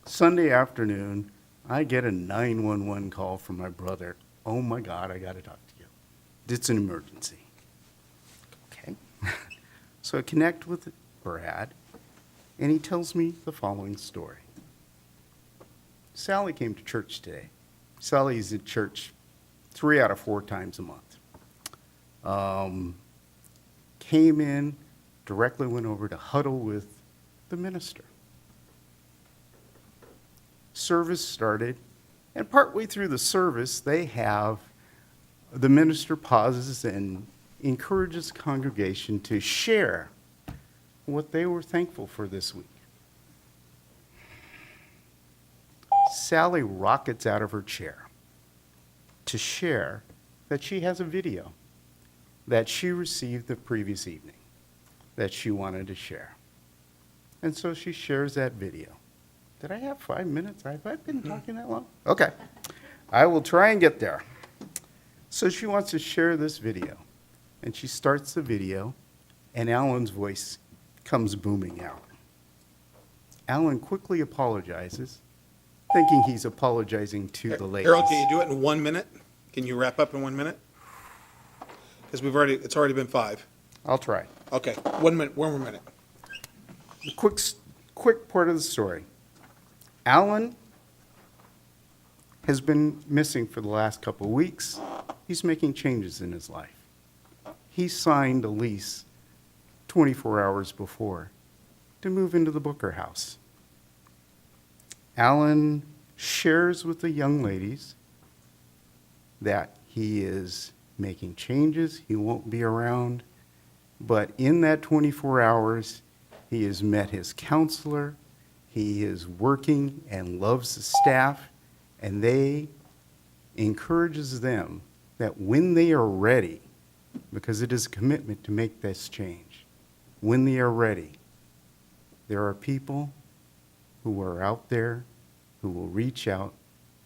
Sunday afternoon, I get a 911 call from my brother. Oh my God, I got to talk to you. It's an emergency. Okay. So I connect with Brad, and he tells me the following story. Sally came to church today. Sally's at church 3 out of 4 times a month. Came in, directly went over to huddle with the minister. Service started, and partway through the service, the minister pauses and encourages the congregation to share what they were thankful for this week. Sally rockets out of her chair to share that she has a video that she received the previous evening that she wanted to share. And so she shares that video. Did I have 5 minutes? Have I been talking that long? Okay. I will try and get there. So she wants to share this video. And she starts the video, and Alan's voice comes booming out. Alan quickly apologizes, thinking he's apologizing to the ladies. Harold, can you do it in 1 minute? Can you wrap up in 1 minute? Because it's already been 5. I'll try. Okay, 1 minute, 1 more minute. Quick part of the story. Alan has been missing for the last couple of weeks. He's making changes in his life. He signed a lease 24 hours before to move into the Booker house. Alan shares with the young ladies that he is making changes, he won't be around, but in that 24 hours, he has met his counselor, he is working and loves the staff, and they encourages them that when they are ready, because it is a commitment to make this change, when they are ready, there are people who are out there who will reach out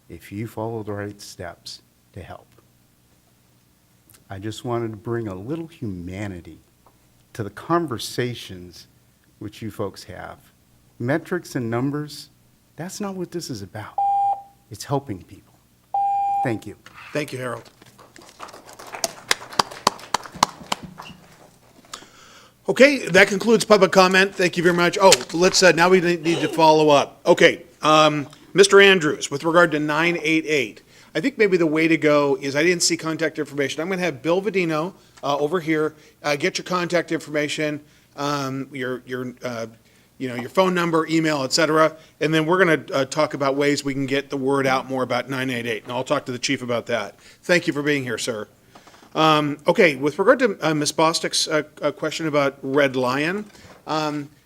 if you follow the right steps to help. I just wanted to bring a little humanity to the conversations which you folks have. Metrics and numbers, that's not what this is about. It's helping people. Thank you. Thank you, Harold. Okay, that concludes public comment. Thank you very much. Oh, let's, now we need to follow up. Okay, Mr. Andrews, with regard to 988, I think maybe the way to go is, I didn't see contact information. I'm going to have Bill Vadino over here get your contact information, your phone number, email, et cetera, and then we're going to talk about ways we can get the word out more about 988, and I'll talk to the chief about that. Thank you for being here, sir. Okay, with regard to Ms. Bostick's question about Red Lion,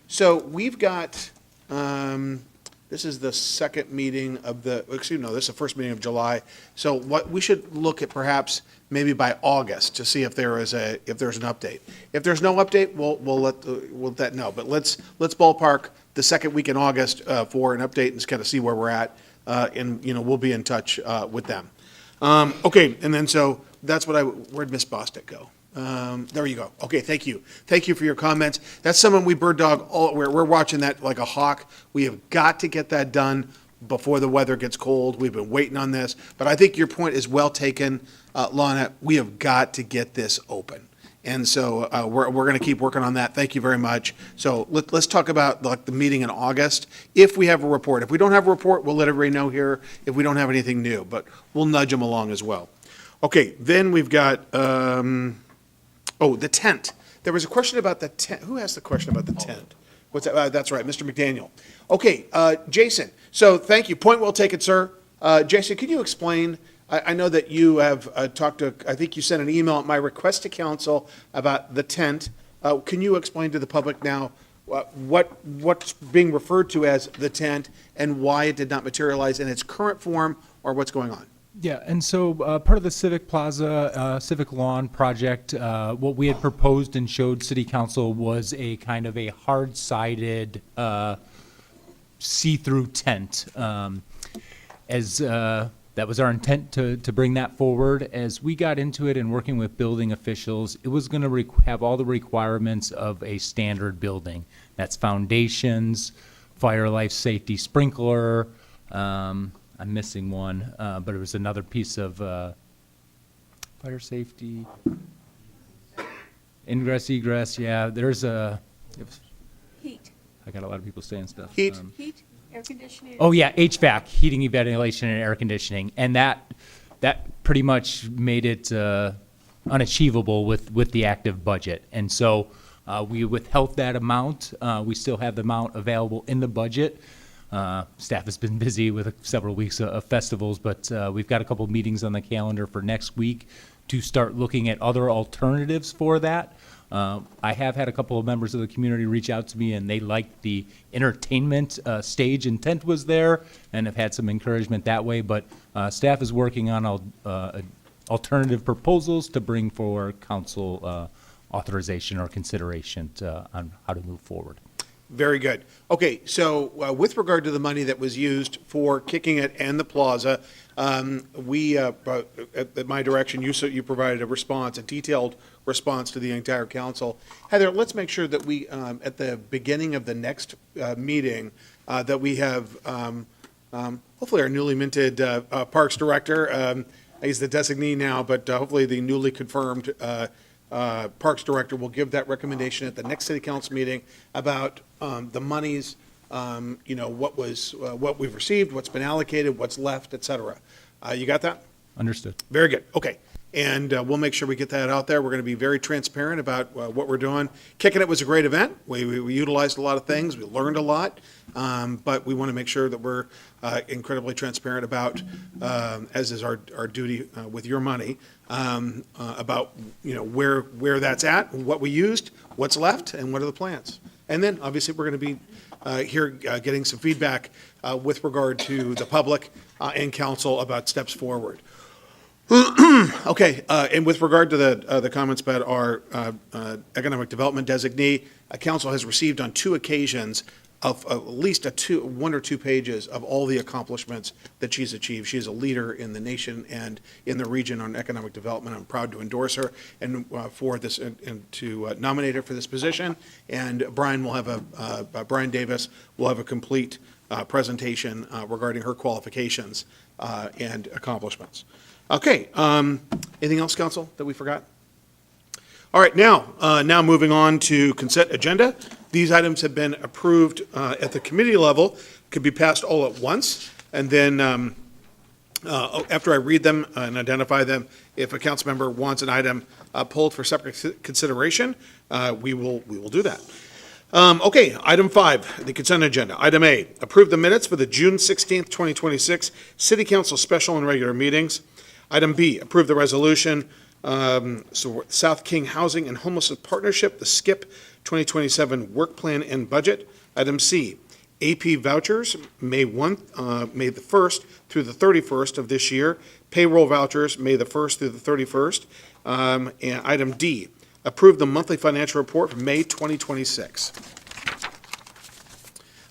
so we've got, this is the second meeting of this is the first meeting of July. So what we should look at perhaps maybe by August to see if there's an update. If there's no update, we'll let that know. But let's ballpark the second week in August for an update and just kind of see where we're at, and we'll be in touch with them. Okay, and then so that's where'd Ms. Bostick go? There you go. Okay, thank you. Thank you for your comments. That's someone we bird dog we're watching that like a hawk. We have got to get that done before the weather gets cold. We've been waiting on this, but I think your point is well taken, Lana. We have got to get this open. And so we're going to keep working on that. Thank you very much. So let's talk about like the meeting in August. If we have a report, if we don't have a report, we'll let everybody know here if we don't have anything new, but we'll nudge them along as well. Okay, then we've got, the tent. There was a question about the tent. Who asked the question about the tent? What's that? That's right, Mr. McDaniel. Okay, Jason. So thank you. Point well taken, sir. Jason, can you explain? I know that you have talked to, I think you sent an email at my request to council about the tent. Can you explain to the public now what's being referred to as the tent and why it did not materialize in its current form or what's going on? Yeah, and so part of the Civic Plaza, Civic Lawn project, what we had proposed and showed City Council was a kind of a hard-sided see-through tent. That was our intent to bring that forward. As we got into it and working with building officials, it was going to have all the requirements of a standard building. That's foundations, fire, life safety, sprinkler. I'm missing one, but it was another piece of fire safety, ingress, egress. Yeah, there's Heat. I got a lot of people saying stuff. Heat. Heat, air conditioning. Oh, yeah, HVAC, heating, ventilation, and air conditioning. And that pretty much made it unachievable with the active budget. And so we withheld that amount. We still have the amount available in the budget. Staff has been busy with several weeks of festivals, but we've got a couple meetings on the calendar for next week to start looking at other alternatives for that. I have had a couple of members of the community reach out to me, and they liked the entertainment stage and tent was there, and have had some encouragement that way. But staff is working on alternative proposals to bring for council authorization or consideration on how to move forward. Very good. Okay, so with regard to the money that was used for Kicking It and the Plaza, we, at my direction, you provided a response, a detailed response to the entire council. Heather, let's make sure that we, at the beginning of the next meeting, that we have hopefully our newly minted Parks Director, he's the designee now, but hopefully the newly confirmed Parks Director will give that recommendation at the next City Council meeting about the monies, what we've received, what's been allocated, what's left, et cetera. You got that? Understood. Very good. Okay. And we'll make sure we get that out there. We're going to be very transparent about what we're doing. Kicking It was a great event. We utilized a lot of things. We learned a lot. But we want to make sure that we're incredibly transparent about, as is our duty with your money, about where that's at, what we used, what's left, and what are the plans. And then, obviously, we're going to be here getting some feedback with regard to the public and council about steps forward. Okay, and with regard to the comments about our economic development designee, council has received on 2 occasions of at least 1 or 2 pages of all the accomplishments that she's achieved. She is a leader in the nation and in the region on economic development. I'm proud to endorse her and for this and to nominate her for this position. And Brian Davis will have a complete presentation regarding her qualifications and accomplishments. Okay, anything else, council, that we forgot? All right, now moving on to consent agenda. These items have been approved at the committee level, could be passed all at once, and then after I read them and identify them, if a council member wants an item pulled for separate consideration, we will do that. Okay, item 5, the consent agenda. Item A, approve the minutes for the June 16th, 2026 City Council special and regular meetings. Item B, approve the resolution, South King Housing and Homelessness Partnership, the SKIP 2027 Work Plan and Budget. Item C, AP vouchers, May the 1st through the 31st of this year. Payroll vouchers, May the 1st through the 31st. And item D, approve the monthly financial report for May 2026.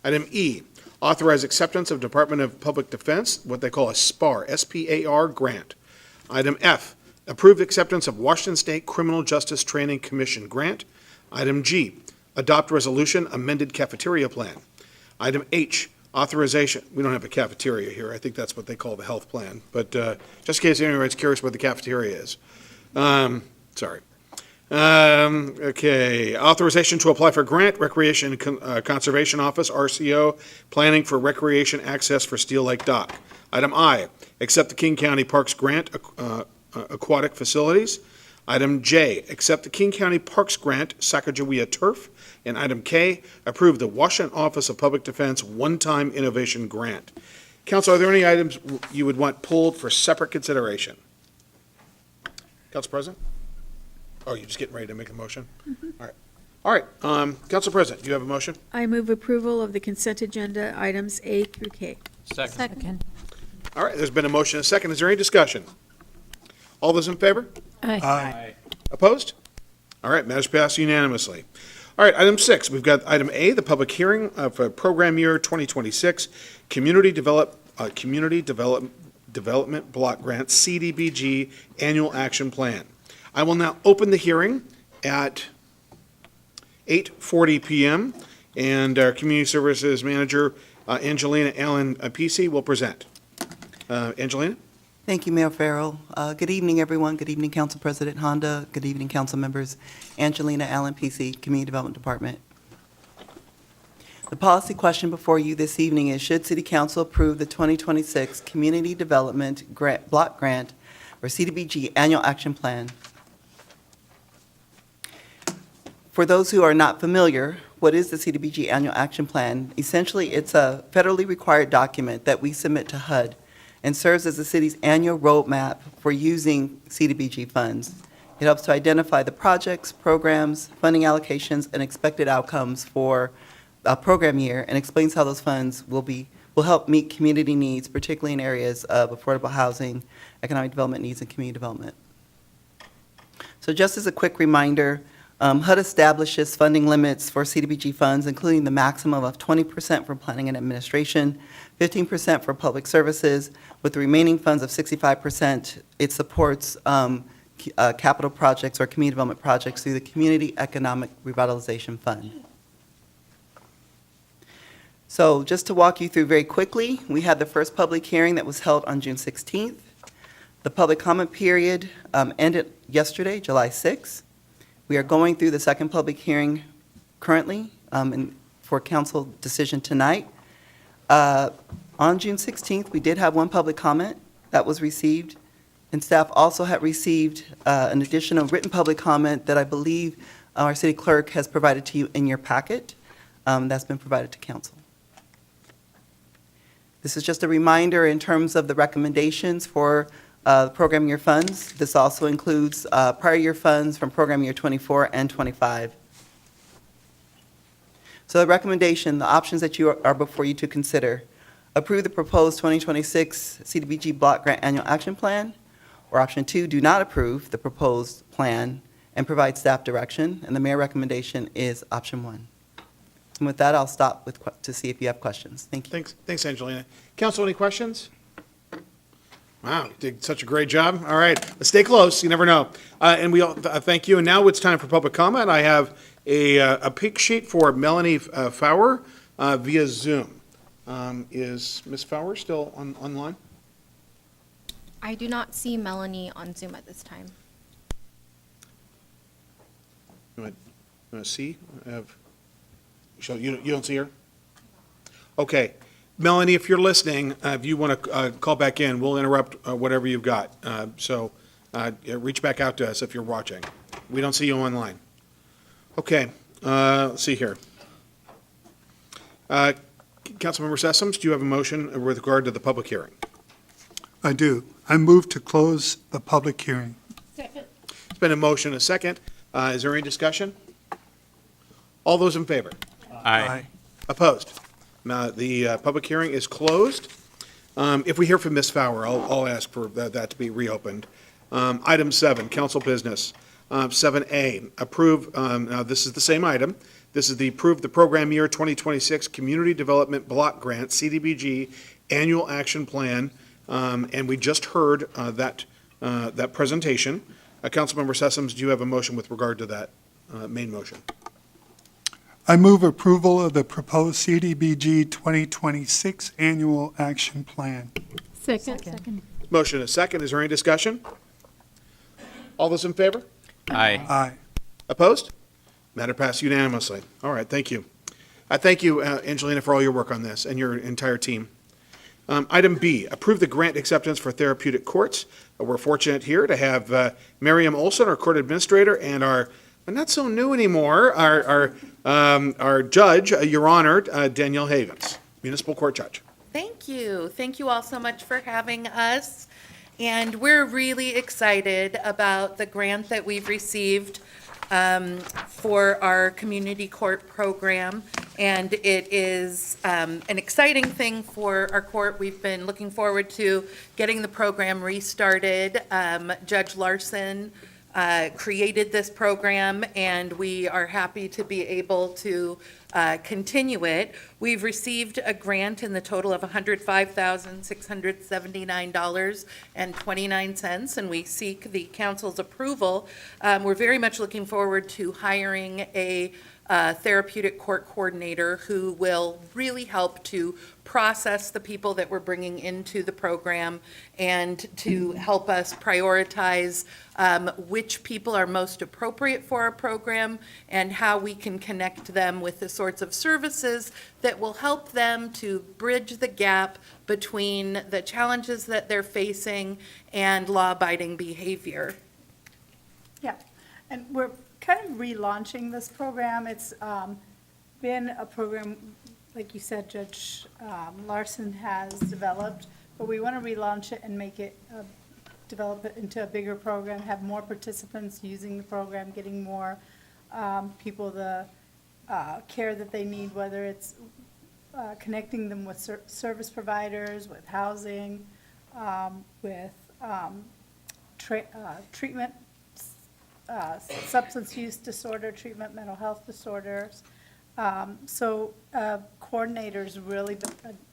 Item E, authorize acceptance of Department of Public Defense, what they call a SPAR, S-P-A-R grant. Item F, approved acceptance of Washington State Criminal Justice Training Commission grant. Item G, adopt resolution amended cafeteria plan. Item H, Authorization, we don't have a cafeteria here. I think that's what they call the health plan. But just in case anyone's curious what the cafeteria is. Sorry. Okay, authorization to apply for grant, Recreation and Conservation Office, RCO, planning for recreation access for Steel Lake Dock. Item I, accept the King County Parks Grant, aquatic facilities. Item J, accept the King County Parks Grant, Sacagawea Turf. And item K, approve the Washington Office of Public Defense one-time innovation grant. Council, are there any items you would want pulled for separate consideration? Council President? Oh, you're just getting ready to make a motion? All right. All right, Council President, do you have a motion? I move approval of the consent agenda items A through K. Second. All right, there's been a motion and a second. Is there any discussion? All those in favor? Aye. Opposed? All right, matters passed unanimously. All right, item 6, we've got item A, the public hearing for program year 2026, Community Development Block Grant, CDBG Annual Action Plan. I will now open the hearing at 8:40 PM, and our Community Services Manager, Angelina Allen PC, will present. Angelina? Thank you, Mayor Farrell. Good evening, everyone. Good evening, Council President Honda. Good evening, council members. Angelina Allen, PC, Community Development Department. The policy question before you this evening is, should City Council approve the 2026 Community Development Block Grant, or CDBG Annual Action Plan? For those who are not familiar, what is the CDBG Annual Action Plan? Essentially, it's a federally required document that we submit to HUD and serves as the city's annual roadmap for using CDBG funds. It helps to identify the projects, programs, funding allocations, and expected outcomes for a program year, and explains how those funds will help meet community needs, particularly in areas of affordable housing, economic development needs, and community development. So just as a quick reminder, HUD establishes funding limits for CDBG funds, including the maximum of 20% for planning and administration, 15% for public services, with the remaining funds of 65%. It supports capital projects or community development projects through the Community Economic Revitalization Fund. So just to walk you through very quickly, we had the first public hearing that was held on June 16th. The public comment period ended yesterday, July 6th. We are going through the second public hearing currently for council decision tonight. On June 16th, we did have one public comment that was received, and staff also had received an additional written public comment that I believe our city clerk has provided to you in your packet. That's been provided to council. This is just a reminder in terms of the recommendations for program year funds. This also includes prior year funds from program year 24 and 25. So the recommendation, the options that are before you to consider: approve the proposed 2026 CDBG Block Grant Annual Action Plan, or option 2, do not approve the proposed plan and provide staff direction, and the mayor recommendation is option 1. And with that, I'll stop to see if you have questions. Thank you. Thanks, Angelina. Council, any questions? Wow, you did such a great job. All right, stay close, you never know. And we all thank you. And now it's time for public comment. I have a pick sheet for Melanie Fowler via Zoom. Is Ms. Fowler still online? I do not see Melanie on Zoom at this time. You want to see? So you don't see her? Okay. Melanie, if you're listening, if you want to call back in, we'll interrupt whatever you've got. So reach back out to us if you're watching. We don't see you online. Okay, let's see here. Councilmember Sessoms, do you have a motion with regard to the public hearing? I do. I move to close the public hearing. Second. It's been a motion, a second. Is there any discussion? All those in favor? Aye. Opposed? Now, the public hearing is closed. If we hear from Ms. Fowler, I'll ask for that to be reopened. Item 7, council business. 7A, approve, now this is the same item. This is the approve the program year 2026 Community Development Block Grant, CDBG Annual Action Plan. And we just heard that presentation. Councilmember Sessoms, do you have a motion with regard to that main motion? I move approval of the proposed CDBG 2026 Annual Action Plan. Second. Motion and a second. Is there any discussion? All those in favor? Aye. Aye. Opposed? Matter passed unanimously. All right, thank you. I thank you, Angelina, for all your work on this and your entire team. Item B, approve the grant acceptance for therapeutic courts. We're fortunate here to have Miriam Olson, our court administrator, and our, not so new anymore, our judge, Your Honor, Danielle Havens, municipal court judge. Thank you. Thank you all so much for having us. And we're really excited about the grant that we've received for our community court program. And it is an exciting thing for our court. We've been looking forward to getting the program restarted. Judge Larson created this program, and we are happy to be able to continue it. We've received a grant in the total of $105,679.29, and we seek the council's approval. We're very much looking forward to hiring a therapeutic court coordinator who will really help to process the people that we're bringing into the program and to help us prioritize which people are most appropriate for our program and how we can connect them with the sorts of services that will help them to bridge the gap between the challenges that they're facing and law-abiding behavior. Yeah, and we're kind of relaunching this program. It's been a program, like you said, Judge Larson has developed, but we want to relaunch it and make it, develop it into a bigger program, have more participants using the program, getting more people the care that they need, whether it's connecting them with service providers, with housing, with treatment, substance use disorder treatment, mental health disorders. So coordinators really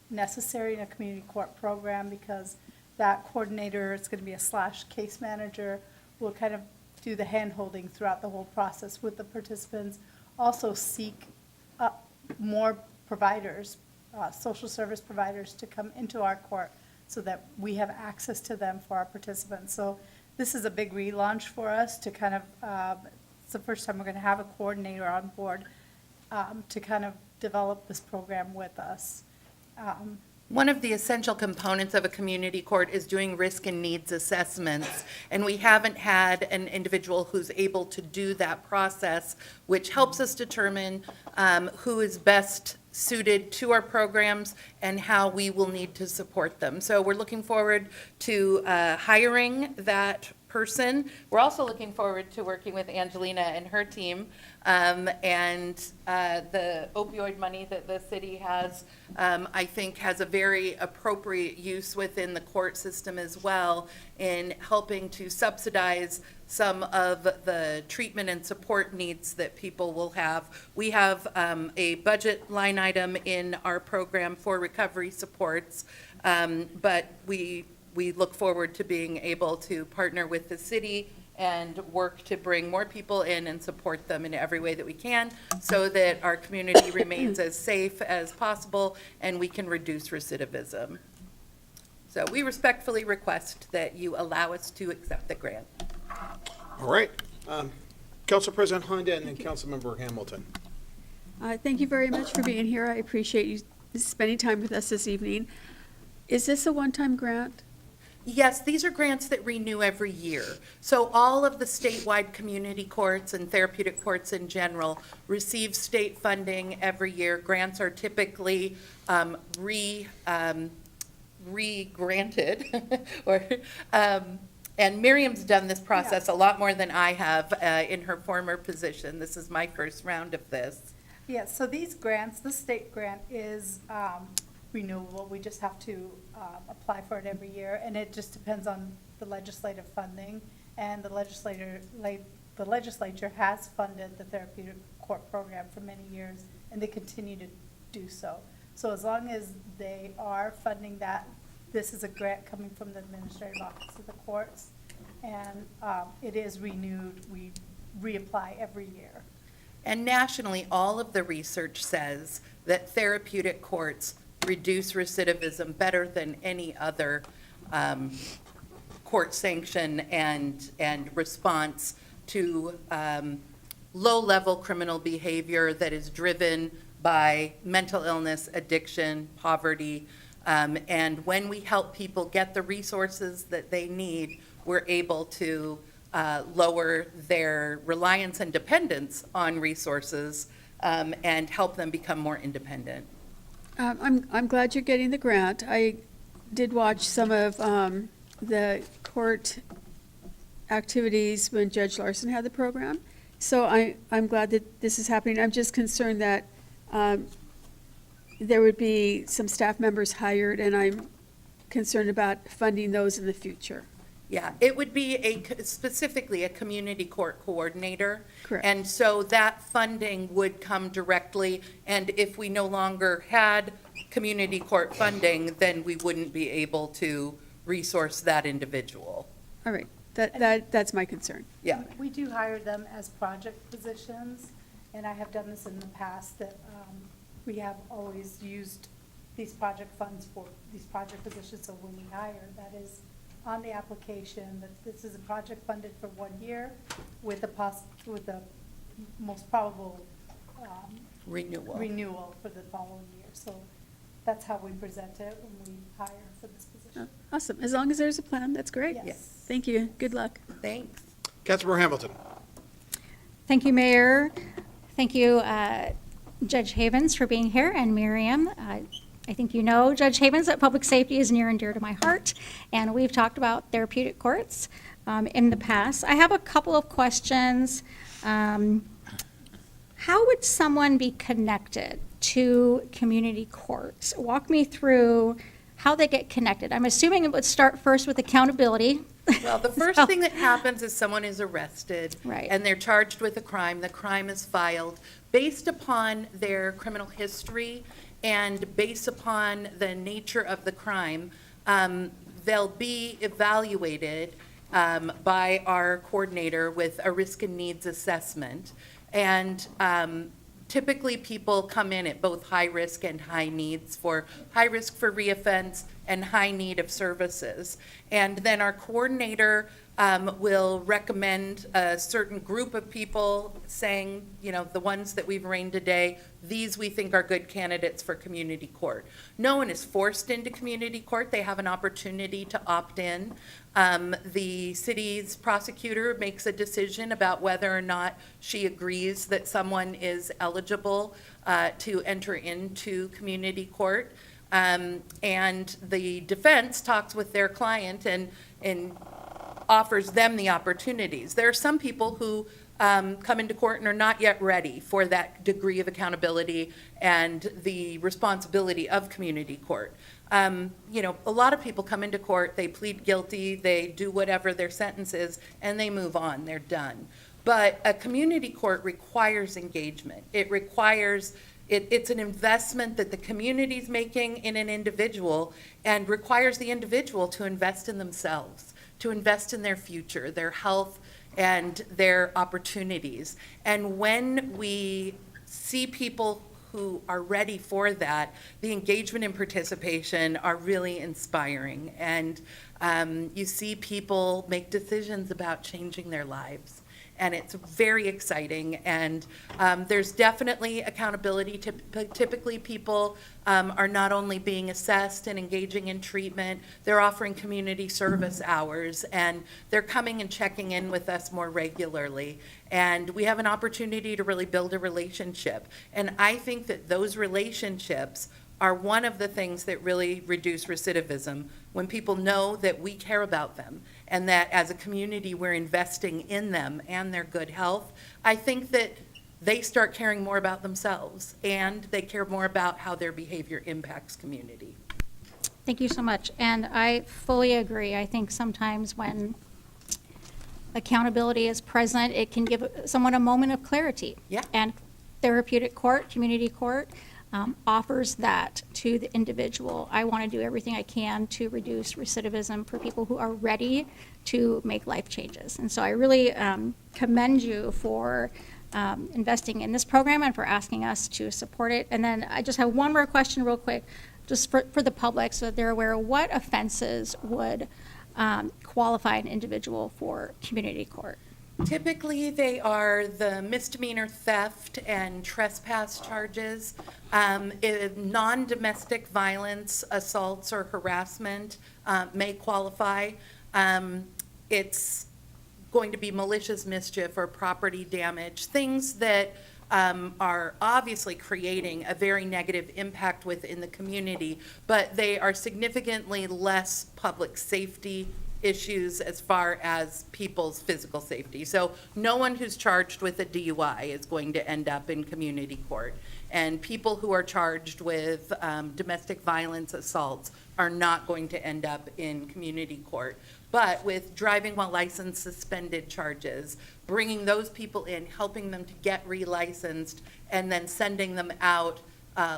necessary in a community court program because that coordinator is going to be a / case manager, will kind of do the hand-holding throughout the whole process with the participants. Also seek more providers, social service providers to come into our court so that we have access to them for our participants. So this is a big relaunch for us to kind of, it's the first time we're going to have a coordinator on board to kind of develop this program with us. One of the essential components of a community court is doing risk and needs assessments, and we haven't had an individual who's able to do that process, which helps us determine who is best suited to our programs and how we will need to support them. So we're looking forward to hiring that person. We're also looking forward to working with Angelina and her team, and the opioid money that the city has, I think, has a very appropriate use within the court system as well in helping to subsidize some of the treatment and support needs that people will have. We have a budget line item in our program for recovery supports, but we look forward to being able to partner with the city and work to bring more people in and support them in every way that we can so that our community remains as safe as possible and we can reduce recidivism. So we respectfully request that you allow us to accept the grant. All right. Council President Honda and then Councilmember Hamilton. Thank you very much for being here. I appreciate you spending time with us this evening. Is this a one-time grant? Yes, these are grants that renew every year. So all of the statewide community courts and therapeutic courts in general receive state funding every year. Grants are typically re-granted, or and Miriam's done this process a lot more than I have in her former position. This is my first round of this. Yeah, so these grants, the state grant is renewable. We just have to apply for it every year, and it just depends on the legislative funding. And the legislature has funded the therapeutic court program for many years, and they continue to do so. So as long as they are funding that, this is a grant coming from the Administrative Office of the Courts, and it is renewed. We reapply every year. And nationally, all of the research says that therapeutic courts reduce recidivism better than any other court sanction and response to low-level criminal behavior that is driven by mental illness, addiction, poverty. And when we help people get the resources that they need, we're able to lower their reliance and dependence on resources and help them become more independent. I'm glad you're getting the grant. I did watch some of the court activities when Judge Larson had the program. So I'm glad that this is happening. I'm just concerned that there would be some staff members hired, and I'm concerned about funding those in the future. Yeah, it would be specifically a community court coordinator. Correct. And so that funding would come directly, and if we no longer had community court funding, then we wouldn't be able to resource that individual. All right, that's my concern. Yeah. We do hire them as project positions, and I have done this in the past, that we have always used these project funds for these project positions, so when we hire, that is on the application, that this is a project funded for 1 year with the most probable renewal for the following year. So that's how we present it when we hire for this position. Awesome. As long as there's a plan, that's great. Yes. Thank you. Good luck. Thanks. Councilmember Hamilton. Thank you, Mayor. Thank you, Judge Havens, for being here, and Miriam. I think you know, Judge Havens, that public safety is near and dear to my heart, and we've talked about therapeutic courts in the past. I have a couple of questions. How would someone be connected to community courts? Walk me through how they get connected. I'm assuming it would start first with accountability. Well, the first thing that happens is someone is arrested. Right. And they're charged with a crime. The crime is filed. Based upon their criminal history and based upon the nature of the crime, they'll be evaluated by our coordinator with a risk and needs assessment. And typically, people come in at both high risk and high needs, for high risk for reoffense and high need of services. And then our coordinator will recommend a certain group of people, saying, you know, the ones that we've arraigned today, these we think are good candidates for community court. No one is forced into community court. They have an opportunity to opt in. The city's prosecutor makes a decision about whether or not she agrees that someone is eligible to enter into community court. And the defense talks with their client and offers them the opportunities. There are some people who come into court and are not yet ready for that degree of accountability and the responsibility of community court. You know, a lot of people come into court, they plead guilty, they do whatever their sentence is, and they move on, they're done. But a community court requires engagement. It requires, it's an investment that the community's making in an individual, and requires the individual to invest in themselves, to invest in their future, their health, and their opportunities. And when we see people who are ready for that, the engagement and participation are really inspiring. And you see people make decisions about changing their lives. And it's very exciting. And there's definitely accountability. Typically, people are not only being assessed and engaging in treatment, they're offering community service hours, and they're coming and checking in with us more regularly. And we have an opportunity to really build a relationship. And I think that those relationships are one of the things that really reduce recidivism, when people know that we care about them and that as a community we're investing in them and their good health. I think that they start caring more about themselves, and they care more about how their behavior impacts community. Thank you so much. And I fully agree. I think sometimes when accountability is present, it can give someone a moment of clarity. Yeah. And therapeutic court, community court, offers that to the individual. I want to do everything I can to reduce recidivism for people who are ready to make life changes. And so I really commend you for investing in this program and for asking us to support it. And then I just have one more question real quick, just for the public so that they're aware, what offenses would qualify an individual for community court? Typically, they are the misdemeanor theft and trespass charges. Non-domestic violence, assaults or harassment may qualify. It's going to be malicious mischief or property damage, things that are obviously creating a very negative impact within the community, but they are significantly less public safety issues as far as people's physical safety. So no one who's charged with a DUI is going to end up in community court. And people who are charged with domestic violence assaults are not going to end up in community court. But with driving while license suspended charges, bringing those people in, helping them to get relicensed, and then sending them out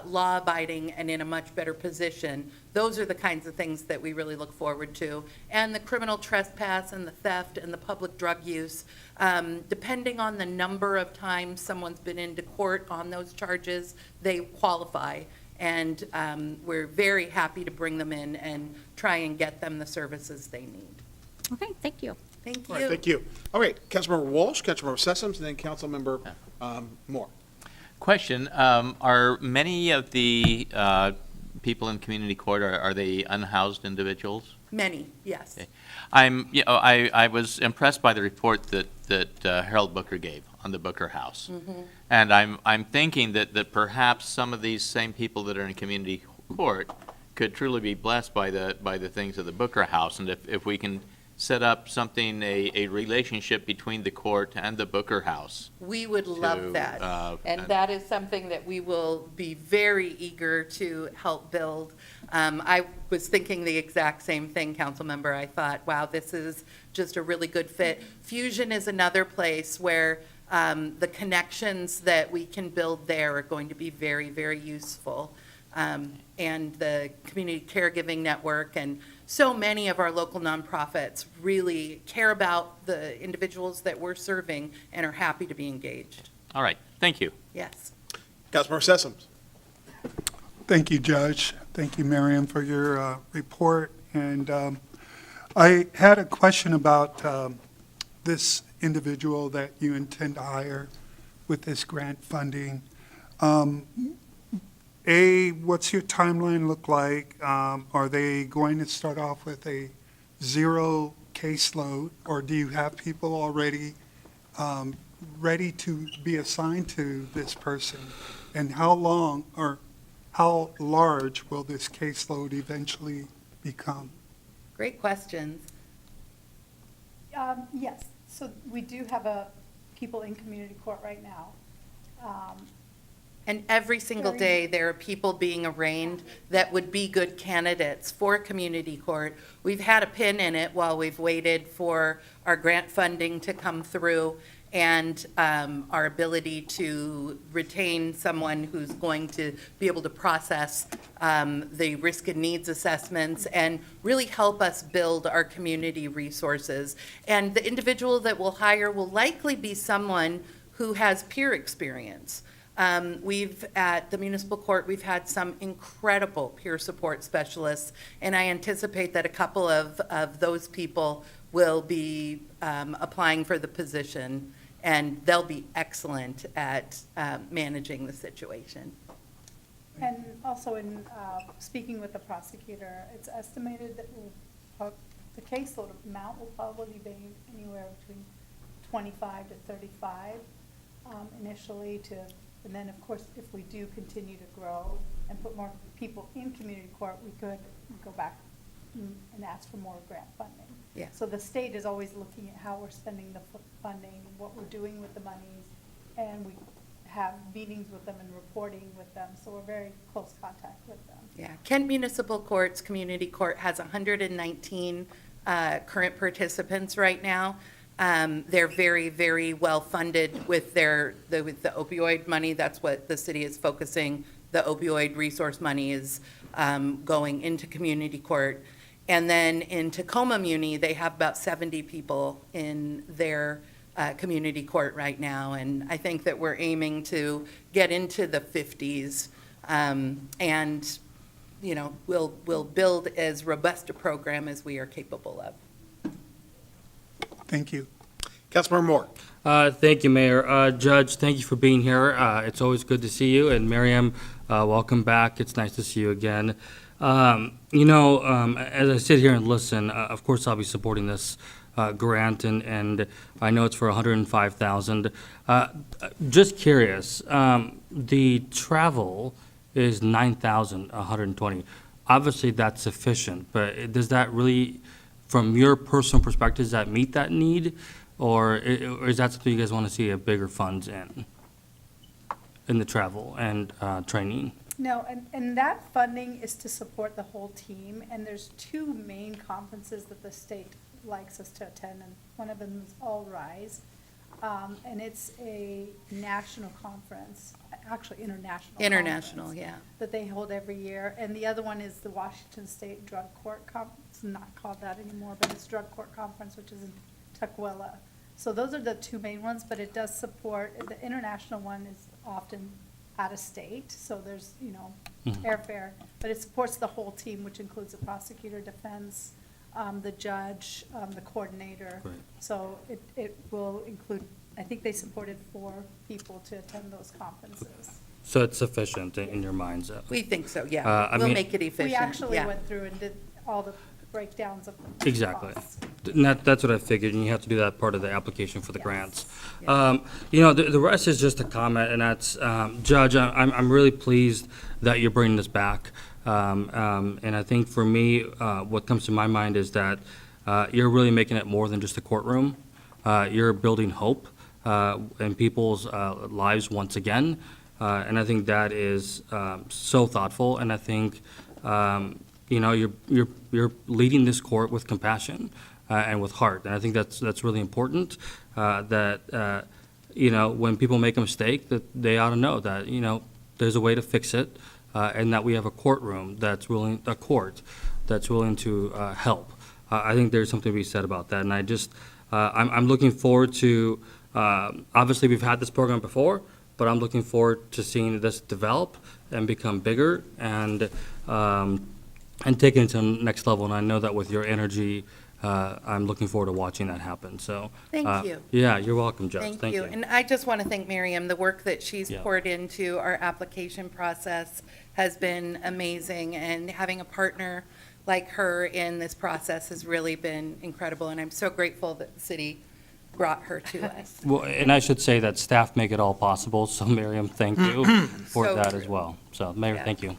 law-abiding and in a much better position, those are the kinds of things that we really look forward to. And the criminal trespass and the theft and the public drug use, depending on the number of times someone's been into court on those charges, they qualify. And we're very happy to bring them in and try and get them the services they need. Okay, thank you. Thank All right, you. thank you. All right, Councilmember Walsh, Councilmember Sessoms, and then Councilmember Moore. Question, are many of the people in community court, are they unhoused individuals? Many, yes. Okay. I was impressed by the report that Harold Booker gave on the Booker House. Mhm. And I'm thinking that perhaps some of these same people that are in community court could truly be blessed by the things of the Booker House. And if we can set up something, a relationship between the court and the Booker House. We would love that. And and- that is something that we will be very eager to help build. I was thinking the exact same thing, council member. I thought, wow, this is just a really good fit. Fusion is another place where the connections that we can build there are going to be very, very useful. And the community caregiving network and so many of our local nonprofits really care about the individuals that we're serving and are happy to be engaged. All right, thank you. Yes. Councilmember Sessoms. Thank you, Judge. Thank you, Miriam, for your report. And I had a question about this individual that you intend to hire with this grant funding. What's your timeline look like? Are they going to start off with a zero caseload, or do you have people already ready to be assigned to this person? And how long or how large will this caseload eventually become? Great questions. Yes, so we do have people in community court right now. And every single day, there are people being arraigned that would be good candidates for community court. We've had a pin in it while we've waited for our grant funding to come through and our ability to retain someone who's going to be able to process the risk and needs assessments and really help us build our community resources. And the individual that we'll hire will likely be someone who has peer experience. At the municipal court, we've had some incredible peer support specialists, and I anticipate that a couple of those people will be applying for the position, and they'll be excellent at managing the situation. And also in speaking with the prosecutor, it's estimated that the caseload amount will probably be anywhere between 25 to 35 initially and then of course, if we do continue to grow and put more people in community court, we could go back and ask for more grant funding. Yeah. So the state is always looking at how we're spending the funding, what we're doing with the monies, and we have meetings with them and reporting with them, so we're very close contact with them. Yeah, Kent Municipal Court's community court has 119 current participants right now. They're very, very well funded with with the opioid money. That's what the city is focusing. The opioid resource money is going into community court. And then in Tacoma Muni, they have about 70 people in their community court right now. And I think that we're aiming to get into the 50s. And, you know, we'll build as robust a program as we are capable of. Thank you. Councilmember Moore. Thank you, Mayor. Judge, thank you for being here. It's always good to see you. And Miriam, welcome back. It's nice to see you again. As I sit here and listen, of course, I'll be supporting this grant, and I know it's for $105,000. Just curious, the travel is $9,120. Obviously, that's sufficient, but does that really, from your personal perspective, does that meet that need? Or is that something you guys want to see a bigger funds in the travel and training? No, and that funding is to support the whole team, and there's two main conferences that the state likes us to attend, and one of them is All Rise, and it's a national conference, actually international conference yeah. that they hold every year, and the other one is the Washington State Drug Court Conference. It's not called that anymore, but it's Drug Court Conference, which is in Tukwila. So those are the two main ones, but it does support, the international one is often out of state, so there's, airfare, but it supports the whole team, which includes the prosecutor, defense, the judge, the coordinator. Right. So it will include, I think they supported 4 people to attend those conferences. So it's sufficient in your minds? We think so, yeah. We'll make it efficient. We actually yeah. went through and did all the breakdowns of the Exactly. costs. And that's what I figured, and you have to do that part of the application for the grants. The rest is just a comment, and that's, Judge, I'm really pleased that you're bringing this back. And I think for me, what comes to my mind is that you're really making it more than just a courtroom. You're building hope in people's lives once again. And I think that is so thoughtful, and I think you're leading this court with compassion and with heart, and I think that's really important. That when people make a mistake, that they ought to know that there's a way to fix it, and that we have a courtroom that's willing, a court that's willing to help. I think there's something to be said about that, and I'm looking forward to. Obviously, we've had this program before, but I'm looking forward to seeing this develop and become bigger and take it to the next level. And I know that with your energy, I'm looking forward to watching that happen. So Thank you. Yeah, you're welcome, Judge. Thank you. And I just want to thank Miriam. The work that she's Yeah. poured into our application process has been amazing, and having a partner like her in this process has really been incredible, and I'm so grateful that the city brought her to us. Well, and I should say that staff make it all possible. So Miriam, thank you for So that true. as well. So Mayor, Yeah. thank you.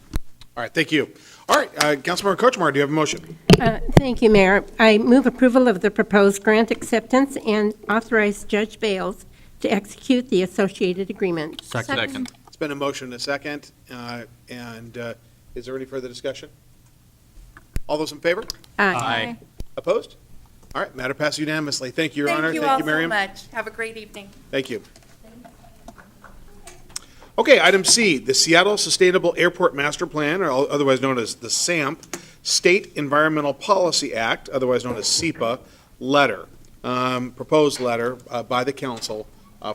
All right, thank you. All right, Councilmember Kochmar, do you have a motion? Thank you, Mayor. I move approval of the proposed grant acceptance and authorize Judge Bales to execute the associated agreement. Second. It's been a motion and a second, and is there any further discussion? All those in favor? Aye. Opposed? All right, matter passes unanimously. Thank you, Your Honor. Thank you all so Miriam. much. Have a great evening. Thank you. Okay, item C, the Seattle Sustainable Airport Master Plan, or otherwise known as the SAMP, State Environmental Policy Act, otherwise known as SEPA, letter, proposed letter by the council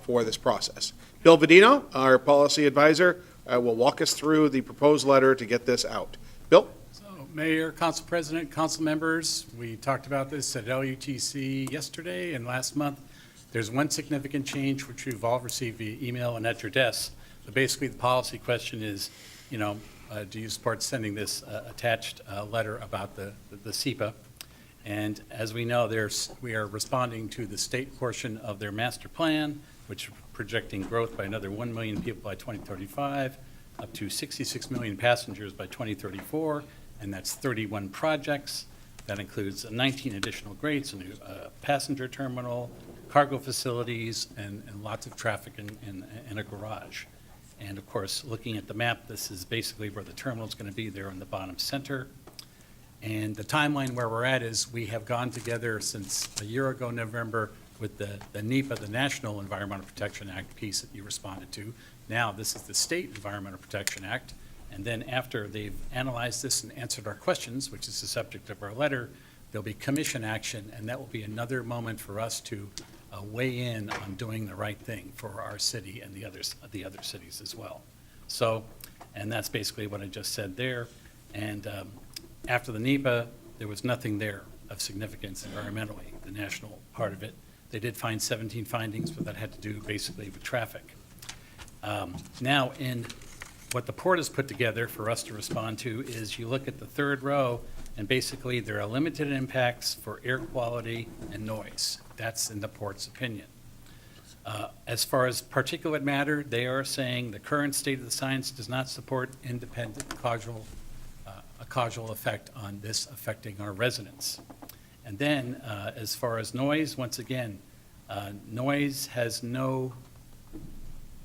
for this process. Bill Vedino, our policy advisor, will walk us through the proposed letter to get this out. Bill? Mayor, Council President, council members, we talked about this at LUTC yesterday and last month. There's one significant change which we've all received via email and at your desk. But basically, the policy question is, do you support sending this attached letter about the SEPA? And as we know, we are responding to the state portion of their master plan, which is projecting growth by another 1 million people by 2035, up to 66 million passengers by 2034, and that's 31 projects. That includes 19 additional gates, a new passenger terminal, cargo facilities, and lots of traffic in a garage. And of course, looking at the map, this is basically where the terminal is going to be there in the bottom center. And the timeline where we're at is we have gone together since a year ago, November, with the NEPA, the National Environmental Protection Act piece that you responded to. Now, this is the State Environmental Protection Act. And then after they've analyzed this and answered our questions, which is the subject of our letter, there'll be commission action, and that will be another moment for us to weigh in on doing the right thing for our city and the other cities as well. So, and that's basically what I just said there. And after the NEPA, there was nothing there of significance environmentally, the national part of it. They did find 17 findings, but that had to do basically with traffic. Now, in what the port has put together for us to respond to is you look at the third row, and basically there are limited impacts for air quality and noise. That's in the port's opinion. As far as particulate matter, they are saying the current state of the science does not support independent a causal effect on this affecting our residents. And then, as far as noise, once again, noise has no,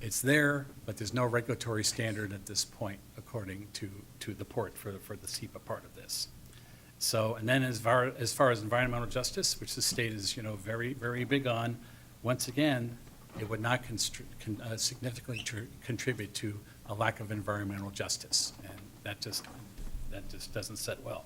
it's there, but there's no regulatory standard at this point, according to the port for the SEPA part of this. So, and then as far as environmental justice, which the state is, very, very big on, once again, it would not significantly contribute to a lack of environmental justice, and that just doesn't set well.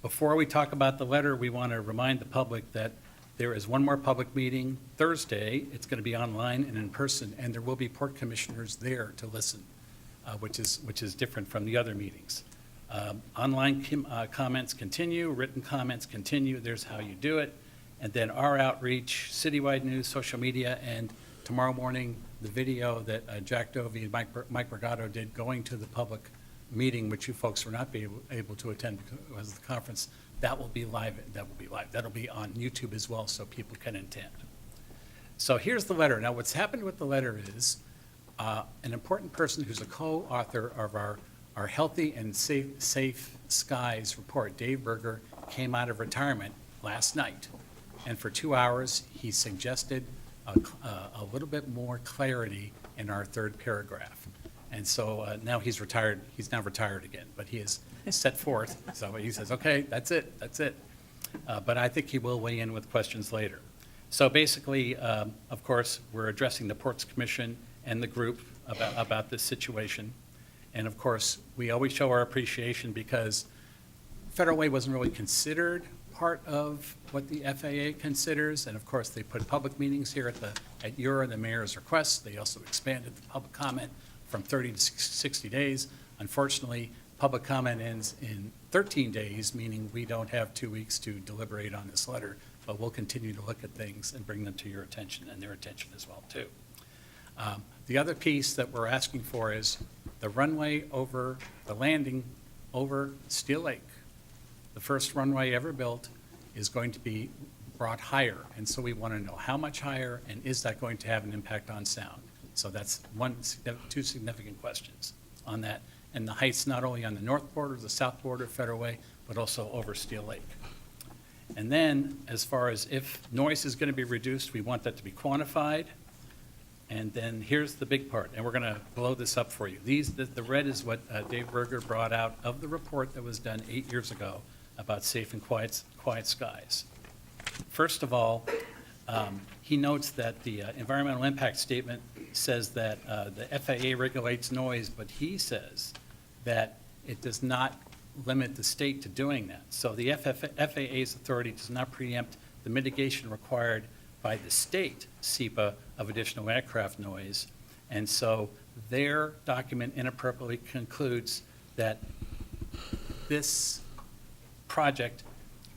Before we talk about the letter, we want to remind the public that there is one more public meeting Thursday. It's going to be online and in person, and there will be port commissioners there to listen, which is different from the other meetings. Online comments continue, written comments continue. There's how you do it. And then our outreach, citywide news, social media, and tomorrow morning, the video that Jack Dovey and Mike Bragato did going to the public meeting, which you folks were not able to attend because of the conference, that will be live. That'll be on YouTube as well, so people can attend. So here's the letter. Now, what's happened with the letter is an important person who's a co-author of our Healthy and Safe Skies report, Dave Berger, came out of retirement last night. And for 2 hours, he suggested a little bit more clarity in our third paragraph. And so now he's retired. He's now retired again, but he is set forth. So he says, okay, that's it. But I think he will weigh in with questions later. So basically, of course, we're addressing the Ports Commission and the group about this situation. And of course, we always show our appreciation because Federal Way wasn't really considered part of what the FAA considers. And of course, they put public meetings here at your and the mayor's request. They also expanded the public comment from 30 to 60 days. Unfortunately, public comment ends in 13 days, meaning we don't have 2 weeks to deliberate on this letter, but we'll continue to look at things and bring them to your attention and their attention as well, too. The other piece that we're asking for is the runway over the landing over Steel Lake. The first runway ever built is going to be brought higher, and so we want to know how much higher, and is that going to have an impact on sound? So that's two significant questions on that. And the heights not only on the north border, the south border of Federal Way, but also over Steel Lake. And then, as far as if noise is going to be reduced, we want that to be quantified. And then here's the big part, and we're going to blow this up for you. The red is what Dave Berger brought out of the report that was done 8 years ago about safe and quiet skies. First of all, he notes that the environmental impact statement says that the FAA regulates noise, but he says that it does not limit the state to doing that. So the FAA's authority does not preempt the mitigation required by the state SEPA of additional aircraft noise. And so their document inappropriately concludes that this project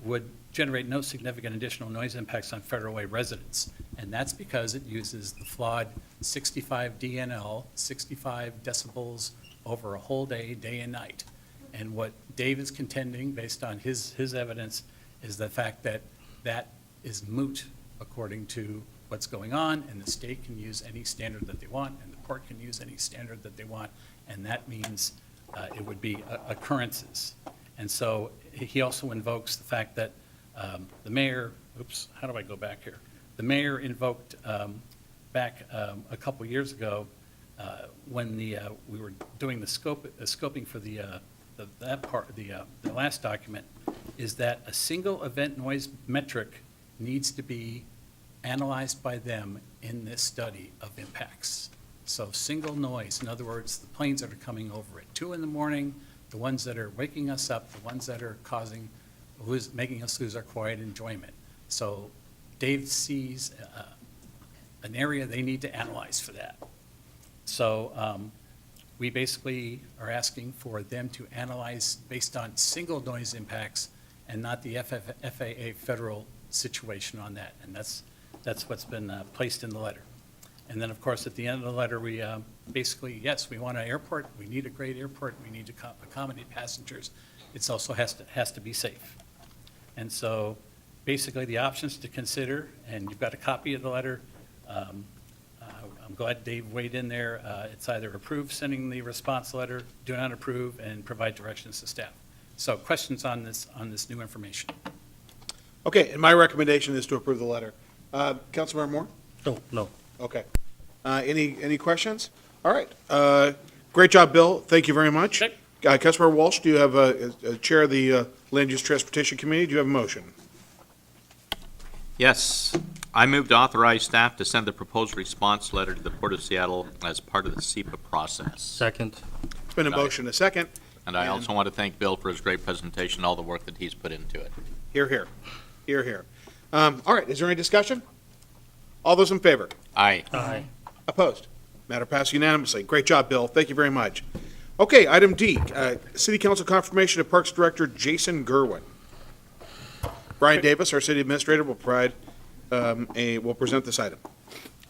would generate no significant additional noise impacts on Federal Way residents. And that's because it uses the flawed 65 DNL, 65 decibels over a whole day, day and night. And what Dave is contending, based on his evidence, is the fact that that is moot according to what's going on, and the state can use any standard that they want, and the port can use any standard that they want, and that means it would be occurrences. And so he also invokes the fact that the mayor, how do I go back here? The mayor invoked back a couple years ago when we were doing the scoping for that part, the last document, is that a single event noise metric needs to be analyzed by them in this study of impacts. So single noise, in other words, the planes that are coming over at 2 in the morning, the ones that are waking us up, the ones that are making us lose our quiet enjoyment. So Dave sees an area they need to analyze for that. So we basically are asking for them to analyze based on single noise impacts and not the FAA federal situation on that. And that's what's been placed in the letter. And then, of course, at the end of the letter, we basically, yes, we want an airport. We need a great airport. We need to accommodate passengers. It also has to be safe. And so basically the options to consider, and you've got a copy of the letter. I'm glad Dave weighed in there. It's either approve sending the response letter, do not approve, and provide directions to staff. So questions on this new information? Okay, and my recommendation is to approve the letter. Councilmember Moore? No. Okay. Any questions? All right. Great job, Bill. Thank you very much. Okay. Councilmember Walsh, do you have a chair of the Land Use Transportation Committee? Do you have a motion? Yes. I move to authorize staff to send the proposed response letter to the Port of Seattle as part of the SEPA process. Second. It's been a motion, a second. And I also want to thank Bill for his great presentation, all the work that he's put into it. Hear, hear. Hear, hear. All right, is there any discussion? All those in favor? Aye. Aye. Opposed? Matter passed unanimously. Great job, Bill. Thank you very much. Okay, item D, City Council confirmation of Parks Director Jason Gerwin. Brian Davis, our city administrator, will provide will present this item.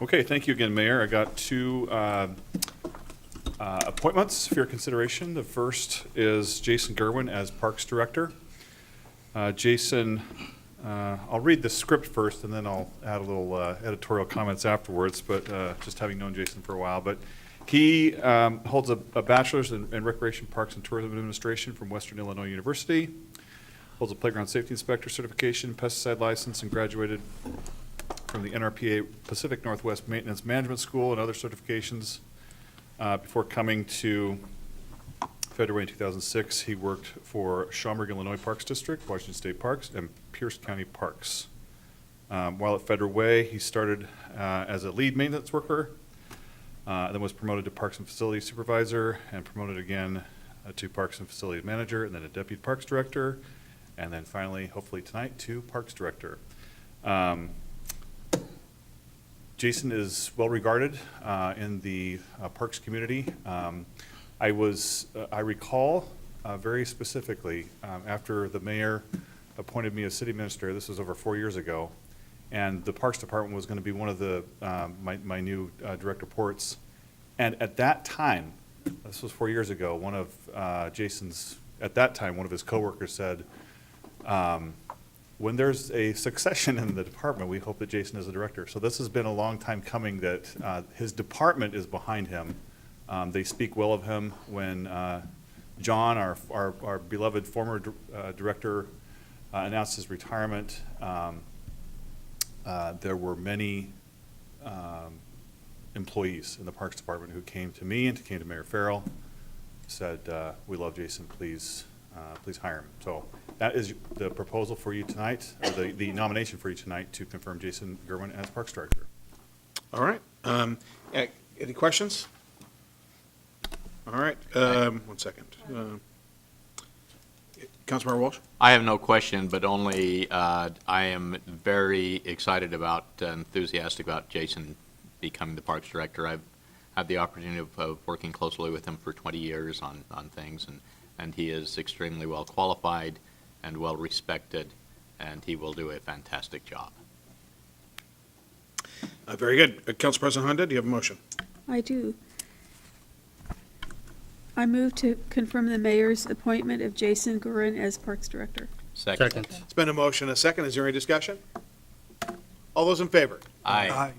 Okay, thank you again, Mayor. I got two appointments for your consideration. The first is Jason Gerwin as Parks Director. Jason, I'll read the script first, and then I'll add a little editorial comments afterwards, but just having known Jason for a while. But he holds a bachelor's in Recreation, Parks, and Tourism Administration from Western Illinois University, holds a Playground Safety Inspector certification, pesticide license, and graduated from the NRPA Pacific Northwest Maintenance Management School and other certifications. Before coming to Federal in 2006, he worked for Schaumburg, Illinois Parks District, Washington State Parks, and Pierce County Parks. While at Federal Way, he started as a lead maintenance worker, then was promoted to Parks and Facilities Supervisor, and promoted again to Parks and Facilities Manager, and then a Deputy Parks Director, and then finally, hopefully tonight, to Parks Director. Jason is well regarded in the parks community. I recall very specifically after the mayor appointed me as city administrator, this was over 4 years ago, and the Parks Department was going to be one of the my new direct reports. And at that time, this was 4 years ago, one of Jason's, at that time, one of his coworkers said, when there's a succession in the department, we hope that Jason is the director. So this has been a long time coming that his department is behind him. They speak well of him. When John, our beloved former director, announced his retirement, there were many employees in the Parks Department who came to me and came to Mayor Farrell, said, we love Jason, please hire him. So that is the proposal for you tonight, or the nomination for you tonight to confirm Jason Gerwin as Parks Director. All right. Any questions? All right. 1 second. Councilmember Walsh? I have no question, but only I am very excited about, enthusiastic about Jason becoming the Parks Director. I've had the opportunity of working closely with him for 20 years on things, and he is extremely well qualified and well respected, and he will do a fantastic job. Very good. Council President Honda, do you have a motion? I do. I move to confirm the mayor's appointment of Jason Gurin as Parks Director. Second. It's been a motion, a second. Is there any discussion? All those in favor? Aye.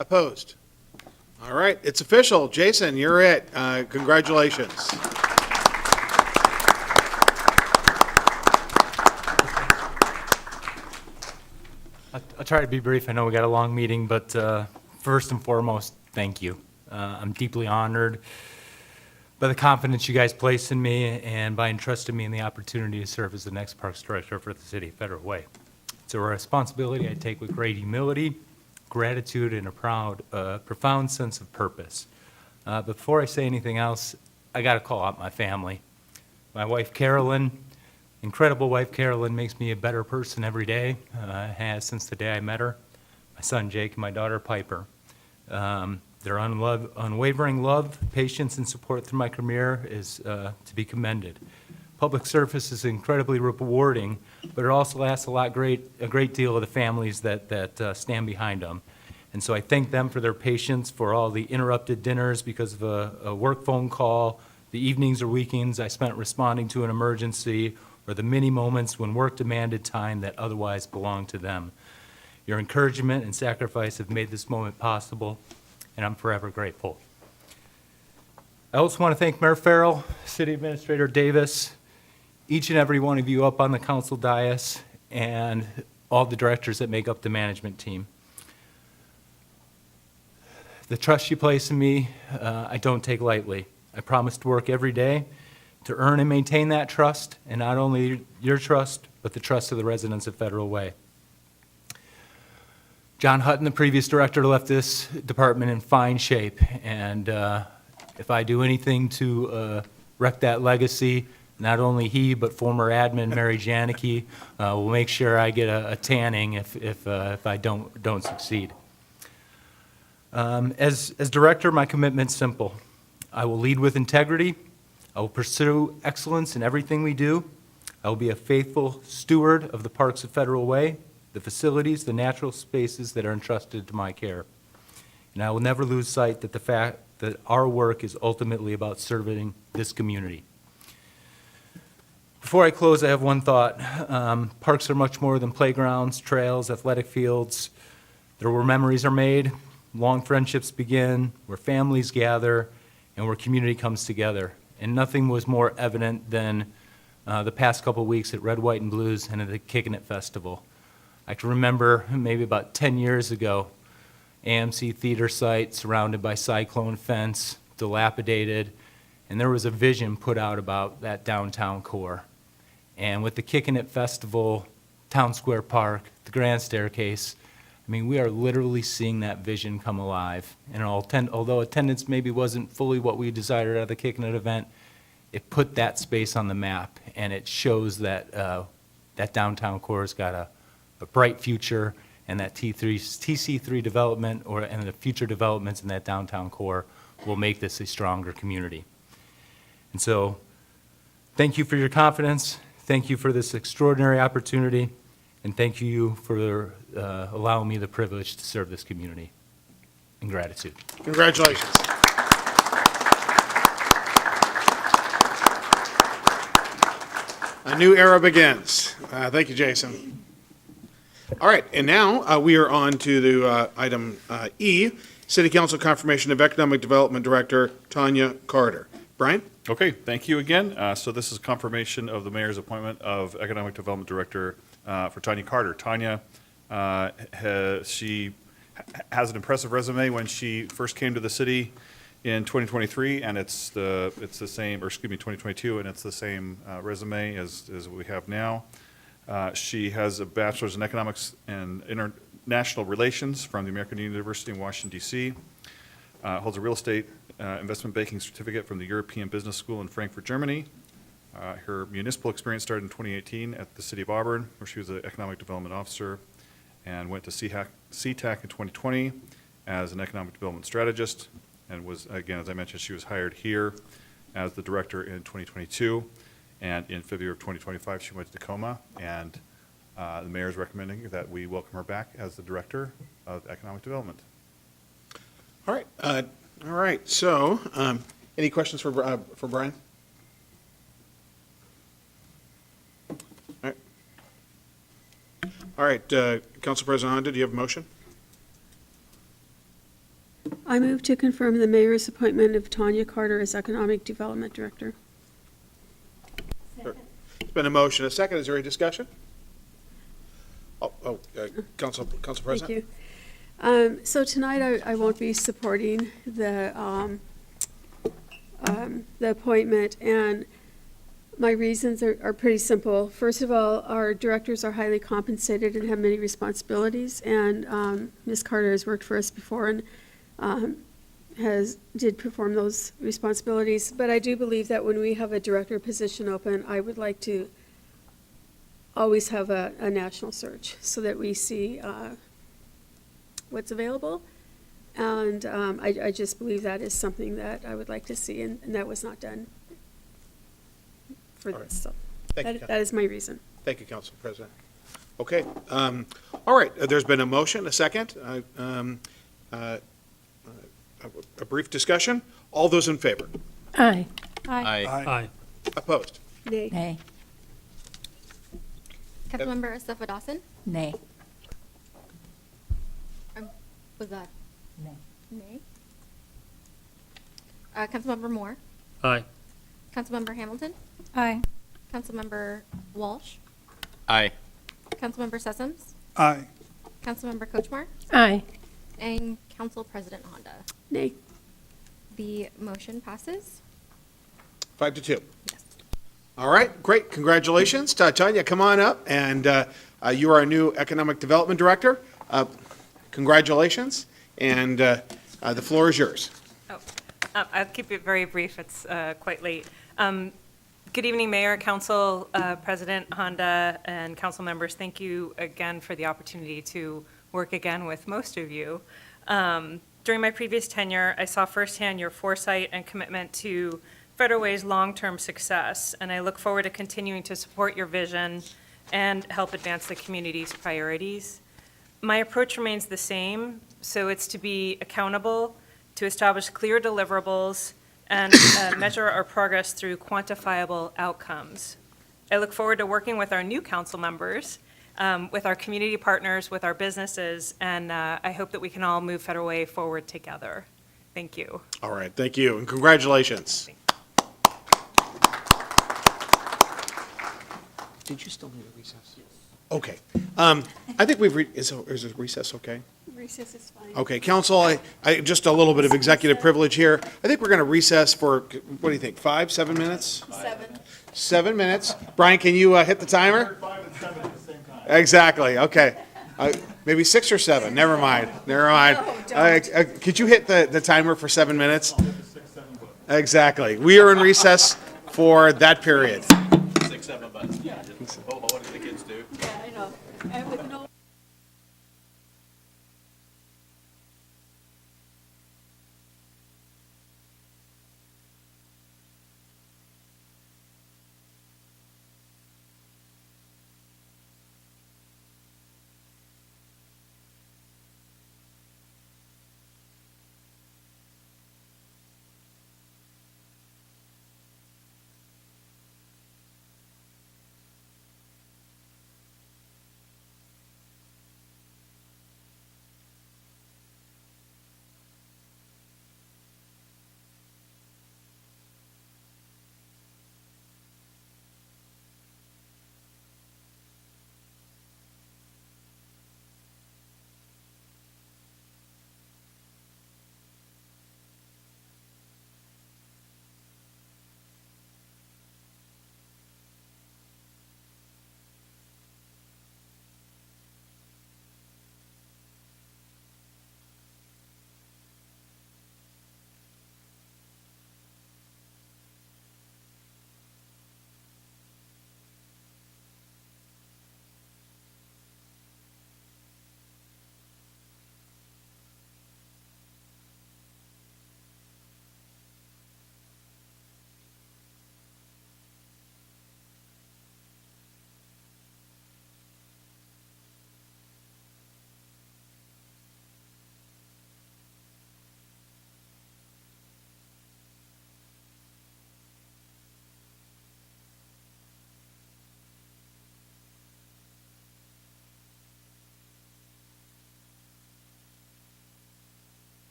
Opposed? All right, it's official. Jason, you're it. Congratulations. I'll try to be brief. I know we got a long meeting, but first and foremost, thank you. I'm deeply honored by the confidence you guys place in me and by entrusting me in the opportunity to serve as the next Parks Director for the City of Federal Way. It's a responsibility I take with great humility, gratitude, and a profound sense of purpose. But before I say anything else, I got to call out my family. My wife, Carolyn, incredible wife, Carolyn, makes me a better person every day, has since the day I met her. My son, Jake, and my daughter, Piper. Their unwavering love, patience, and support through my career is to be commended. Public service is incredibly rewarding, but it also asks a great deal of the families that stand behind them. And so I thank them for their patience, for all the interrupted dinners because of a work phone call, the evenings or weekends I spent responding to an emergency, or the many moments when work demanded time that otherwise belonged to them. Your encouragement and sacrifice have made this moment possible, and I'm forever grateful. I also want to thank Mayor Farrell, City Administrator Davis, each and every one of you up on the council dais, and all the directors that make up the management team. The trust you place in me, I don't take lightly. I promise to work every day to earn and maintain that trust, and not only your trust, but the trust of the residents of Federal Way. John Hutton, the previous director, left this department in fine shape, and if I do anything to wreck that legacy, not only he, but former admin Mary Janicki will make sure I get a tanning if I don't succeed. As director, my commitment's simple. I will lead with integrity. I will pursue excellence in everything we do. I will be a faithful steward of the parks of Federal Way, the facilities, the natural spaces that are entrusted to my care. And I will never lose sight that the fact that our work is ultimately about serving this community. Before I close, I have one thought. Parks are much more than playgrounds, trails, athletic fields. They're where memories are made, long friendships begin, where families gather, and where community comes together. And nothing was more evident than the past couple weeks at Red, White, and Blues and at the Kickin' It Festival. I can remember maybe about 10 years ago, AMC theater site surrounded by cyclone fence, dilapidated, and there was a vision put out about that downtown core. And with the Kickin' It Festival, Town Square Park, the Grand Staircase, I mean, we are literally seeing that vision come alive. And although attendance maybe wasn't fully what we desired out of the Kickin' It event, it put that space on the map, and it shows that that downtown core has got a bright future, and that TC3 development and the future developments in that downtown core will make this a stronger community. And so, thank you for your confidence, thank you for this extraordinary opportunity, and thank you for allowing me the privilege to serve this community. In gratitude. Congratulations. A new era begins. Thank you, Jason. All right, and now we are on to the item E, City Council confirmation of Economic Development Director Tanya Carter. Brian? Okay, thank you again. So this is confirmation of the mayor's appointment of Economic Development Director for Tanya Carter. Tanya, she has an impressive resume when she first came to the city in 2023, and it's the same, or excuse me, 2022, and it's the same resume as what we have now. She has a bachelor's in economics and international relations from the American University in Washington, D.C., holds a real estate investment banking certificate from the European Business School in Frankfurt, Germany. Her municipal experience started in 2018 at the City of Auburn, where she was an economic development officer, and went to CTAC in 2020 as an economic development strategist, and was, again, as I mentioned, she was hired here as the director in 2022, and in February of 2025, she went to Tacoma, and the mayor is recommending that we welcome her back as the director of economic development. All right. So, any questions for Brian? All right, Council President Honda, do you have a motion? I move to confirm the mayor's appointment of Tanya Carter as Economic Development Director. It's been a motion, a second. Is there any discussion? Council President? Thank you. So tonight I won't be supporting the appointment, and my reasons are pretty simple. First of all, our directors are highly compensated and have many responsibilities, and Ms. Carter has worked for us before and did perform those responsibilities. But I do believe that when we have a director position open, I would like to always have a national search so that we see what's available. And I just believe that is something that I would like to see, and that was not done for All right. this. So Thank you, that is my reason. Thank you, Council President. Okay, all right, there's been a motion, a second, a brief discussion. All those in favor? Aye. Aye. Opposed? Nay. Nay. Councilmember Asafa Dawson? Nay. Was that? Nay. Nay. Councilmember Moore? Aye. Councilmember Hamilton? Aye. Councilmember Walsh? Aye. Councilmember Sessoms? Aye. Councilmember Kochmar? Aye. And Council President Honda? Nay. The motion passes. 5-2. All right, great, congratulations. Tanya, come on up, and you are our new Economic Development Director. Congratulations, and the floor is yours. I'll keep it very brief. It's quite late. Good evening, Mayor, Council, President Honda, and council members. Thank you again for the opportunity to work again with most of you. During my previous tenure, I saw firsthand your foresight and commitment to Federal Way's long-term success, and I look forward to continuing to support your vision and help advance the community's priorities. My approach remains the same, so it's to be accountable, to establish clear deliverables, and measure our progress through quantifiable outcomes. I look forward to working with our new council members, with our community partners, with our businesses, and I hope that we can all move Federal Way forward together. Thank you. All right, thank you, and congratulations. Did you still need a recess? Okay. I think is a recess okay? Recess is fine. Okay, council, just a little bit of executive privilege here. I think we're going to recess for, what do you think, 7 minutes? 7 minutes. Brian, can you hit the timer? 5 and 7 at the same time. Exactly, okay. Maybe 6 or 7, never mind. Could you hit the timer for 7 minutes? Exactly. We are in recess for that period. 6, 7 buttons. Oh, what did the kids do? Yeah, I know. And with no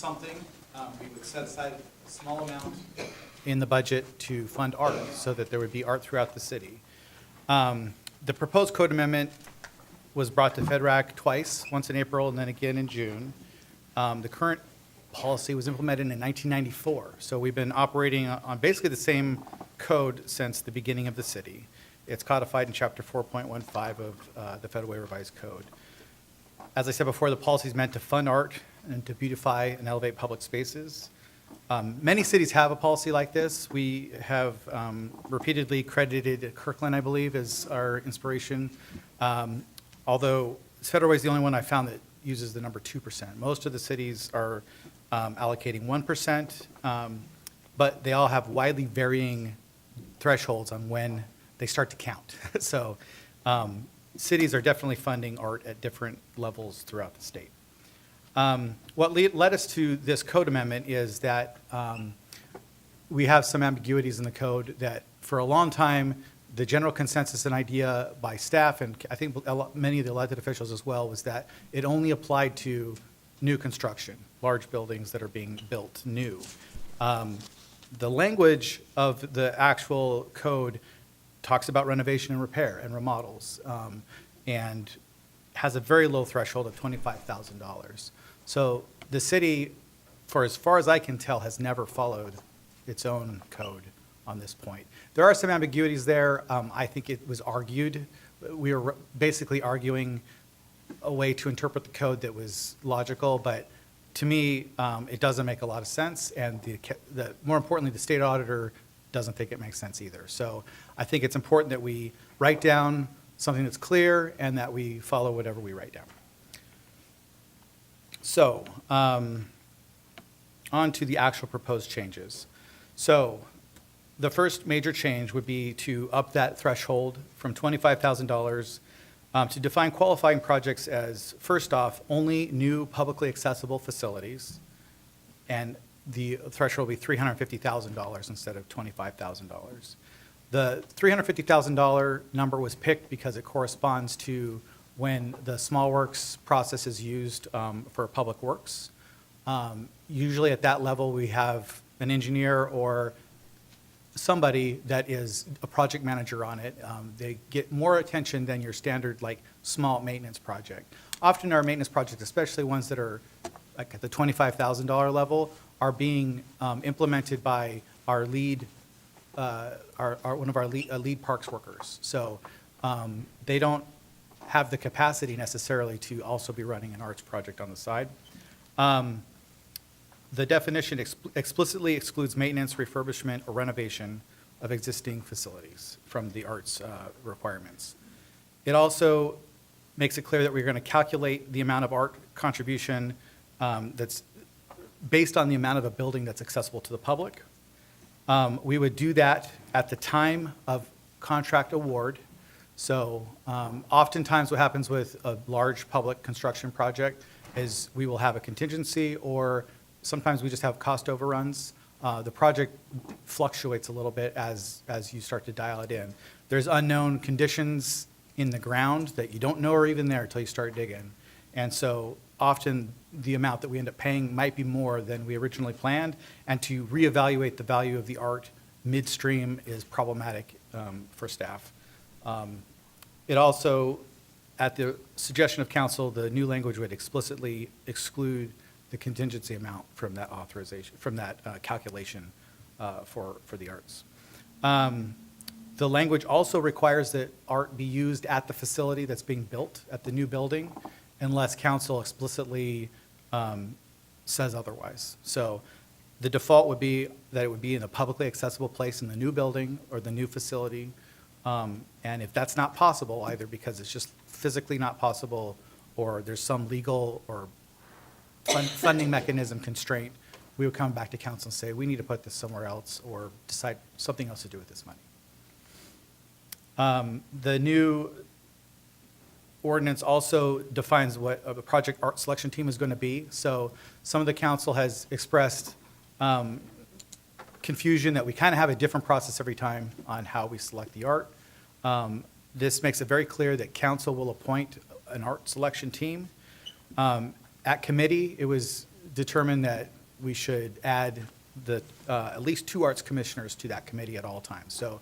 something, we would set aside a small amount in the budget to fund art, so that there would be art throughout the city. The proposed code amendment was brought to FEDRAC twice, once in April and then again in June. The current policy was implemented in 1994, so we've been operating on basically the same code since the beginning of the city. It's codified in Chapter 4.15 of the Federal Way Revised Code. As I said before, the policy is meant to fund art and to beautify and elevate public spaces. Many cities have a policy like this. We have repeatedly credited Kirkland, I believe, as our inspiration, although Federal Way is the only one I found that uses the number 2%. Most of the cities are allocating 1%, but they all have widely varying thresholds on when they start to count. So cities are definitely funding art at different levels throughout the state. What led us to this code amendment is that we have some ambiguities in the code that for a long time, the general consensus and idea by staff, and I think many of the elected officials as well, was that it only applied to new construction, large buildings that are being built new. The language of the actual code talks about renovation and repair and remodels, and has a very low threshold of $25,000. So the city, for as far as I can tell, has never followed its own code on this point. There are some ambiguities there. I think it was argued. We were basically arguing a way to interpret the code that was logical, but to me, it doesn't make a lot of sense, and more importantly, the state auditor doesn't think it makes sense either. So I think it's important that we write down something that's clear and that we follow whatever we write down. So, on to the actual proposed changes. So, the first major change would be to up that threshold from $25,000 to define qualifying projects as, first off, only new publicly accessible facilities, and the threshold will be $350,000 instead of $25,000. The $350,000 number was picked because it corresponds to when the small works process is used for public works. Usually at that level, we have an engineer or somebody that is a project manager on it. They get more attention than your standard, like, small maintenance project. Often our maintenance projects, especially ones that are like at the $25,000 level, are being implemented by our lead, one of our lead parks workers. So they don't have the capacity necessarily to also be running an arts project on the side. The definition explicitly excludes maintenance, refurbishment, or renovation of existing facilities from the arts requirements. It also makes it clear that we're going to calculate the amount of art contribution that's based on the amount of a building that's accessible to the public. We would do that at the time of contract award. So oftentimes what happens with a large public construction project is we will have a contingency, or sometimes we just have cost overruns. The project fluctuates a little bit as you start to dial it in. There's unknown conditions in the ground that you don't know are even there until you start digging. And so often the amount that we end up paying might be more than we originally planned, and to reevaluate the value of the art midstream is problematic for staff. It also, at the suggestion of council, the new language would explicitly exclude the contingency amount from that authorization, from that calculation for the arts. The language also requires that art be used at the facility that's being built, at the new building, unless council explicitly says otherwise. So the default would be that it would be in a publicly accessible place in the new building or the new facility. And if that's not possible, either because it's just physically not possible, or there's some legal or funding mechanism constraint, we would come back to council and say, we need to put this somewhere else, or decide something else to do with this money. The new ordinance also defines what a project art selection team is going to be. So some of the council has expressed confusion that we kind of have a different process every time on how we select the art. This makes it very clear that council will appoint an art selection team. At committee, it was determined that we should add at least 2 arts commissioners to that committee at all times. So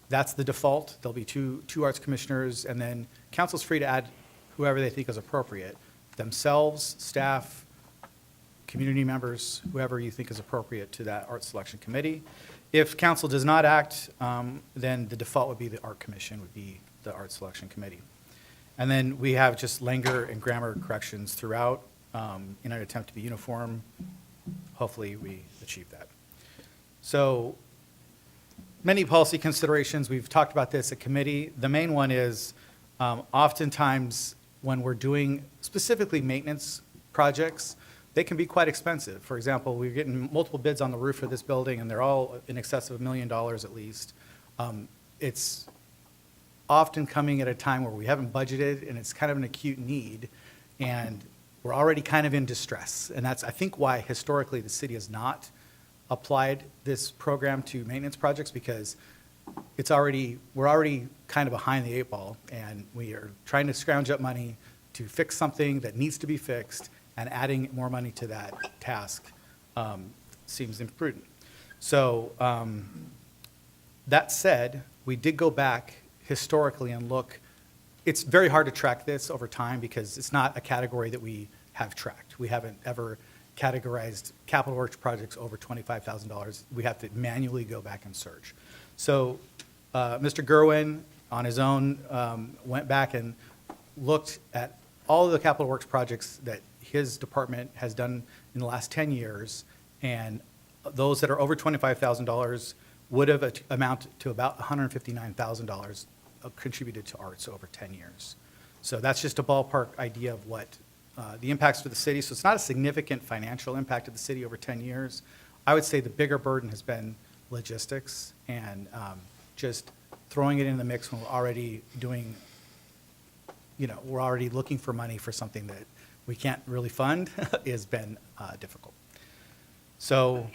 that's the default. There'll be two arts commissioners, and then council's free to add whoever they think is appropriate, themselves, staff, community members, whoever you think is appropriate to that art selection committee. If council does not act, then the default would be the art commission, would be the art selection committee. And then we have just language and grammar corrections throughout in an attempt to be uniform. Hopefully, we achieve that. So many policy considerations. We've talked about this at committee. The main one is oftentimes when we're doing specifically maintenance projects, they can be quite expensive. For example, we're getting multiple bids on the roof of this building, and they're all in excess of $1 million at least. It's often coming at a time where we haven't budgeted, and it's kind of an acute need, and we're already kind of in distress. And that's, I think, why historically the city has not applied this program to maintenance projects, because we're already kind of behind the 8 ball, and we are trying to scrounge up money to fix something that needs to be fixed, and adding more money to that task seems imprudent. So that said, we did go back historically and look. It's very hard to track this over time because it's not a category that we have tracked. We haven't ever categorized capital works projects over $25,000. We have to manually go back and search. So Mr. Gerwin, on his own, went back and looked at all of the capital works projects that his department has done in the last 10 years, and those that are over $25,000 would have amounted to about $159,000 contributed to arts over 10 years. So that's just a ballpark idea of what the impacts to the city. So it's not a significant financial impact to the city over 10 years. I would say the bigger burden has been logistics and just throwing it in the mix when we're already doing, we're already looking for money for something that we can't really fund has been difficult. So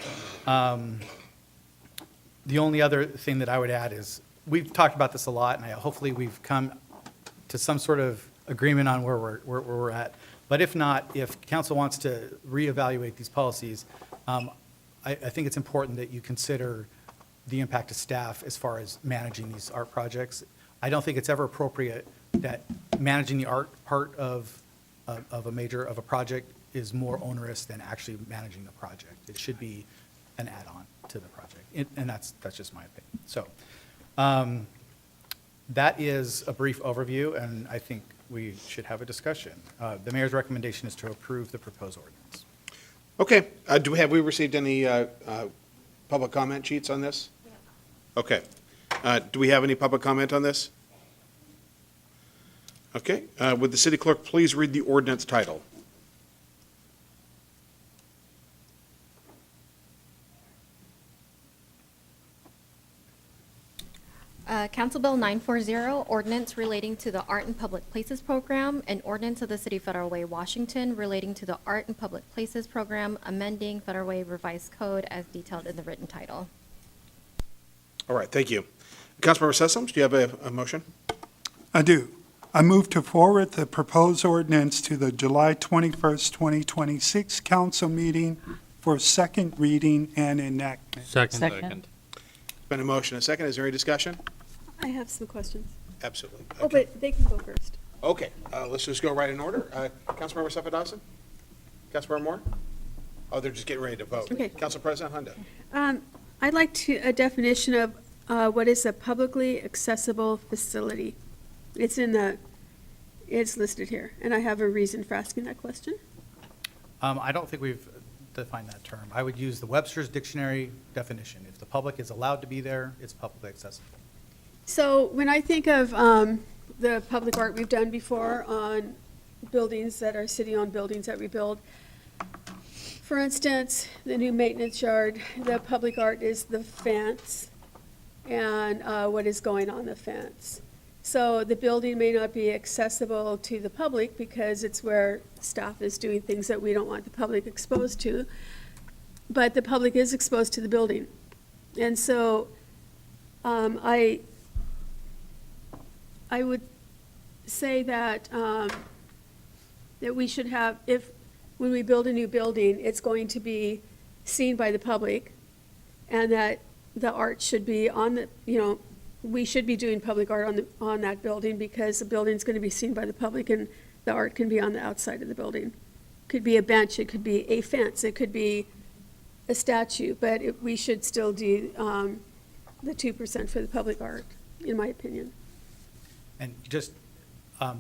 the only other thing that I would add is we've talked about this a lot, and hopefully we've come to some sort of agreement on where we're at. But if not, if council wants to reevaluate these policies, I think it's important that you consider the impact of staff as far as managing these art projects. I don't think it's ever appropriate that managing the art part of a project is more onerous than actually managing the project. It should be an add-on to the project, and that's just my opinion. So that is a brief overview, and I think we should have a discussion. The mayor's recommendation is to approve the proposed ordinance. Okay, have we received any public comment sheets on this? Okay. Do we have any public comment on this? Okay, would the city clerk please read the ordinance title? Council Bill 940, ordinance relating to the Art in Public Places Program, and ordinance of the City of Federal Way, Washington, relating to the Art in Public Places Program, amending Federal Way Revised Code as detailed in the written title. All right, thank you. Councilmember Sessoms, do you have a motion? I do. I move to forward the proposed ordinance to the July 21st, 2026 council meeting for second reading and enactment. Second. Been a motion, a second. Is there any discussion? I have some questions. Absolutely. Oh, but they can go first. Okay, let's just go right in order. Councilmember Suffolk Dawson? Councilmember Moore? Oh, they're just getting ready to vote. Okay. Council President Honda? I'd like a definition of what is a publicly accessible facility. It's listed here, and I have a reason for asking that question. I don't think we've defined that term. I would use the Webster's Dictionary definition. If the public is allowed to be there, it's publicly accessible. So when I think of the public art we've done before on buildings that are city-owned buildings that we build, for instance, the new maintenance yard, the public art is the fence and what is going on the fence. So the building may not be accessible to the public because it's where staff is doing things that we don't want the public exposed to, but the public is exposed to the building. And so I would say that that we should have, if when we build a new building, it's going to be seen by the public, and that the art should be on the, we should be doing public art on that building, because the building's going to be seen by the public, and the art can be on the outside of the building. Could be a bench, it could be a fence, it could be a statue, but we should still do the 2% for the public art, in my opinion. And just,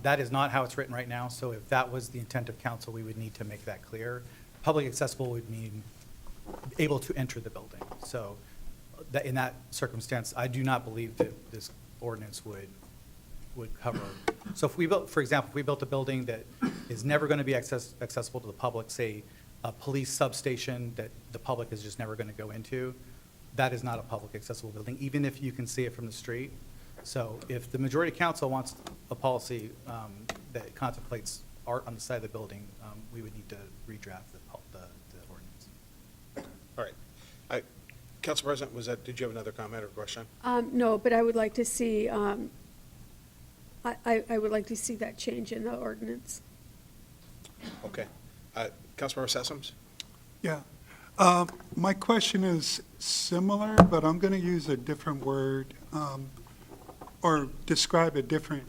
that is not how it's written right now, so if that was the intent of council, we would need to make that clear. Public accessible would mean able to enter the building. So that, in that circumstance, I do not believe that this ordinance would cover. So if we built, for example, if we built a building that is never going to be accessible to the public, say a police substation that the public is just never going to go into, that is not a public accessible building, even if you can see it from the street. So if the majority council wants a policy that contemplates art on the side of the building, we would need to redraft the ordinance. All right. Council President, did you have another comment or question? No, but I would like to see, I would like to see that change in the ordinance. Okay. Councilmember Sessoms? Yeah. My question is similar, but I'm going to use a different word or describe a different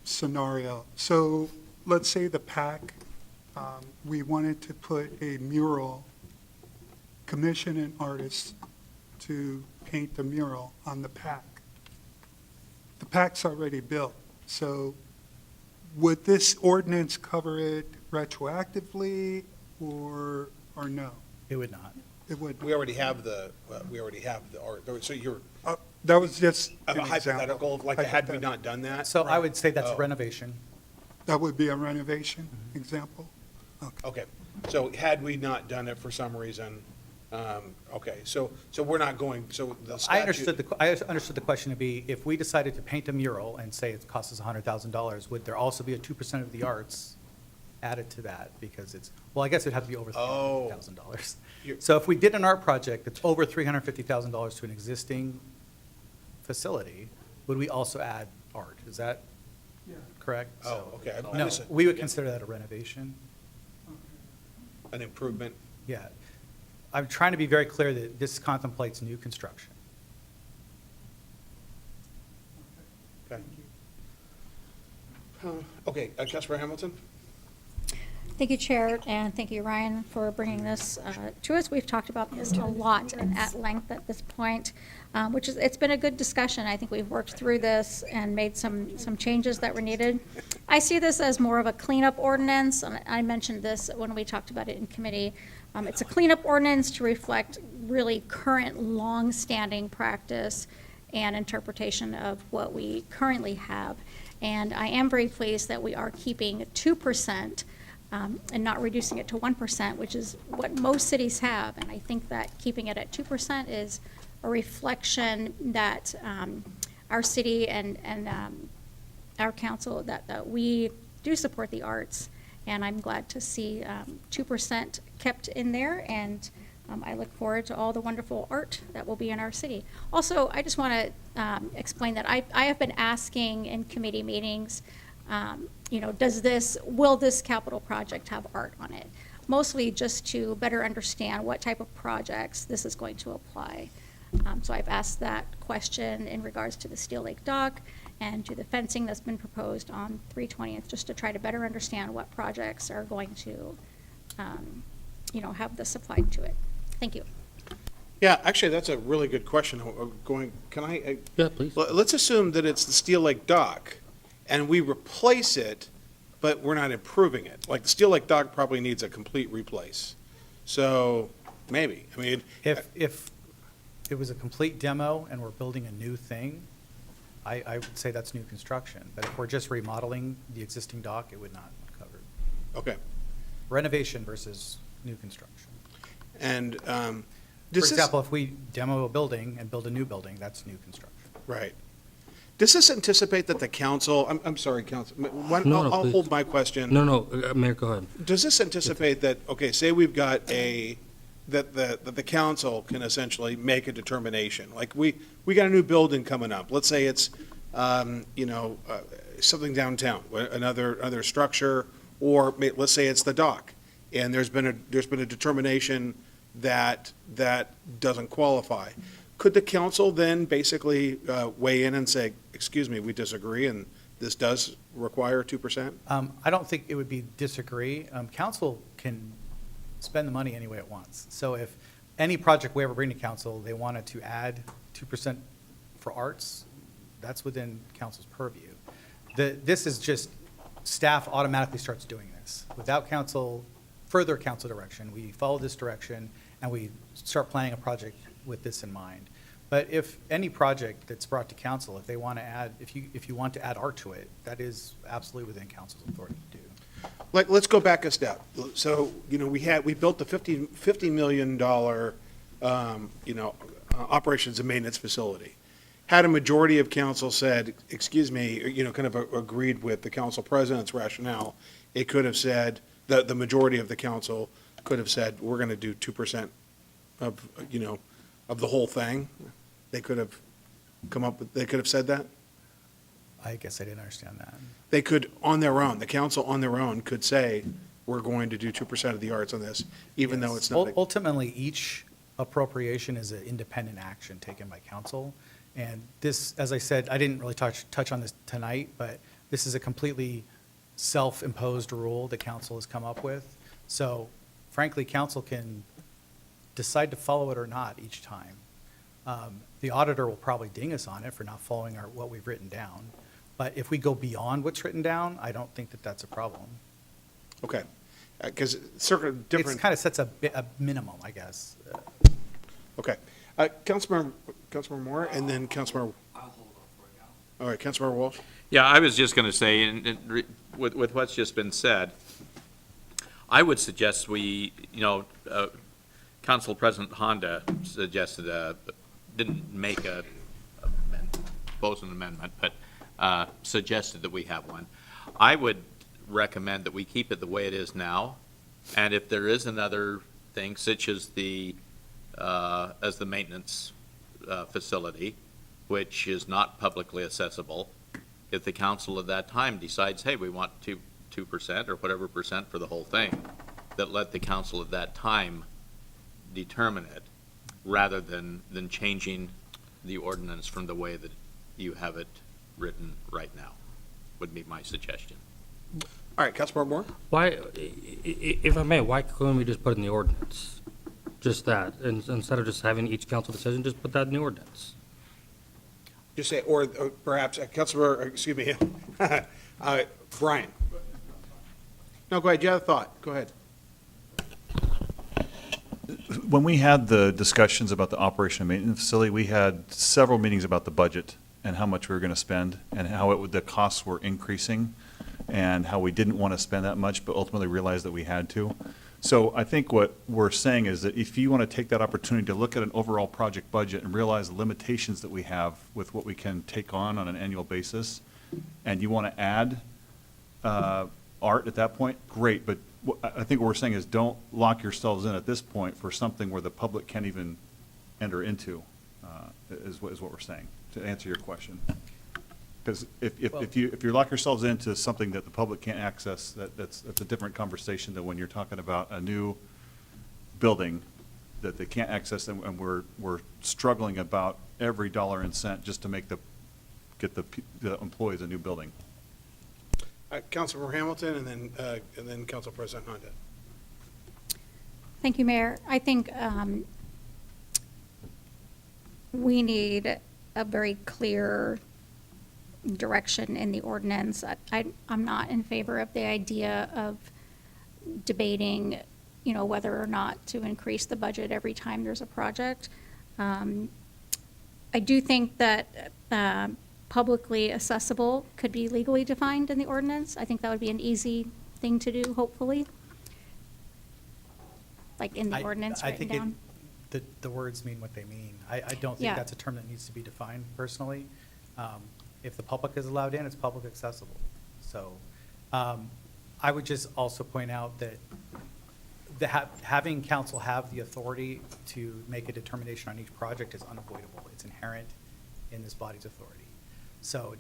scenario. So let's say the PAC, we wanted to put a mural, commission an artist to paint the mural on the PAC. The PAC's already built, so would this ordinance cover it retroactively or no? It would not. It would. We already have the art. So you're That was just a an example. hypothetical, like had we not done that? So I would say that's a Oh. renovation. That would be a renovation example? Okay. So had we not done it for some reason, okay, so we're not going, so the statute. I understood the question to be, if we decided to paint a mural and say it costs us $100,000, would there also be a 2% of the arts added to that? Because it's, well, I guess it'd have to be over $350,000. So if we did an art project that's over $350,000 to an existing facility, would we also add art? Is that correct? Oh, okay. No, we would consider that a renovation. An improvement? Yeah. I'm trying to be very clear that this contemplates new construction. Okay. Okay, Councilmember Hamilton? Thank you, Chair, and thank you, Ryan, for bringing this to us. We've talked about this a lot and at length at this point, which is, it's been a good discussion. I think we've worked through this and made some changes that were needed. I see this as more of a cleanup ordinance, and I mentioned this when we talked about it in committee. It's a cleanup ordinance to reflect really current, long-standing practice and interpretation of what we currently have. And I am very pleased that we are keeping 2%. And not reducing it to 1%, which is what most cities have. And I think that keeping it at 2% is a reflection that our city and our council, that we do support the arts. And I'm glad to see 2% kept in there, and I look forward to all the wonderful art that will be in our city. Also, I just want to explain that I have been asking in committee meetings, will this capital project have art on it? Mostly just to better understand what type of projects this is going to apply. So I've asked that question in regards to the Steel Lake Dock and to the fencing that's been proposed on 320th, just to try to better understand what projects are going to, have this applied to it. Thank you. Yeah, actually, that's a really good question. Yeah, please. Let's assume that it's the Steel Lake Dock, and we replace it, but we're not improving it. Like, the Steel Lake Dock probably needs a complete replace. So, maybe, I mean. If it was a complete demo and we're building a new thing, I would say that's new construction. But if we're just remodeling the existing dock, it would not cover it. Okay. Renovation versus new construction. And, For this is. example, if we demo a building and build a new building, that's new construction. Right. Does this anticipate that the council, I'm sorry, council, I'll please. hold my question. No, Mayor, go ahead. Does this anticipate that, okay, say we've got that the council can essentially make a determination? Like, we got a new building coming up. Let's say it's, something downtown, another structure, or let's say it's the dock. and there's been a determination that that doesn't qualify. Could the council then basically weigh in and say, excuse me, we disagree, and this does require 2%? I don't think it would be disagree. Council can spend the money any way it wants. So if any project we ever bring to council, they wanted to add 2% for arts, that's within council's purview. This is just, staff automatically starts doing this. Without further council direction, we follow this direction, and we start planning a project with this in mind. But if any project that's brought to council, if they want to add, if you want to add art to it, that is absolutely within council's authority to do. Let's go back a step. So, we built the $50 million, operations and maintenance facility. Had a majority of council said, excuse me, kind of agreed with the council president's rationale, it could have said, the majority of the council could have said, we're going to do 2% of the whole thing. They could have they could have said that? I guess I didn't understand that. They could, on their own, the council on their own could say, we're going to do 2% of the arts on this, even though it's not. Ultimately, each appropriation is an independent action taken by council. And this, as I said, I didn't really touch on this tonight, but this is a completely self-imposed rule that council has come up with. So frankly, council can decide to follow it or not each time. The auditor will probably ding us on it for not following what we've written down. But if we go beyond what's written down, I don't think that that's a problem. Okay, because different. It kind of sets a minimum, I guess. Okay. Councilmember Moore, and then Councilmember. All right, Councilmember Walsh. Yeah, I was just going to say, with what's just been said, I would suggest Council President Honda suggested didn't make an amendment, but suggested that we have one. I would recommend that we keep it the way it is now, and if there is another thing, such as the maintenance facility, which is not publicly accessible, if the council at that time decides, hey, we want 2% or whatever percent for the whole thing, that let the council at that time determine it, rather than changing the ordinance from the way that you have it written right now, would be my suggestion. All right, Councilmember Moore? Why, if I may, why couldn't we just put it in the ordinance? Just that, and instead of just having each council decision, just put that in the ordinance? Just say, or perhaps, Councilmember, excuse me, Brian. No, go ahead, you had a thought, go ahead. When we had the discussions about the operation and maintenance facility, we had several meetings about the budget and how much we were going to spend and how the costs were increasing and how we didn't want to spend that much, but ultimately realized that we had to. So I think what we're saying is that if you want to take that opportunity to look at an overall project budget and realize the limitations that we have with what we can take on an annual basis, and you want to add art at that point, great, but I think what we're saying is don't lock yourselves in at this point for something where the public can't even enter into, is what we're saying, to answer your question. Because if you lock yourselves into something that the public can't access, that's a different conversation than when you're talking about a new building that they can't access, and we're struggling about every dollar and cent just to get the employees a new building. Councilmember Hamilton, and then Council President Honda. Thank you, Mayor. I think we need a very clear direction in the ordinance. I'm not in favor of the idea of debating, whether or not to increase the budget every time there's a project. I do think that publicly accessible could be legally defined in the ordinance. I think that would be an easy thing to do, hopefully. Like in the ordinance written down. The words mean what they mean. I don't think that's a term that needs to be defined personally. If the public is allowed in, it's public accessible. So I would just also point out that having council have the authority to make a determination on each project is unavoidable. It's inherent in this body's authority. So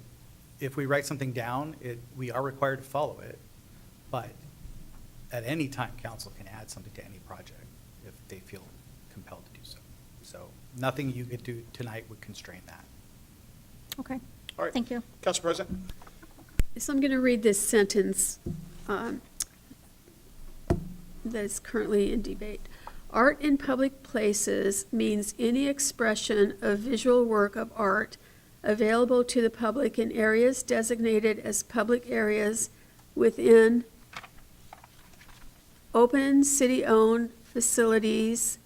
if we write something down, we are required to follow it, but at any time, council can add something to any project if they feel compelled to do so. So nothing you could do tonight would constrain that. Okay. All right. Thank you. Council President? So I'm going to read this sentence that's currently in debate. Art in public places means any expression of visual work of art available to the public in areas designated as public areas within open city-owned facilities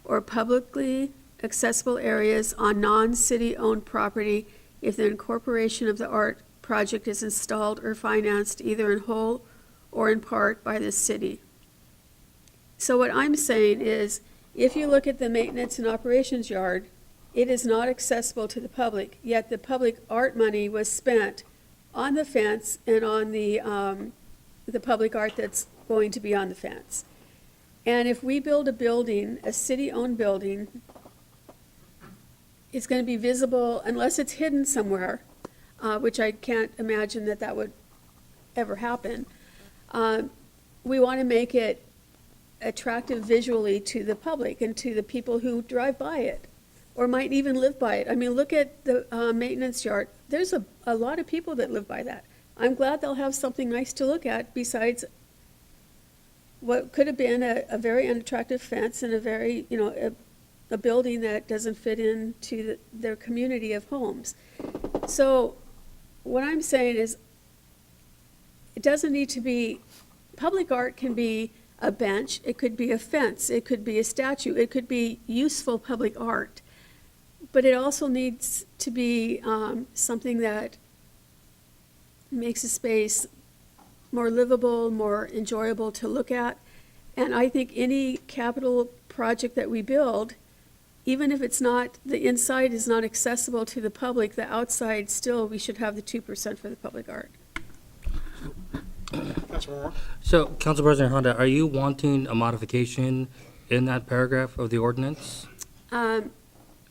or publicly accessible areas on non-city-owned property if the incorporation of the art project is installed or financed either in whole or in part by the city. So what I'm saying is, if you look at the maintenance and operations yard, it is not accessible to the public, yet the public art money was spent on the fence and on the public art that's going to be on the fence. And if we build a building, a city-owned building, it's going to be visible unless it's hidden somewhere, which I can't imagine that that would ever happen. We want to make it attractive visually to the public and to the people who drive by it or might even live by it. I mean, look at the maintenance yard. There's a lot of people that live by that. I'm glad they'll have something nice to look at besides what could have been a very unattractive fence and a very, a building that doesn't fit into their community of homes. So what I'm saying is it doesn't need to be, public art can be a bench, it could be a fence, it could be a statue, it could be useful public art. But it also needs to be something that makes a space more livable, more enjoyable to look at. And I think any capital project that we build, even if it's not, the inside is not accessible to the public, the outside still, we should have the 2% for the public art. Councilman Moore? So, Council President Honda, are you wanting a modification in that paragraph of the ordinance? Um,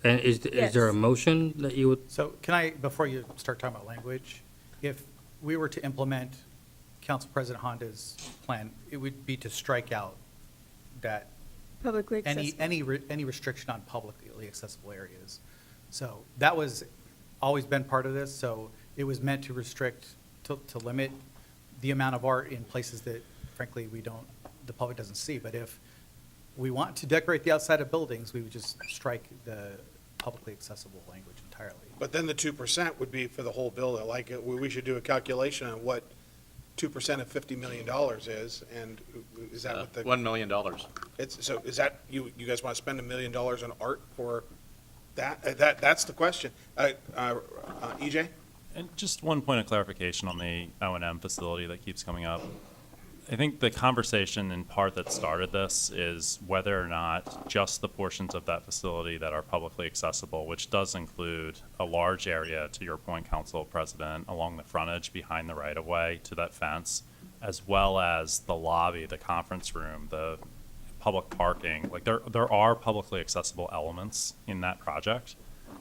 And is there a motion that you would? So can I, before you start talking about language, if we were to implement Council President Honda's plan, it would be to strike out that Publicly accessible. any restriction on publicly accessible areas. So that was always been part of this, so it was meant to restrict, to limit the amount of art in places that frankly the public doesn't see. But if we want to decorate the outside of buildings, we would just strike the publicly accessible language entirely. But then the 2% would be for the whole building, like, we should do a calculation on what 2% of $50 million is, and is that what the? $1 million. So is that, you guys want to spend $1 million on art for that? That's the question. EJ? And just one point of clarification on the O&M facility that keeps coming up. I think the conversation in part that started this is whether or not just the portions of that facility that are publicly accessible, which does include a large area, to your point, Council President, along the frontage behind the right-of-way to that fence, as well as the lobby, the conference room, the public parking. Like there are publicly accessible elements in that project,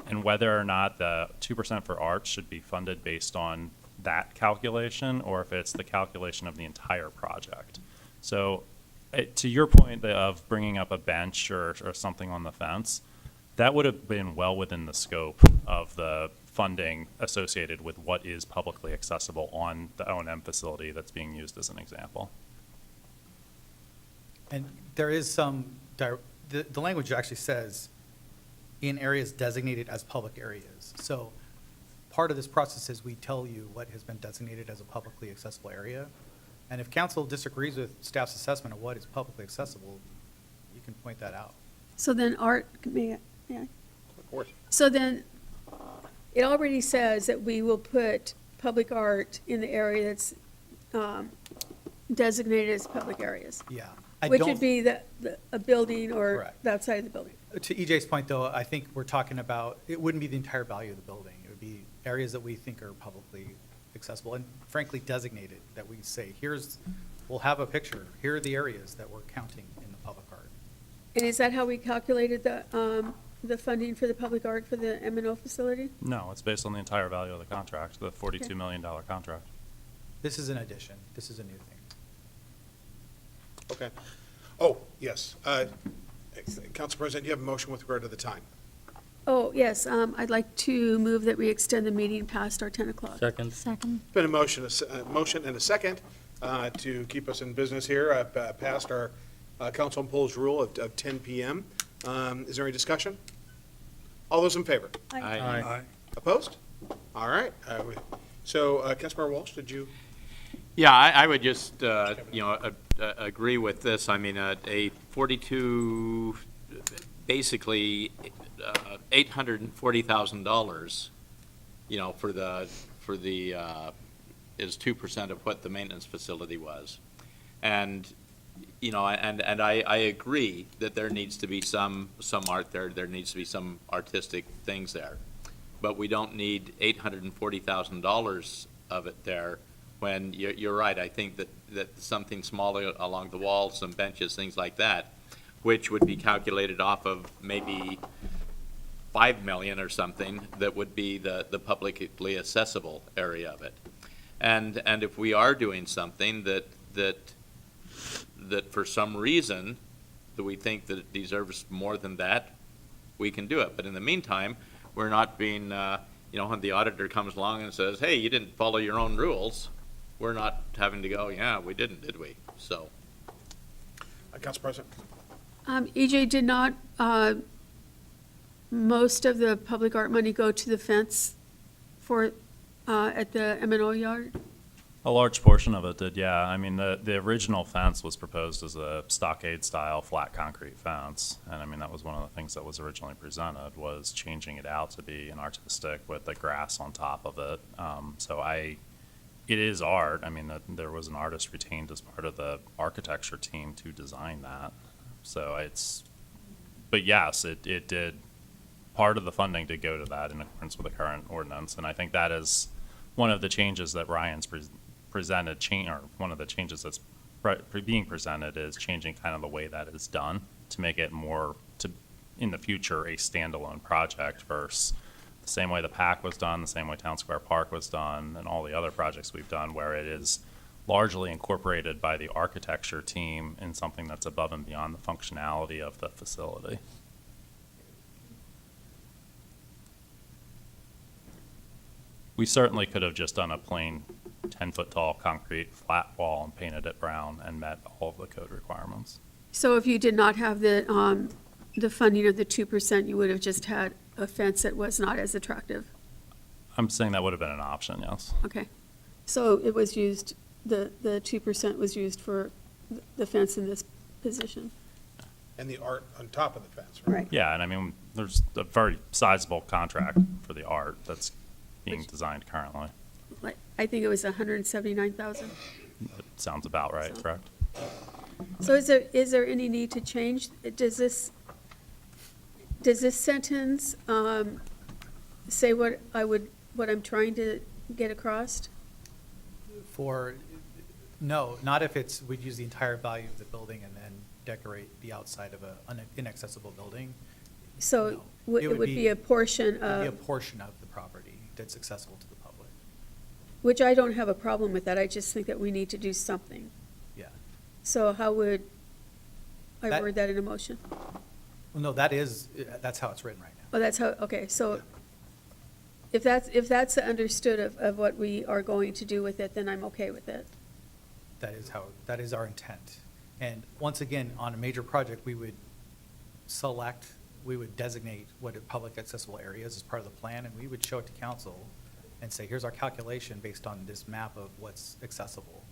and whether or not the 2% for art should be funded based on that calculation, or if it's the calculation of the entire project. So to your point of bringing up a bench or something on the fence, that would have been well within the scope of the funding associated with what is publicly accessible on the O&M facility that's being used as an example. And there is some, the language actually says in areas designated as public areas. So part of this process is we tell you what has been designated as a publicly accessible area. And if council disagrees with staff's assessment of what is publicly accessible, you can point that out. So then art, yeah. Of course. So then, it already says that we will put public art in the area that's designated as public areas. Yeah. Which would be a building or Correct. the outside of the building. To EJ's point, though, I think we're talking about, it wouldn't be the entire value of the building. It would be areas that we think are publicly accessible and frankly designated, that we say, we'll have a picture. Here are the areas that we're counting in the public art. And is that how we calculated the funding for the public art for the M&O facility? No, it's based on the entire value of the contract, the $42 million contract. This is an addition. This is a new thing. Okay. Oh, yes. Council President, you have a motion with regard to the time. Oh, yes, I'd like to move that we extend the meeting past our 10 o'clock. Second. Second. Been a motion and a second to keep us in business here past our council imposed rule of 10 PM. Is there any discussion? All those in favor? Aye. Opposed? All right. So, Councilmember Walsh, did you? Yeah, I would just, agree with this. I mean, a 42, basically, $840,000, for the, is 2% of what the maintenance facility was. And, and I agree that there needs to be some art there needs to be some artistic things there. But we don't need $840,000 of it there when you're right. I think that something smaller along the walls, some benches, things like that, which would be calculated off of maybe 5 million or something, that would be the publicly accessible area of it. And if we are doing something that for some reason that we think that it deserves more than that, we can do it. But in the meantime, we're not being, when the auditor comes along and says, hey, you didn't follow your own rules, we're not having to go, yeah, we didn't, did we? So. Council President? EJ, did not most of the public art money go to the fence for, at the M&O yard? A large portion of it did, yeah. I mean, the original fence was proposed as a stockade-style flat concrete fence. And I mean, that was one of the things that was originally presented, was changing it out to be an artistic with the grass on top of it. It is art. I mean, there was an artist retained as part of the architecture team to design that. So but yes, it did, part of the funding did go to that in accordance with the current ordinance. And I think that is one of the changes that Ryan's presented, or one of the changes that's being presented is changing kind of the way that is done to make it more, in the future, a standalone project versus the same way the PAC was done, the same way Town Square Park was done, and all the other projects we've done, where it is largely incorporated by the architecture team in something that's above and beyond the functionality of the facility. We certainly could have just done a plain 10-foot tall concrete flat wall and painted it brown and met all of the code requirements. So if you did not have the funding of the 2%, you would have just had a fence that was not as attractive? I'm saying that would have been an option, yes. Okay. So it was used, the 2% was used for the fence in this position? And the art on top of the fence, right? Right. Yeah, and I mean, there's a very sizable contract for the art that's being designed currently. Like, I think it was 179,000. That sounds about right, So- correct? So is there any need to change? Does this sentence say what I'm trying to get across? No, not if we'd use the entire value of the building and then decorate the outside of an inaccessible building. So No. it would be a portion It would be a of, portion of the property that's accessible to the public. which I don't have a problem with that. I just think that we need to do something. Yeah. So how would I That- word that in a motion? Well, no, that's how it's written right now. Oh, that's how, okay, so if that's understood of what we are going to do with it, then I'm okay with it. That is our intent. And once again, on a major project, we would designate what a public accessible area is as part of the plan, and we would show it to council and say, here's our calculation based on this map of what's accessible.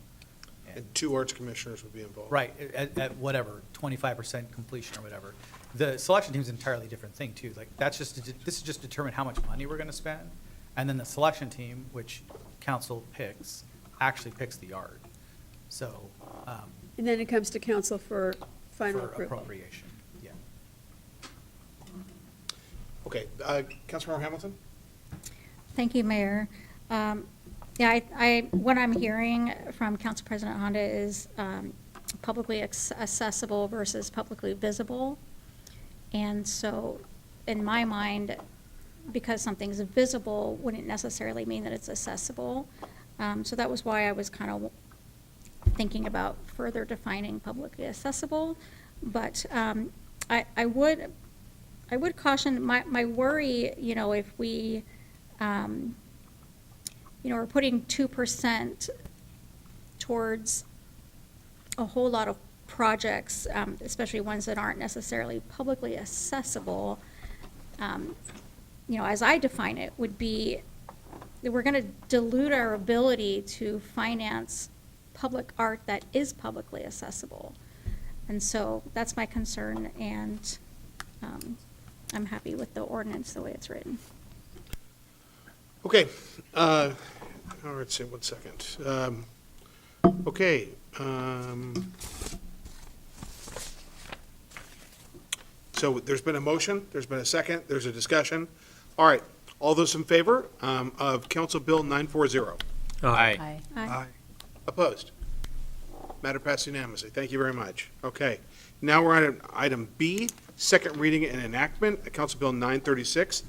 And 2 arts commissioners would be involved. Right, at whatever, 25% completion or whatever. The selection team is an entirely different thing too. Like, this is just determine how much money we're gonna spend. And then the selection team, which council picks, actually picks the art. So, And then it comes to council for final for approval. appropriation, yeah. Okay, Councilmember Hamilton? Thank you, Mayor. What I'm hearing from Council President Honda is publicly accessible versus publicly visible. And so, in my mind, because something's visible wouldn't necessarily mean that it's accessible. So that was why I was kind of thinking about further defining publicly accessible. But I would caution, my worry, if we, we're putting 2% towards a whole lot of projects, especially ones that aren't necessarily publicly accessible, as I define it, would be that we're going to dilute our ability to finance public art that is publicly accessible. And so that's my concern, and I'm happy with the ordinance the way it's written. Okay, all right, say 1 second. Okay. So there's been a motion, there's been a second, there's a discussion. All right, all those in favor of Council Bill 940? Aye. Aye. Opposed? Matter passed unanimously. Thank you very much. Okay, now we're on item B, second reading and enactment, Council Bill 936,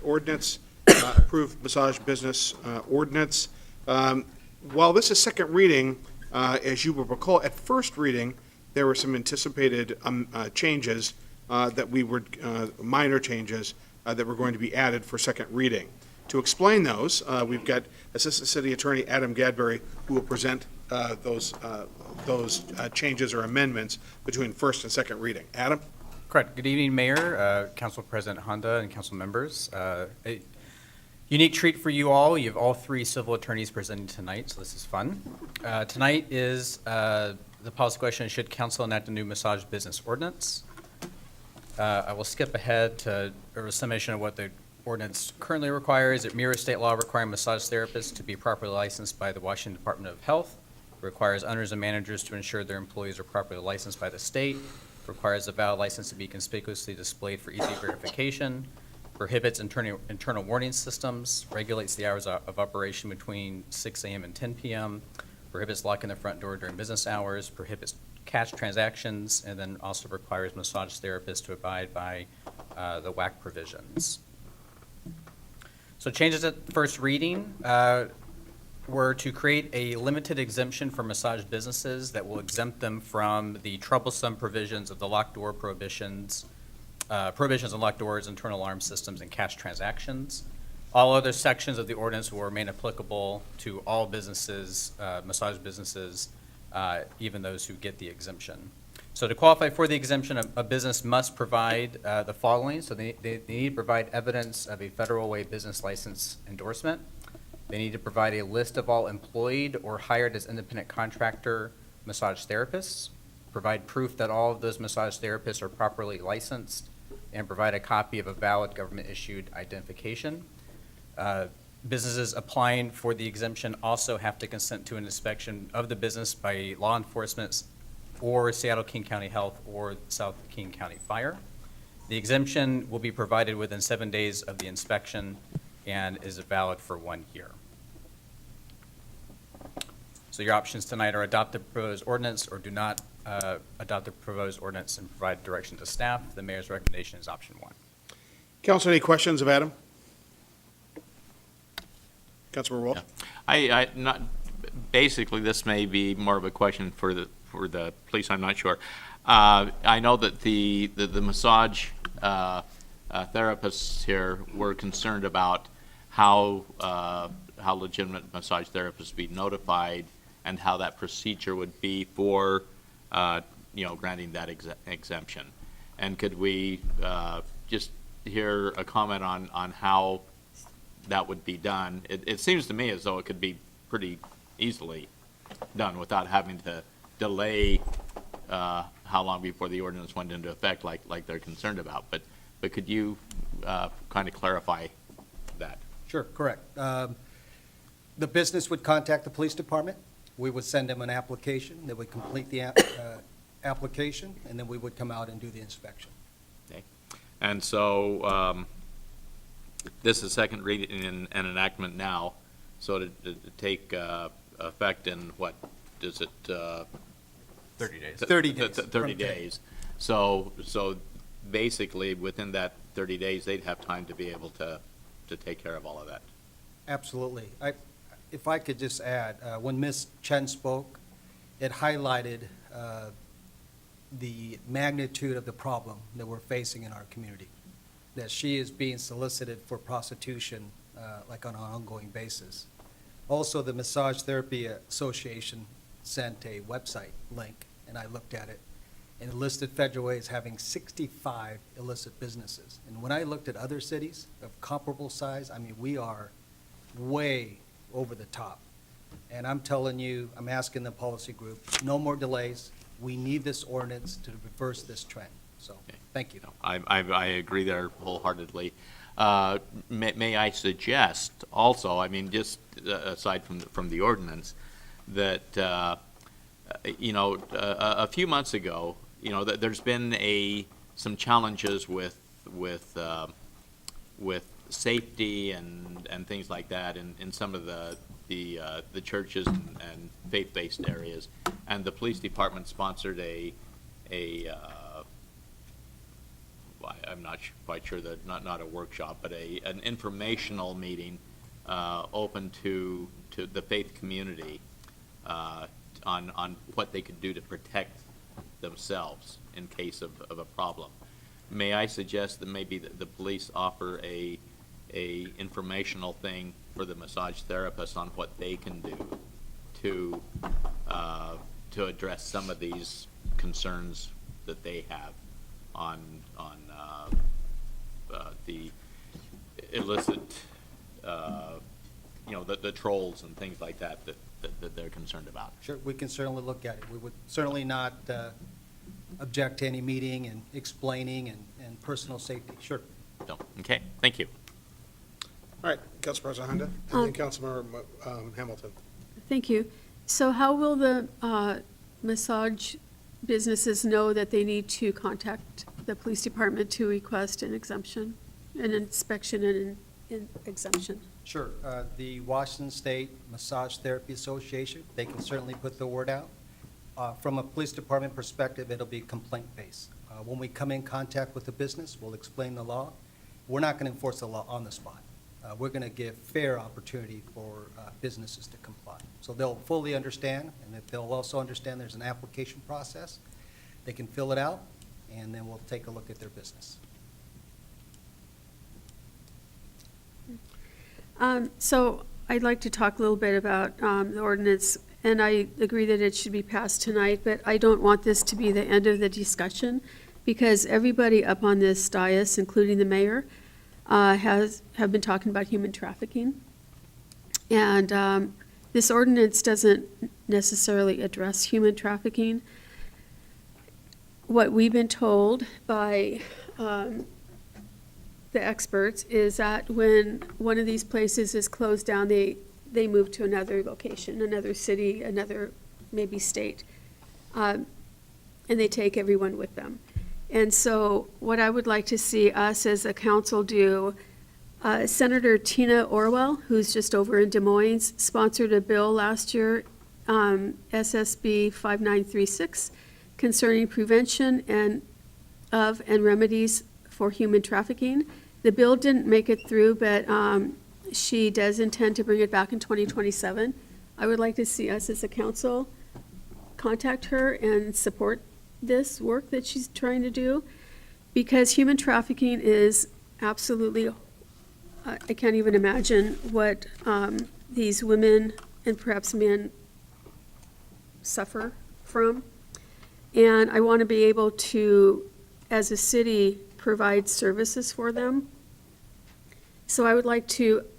ordinance, approved massage business ordinance. While this is second reading, as you will recall, at first reading, there were some anticipated changes that we were, minor changes that were going to be added for second reading. To explain those, we've got Assistant City Attorney Adam Gadberry, who will present those changes or amendments between first and second reading. Adam? Correct. Good evening, Mayor, Council President Honda, and council members. A unique treat for you all. You have all three civil attorneys presenting tonight, so this is fun. Tonight is the policy question, should council enact a new massage business ordinance? I will skip ahead to a summation of what the ordinance currently requires. It mirrors state law requiring massage therapists to be properly licensed by the Washington Department of Health. It requires owners and managers to ensure their employees are properly licensed by the state. It requires a valid license to be conspicuously displayed for easy verification. Prohibits internal warning systems. Regulates the hours of operation between 6 a.m. and 10 p.m. Prohibits locking the front door during business hours. Prohibits cash transactions, and then also requires massage therapists to abide by the WAC provisions. So changes at first reading were to create a limited exemption for massage businesses that will exempt them from the troublesome provisions of the locked door prohibitions on locked doors, internal alarm systems, and cash transactions. All other sections of the ordinance will remain applicable to all businesses, massage businesses, even those who get the exemption. So to qualify for the exemption, a business must provide the following. So they need to provide evidence of a Federal Way business license endorsement. They need to provide a list of all employed or hired as independent contractor massage therapists, provide proof that all of those massage therapists are properly licensed, and provide a copy of a valid government-issued identification. Businesses applying for the exemption also have to consent to an inspection of the business by law enforcement or Seattle-King County Health or South King County Fire. The exemption will be provided within 7 days of the inspection and is valid for 1 year. So your options tonight are adopt the proposed ordinance or do not adopt the proposed ordinance and provide direction to staff. The mayor's recommendation is option 1. Council, any questions of Adam? Councilmember Walsh? I not, basically, this may be more of a question for the police, I'm not sure. I know that the massage therapists here were concerned about how legitimate massage therapists be notified and how that procedure would be for, granting that exemption. And could we just hear a comment on how that would be done? It seems to me as though it could be pretty easily done without having to delay how long before the ordinance went into effect like they're concerned about. But could you kind of clarify that? Sure, correct. The business would contact the police department. We would send them an application. They would complete the application, and then we would come out and do the inspection. Okay. And so this is second reading and enactment now. So to take effect in what does it? 30 days. 30 days. 30 days. So basically, within that 30 days, they'd have time to be able to take care of all of that. Absolutely. if I could just add, when Ms. Chen spoke, it highlighted the magnitude of the problem that we're facing in our community, that she is being solicited for prostitution like on an ongoing basis. Also, the Massage Therapy Association sent a website link, and I looked at it, and it listed Federal Way as having 65 illicit businesses. And when I looked at other cities of comparable size, I mean, we are way over the top. And I'm telling you, I'm asking the policy group, no more delays. We need this ordinance to reverse this trend. So, thank you. I agree there wholeheartedly. May I suggest also, I mean, just aside from the ordinance, that, a few months ago, that there's been some challenges with safety and things like that in some of the churches and faith-based areas. And the police department sponsored I'm not quite sure that, not a workshop, but an informational meeting open to the faith community on what they could do to protect themselves in case of a problem. May I suggest that maybe the police offer a informational thing for the massage therapists on what they can do to address some of these concerns that they have on the illicit, the trolls and things like that they're concerned about. Sure, we can certainly look at it. We would certainly not object to any meeting and explaining and personal safety. Sure. So, okay, thank you. All right, Council President Honda, and then Councilmember Hamilton. Thank you. So how will the massage businesses know that they need to contact the police department to request an exemption, an inspection and an exemption? Sure. The Washington State Massage Therapy Association, they can certainly put the word out. From a police department perspective, it'll be complaint-based. When we come in contact with the business, we'll explain the law. We're not going to enforce the law on the spot. We're going to give fair opportunity for businesses to comply. So they'll fully understand, and they'll also understand there's an application process. They can fill it out, and then we'll take a look at their business. So I'd like to talk a little bit about the ordinance, and I agree that it should be passed tonight, but I don't want this to be the end of the discussion, because everybody up on this dais, including the mayor, have been talking about human trafficking. And this ordinance doesn't necessarily address human trafficking. What we've been told by the experts is that when one of these places is closed down, they move to another location, another city, another maybe state, and they take everyone with them. And so what I would like to see us as a council do, Senator Tina Orwell, who's just over in Des Moines, sponsored a bill last year, SSB 5936, concerning prevention and remedies for human trafficking. The bill didn't make it through, but she does intend to bring it back in 2027. I would like to see us as a council contact her and support this work that she's trying to do, because human trafficking is absolutely, I can't even imagine what these women and perhaps men suffer from. And I want to be able to, as a city, provide services for them. So I would like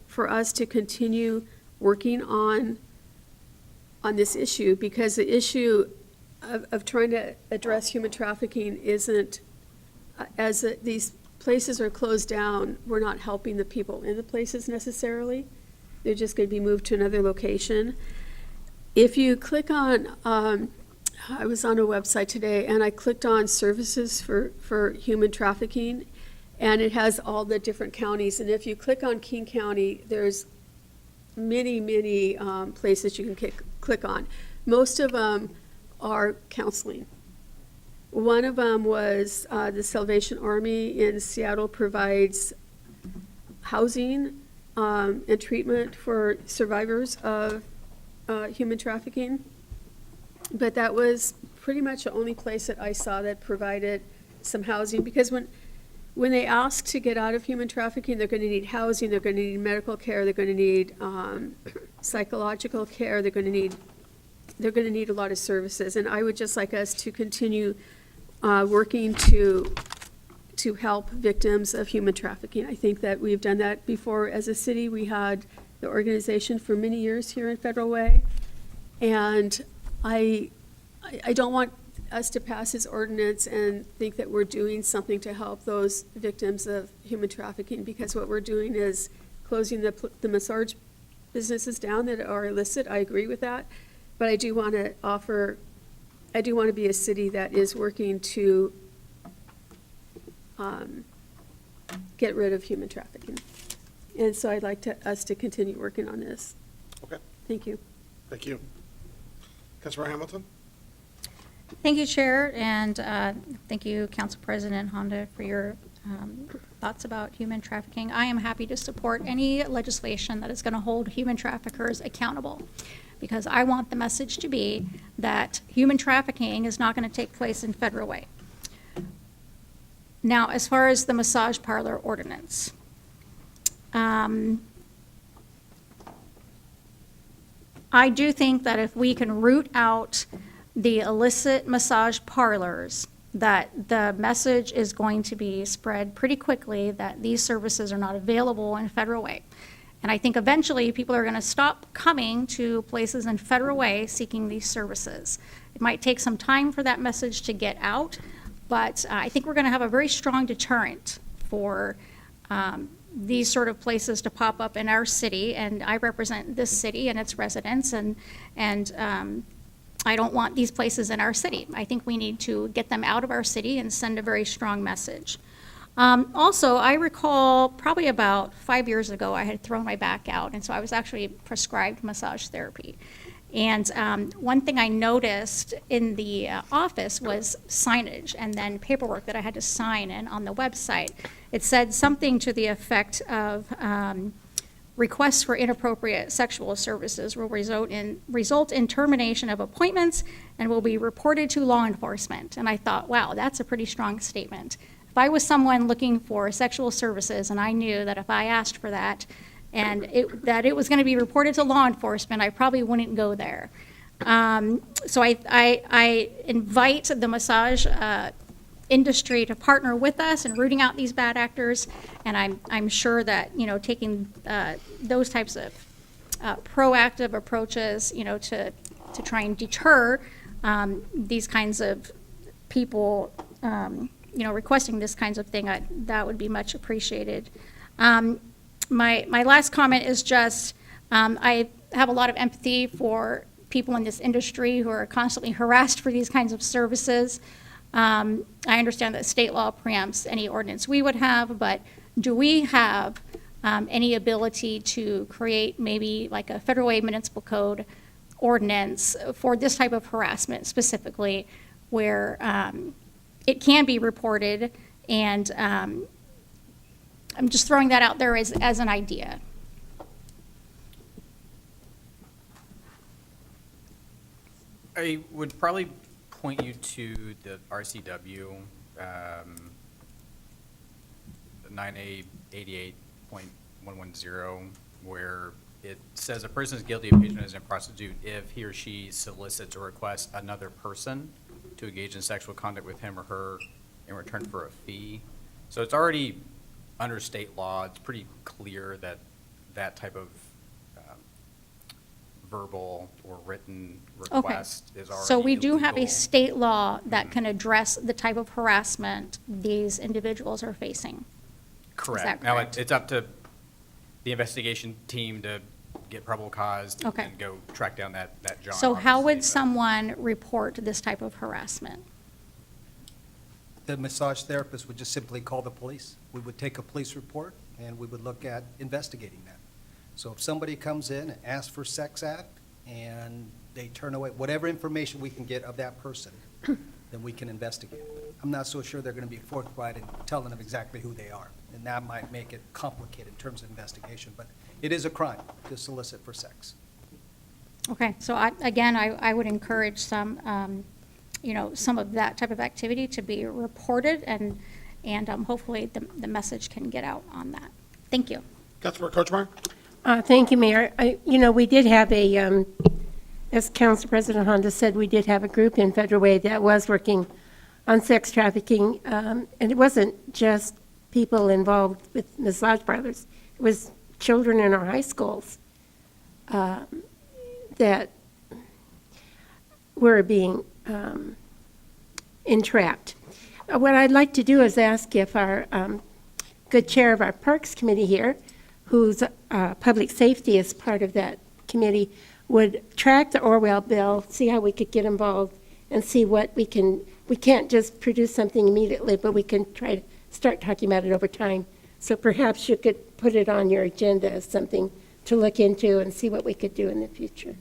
for us to continue working on this issue, because the issue of trying to address human trafficking isn't, these places are closed down, we're not helping the people in the places necessarily. They're just going to be moved to another location. If you click on, I was on a website today, and I clicked on services for human trafficking, and it has all the different counties. And if you click on King County, there's many, many places you can click on. Most of them are counseling. One of them was the Salvation Army in Seattle provides housing, and treatment for survivors of human trafficking. But that was pretty much the only place that I saw that provided some housing, because when they ask to get out of human trafficking, they're going to need housing, they're going to need medical care, they're going to need psychological care, they're going to need a lot of services. And I would just like us to continue working to help victims of human trafficking. I think that we've done that before as a city. We had the organization for many years here in Federal Way, and I don't want us to pass this ordinance and think that we're doing something to help those victims of human trafficking, because what we're doing is closing the massage businesses down that are illicit. I agree with that, but I do want to be a city that is working to get rid of human trafficking. And so I'd like us to continue working on this. Okay, Thank you. thank you. Councilmember Hamilton? Thank you, Chair, and thank you, Council President Honda, for your thoughts about human trafficking. I am happy to support any legislation that is going to hold human traffickers accountable, because I want the message to be that human trafficking is not going to take place in Federal Way. Now, as far as the massage parlor ordinance, I do think that if we can root out the illicit massage parlors, that the message is going to be spread pretty quickly that these services are not available in Federal Way. And I think eventually people are going to stop coming to places in Federal Way seeking these services. It might take some time for that message to get out, but I think we're going to have a very strong deterrent for these sort of places to pop up in our city. And I represent this city and its residents, and I don't want these places in our city. I think we need to get them out of our city and send a very strong message. Also, I recall probably about 5 years ago, I had thrown my back out, and so I was actually prescribed massage therapy. And one thing I noticed in the office was signage and then paperwork that I had to sign in on the website. It said something to the effect of requests for inappropriate sexual services will result in termination of appointments and will be reported to law enforcement. And I thought, wow, that's a pretty strong statement. If I was someone looking for sexual services and I knew that if I asked for that and that it was going to be reported to law enforcement, I probably wouldn't go there. So I invite the massage industry to partner with us in rooting out these bad actors, and I'm sure that, taking those types of proactive approaches, to try and deter these kinds of people, requesting this kinds of thing, that would be much appreciated. My last comment is just, I have a lot of empathy for people in this industry who are constantly harassed for these kinds of services. I understand that state law preempts any ordinance we would have, but do we have any ability to create maybe like a Federal Way Municipal Code ordinance for this type of harassment specifically, where it can be reported? And I'm just throwing that out there as an idea. I would probably point you to the RCW, 9A88.110, where it says a person is guilty of patronizing a prostitute if he or she solicits or requests another person to engage in sexual conduct with him or her in return for a fee. So it's already under state law. It's pretty clear that that type of verbal or written request is already So we do have a illegal. state law that can address the type of harassment these individuals are facing. Correct. Now, it's up to the investigation team to get probable cause Okay. and go track down that John. So how would someone report this type of harassment? The massage therapist would just simply call the police. We would take a police report, and we would look at investigating that. So if somebody comes in and asks for sex act, and they turn away, whatever information we can get of that person, then we can investigate it. I'm not so sure they're going to be forthright in telling them exactly who they are. And that might make it complicated in terms of investigation. But it is a crime to solicit for sex. Okay, so I would encourage some, some of that type of activity to be reported, and hopefully the message can get out on that. Thank you. Councilmember Kochmar? Thank you, Mayor. We did have as Council President Honda said, we did have a group in Federal Way that was working on sex trafficking. And it wasn't just people involved with massage parlors. It was children in our high schools that were being entrapped. What I'd like to do is ask if our good chair of our Parks Committee here, whose public safety is part of that committee, would track the Orwell bill, see how we could get involved, and see what we can't just produce something immediately, but we can try to start talking about it over time. So perhaps you could put it on your agenda as something to look into and see what we could do in the future.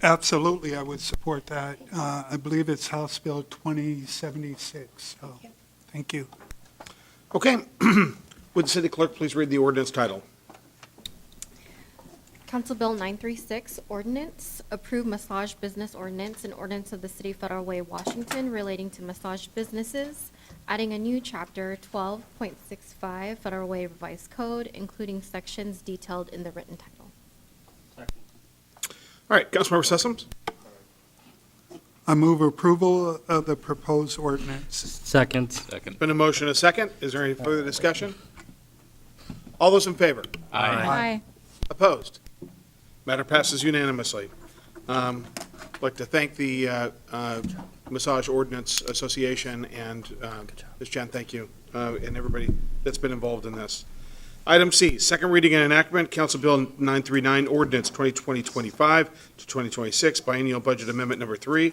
Absolutely, I would support that. I believe it's House Bill 2076, so, thank you. Okay. Would the city clerk please read the ordinance title? Council Bill 936, ordinance, approve massage business ordinance, an ordinance of the City of Federal Way, Washington relating to massage businesses, adding a new chapter 12.65 Federal Way Revised Code, including sections detailed in the written title. All right, Councilmember Sessoms? I move approval of the proposed ordinance. Second. Been a motion and a second. Is there any further discussion? All those in favor? Aye. Opposed? Matter passes unanimously. I'd like to thank the Massage Ordinance Association and Ms. Jen, thank you, and everybody that's been involved in this. Item C, second reading and enactment, Council Bill 939, Ordinance 2020-25 to 2026, Biennial Budget Amendment Number 3.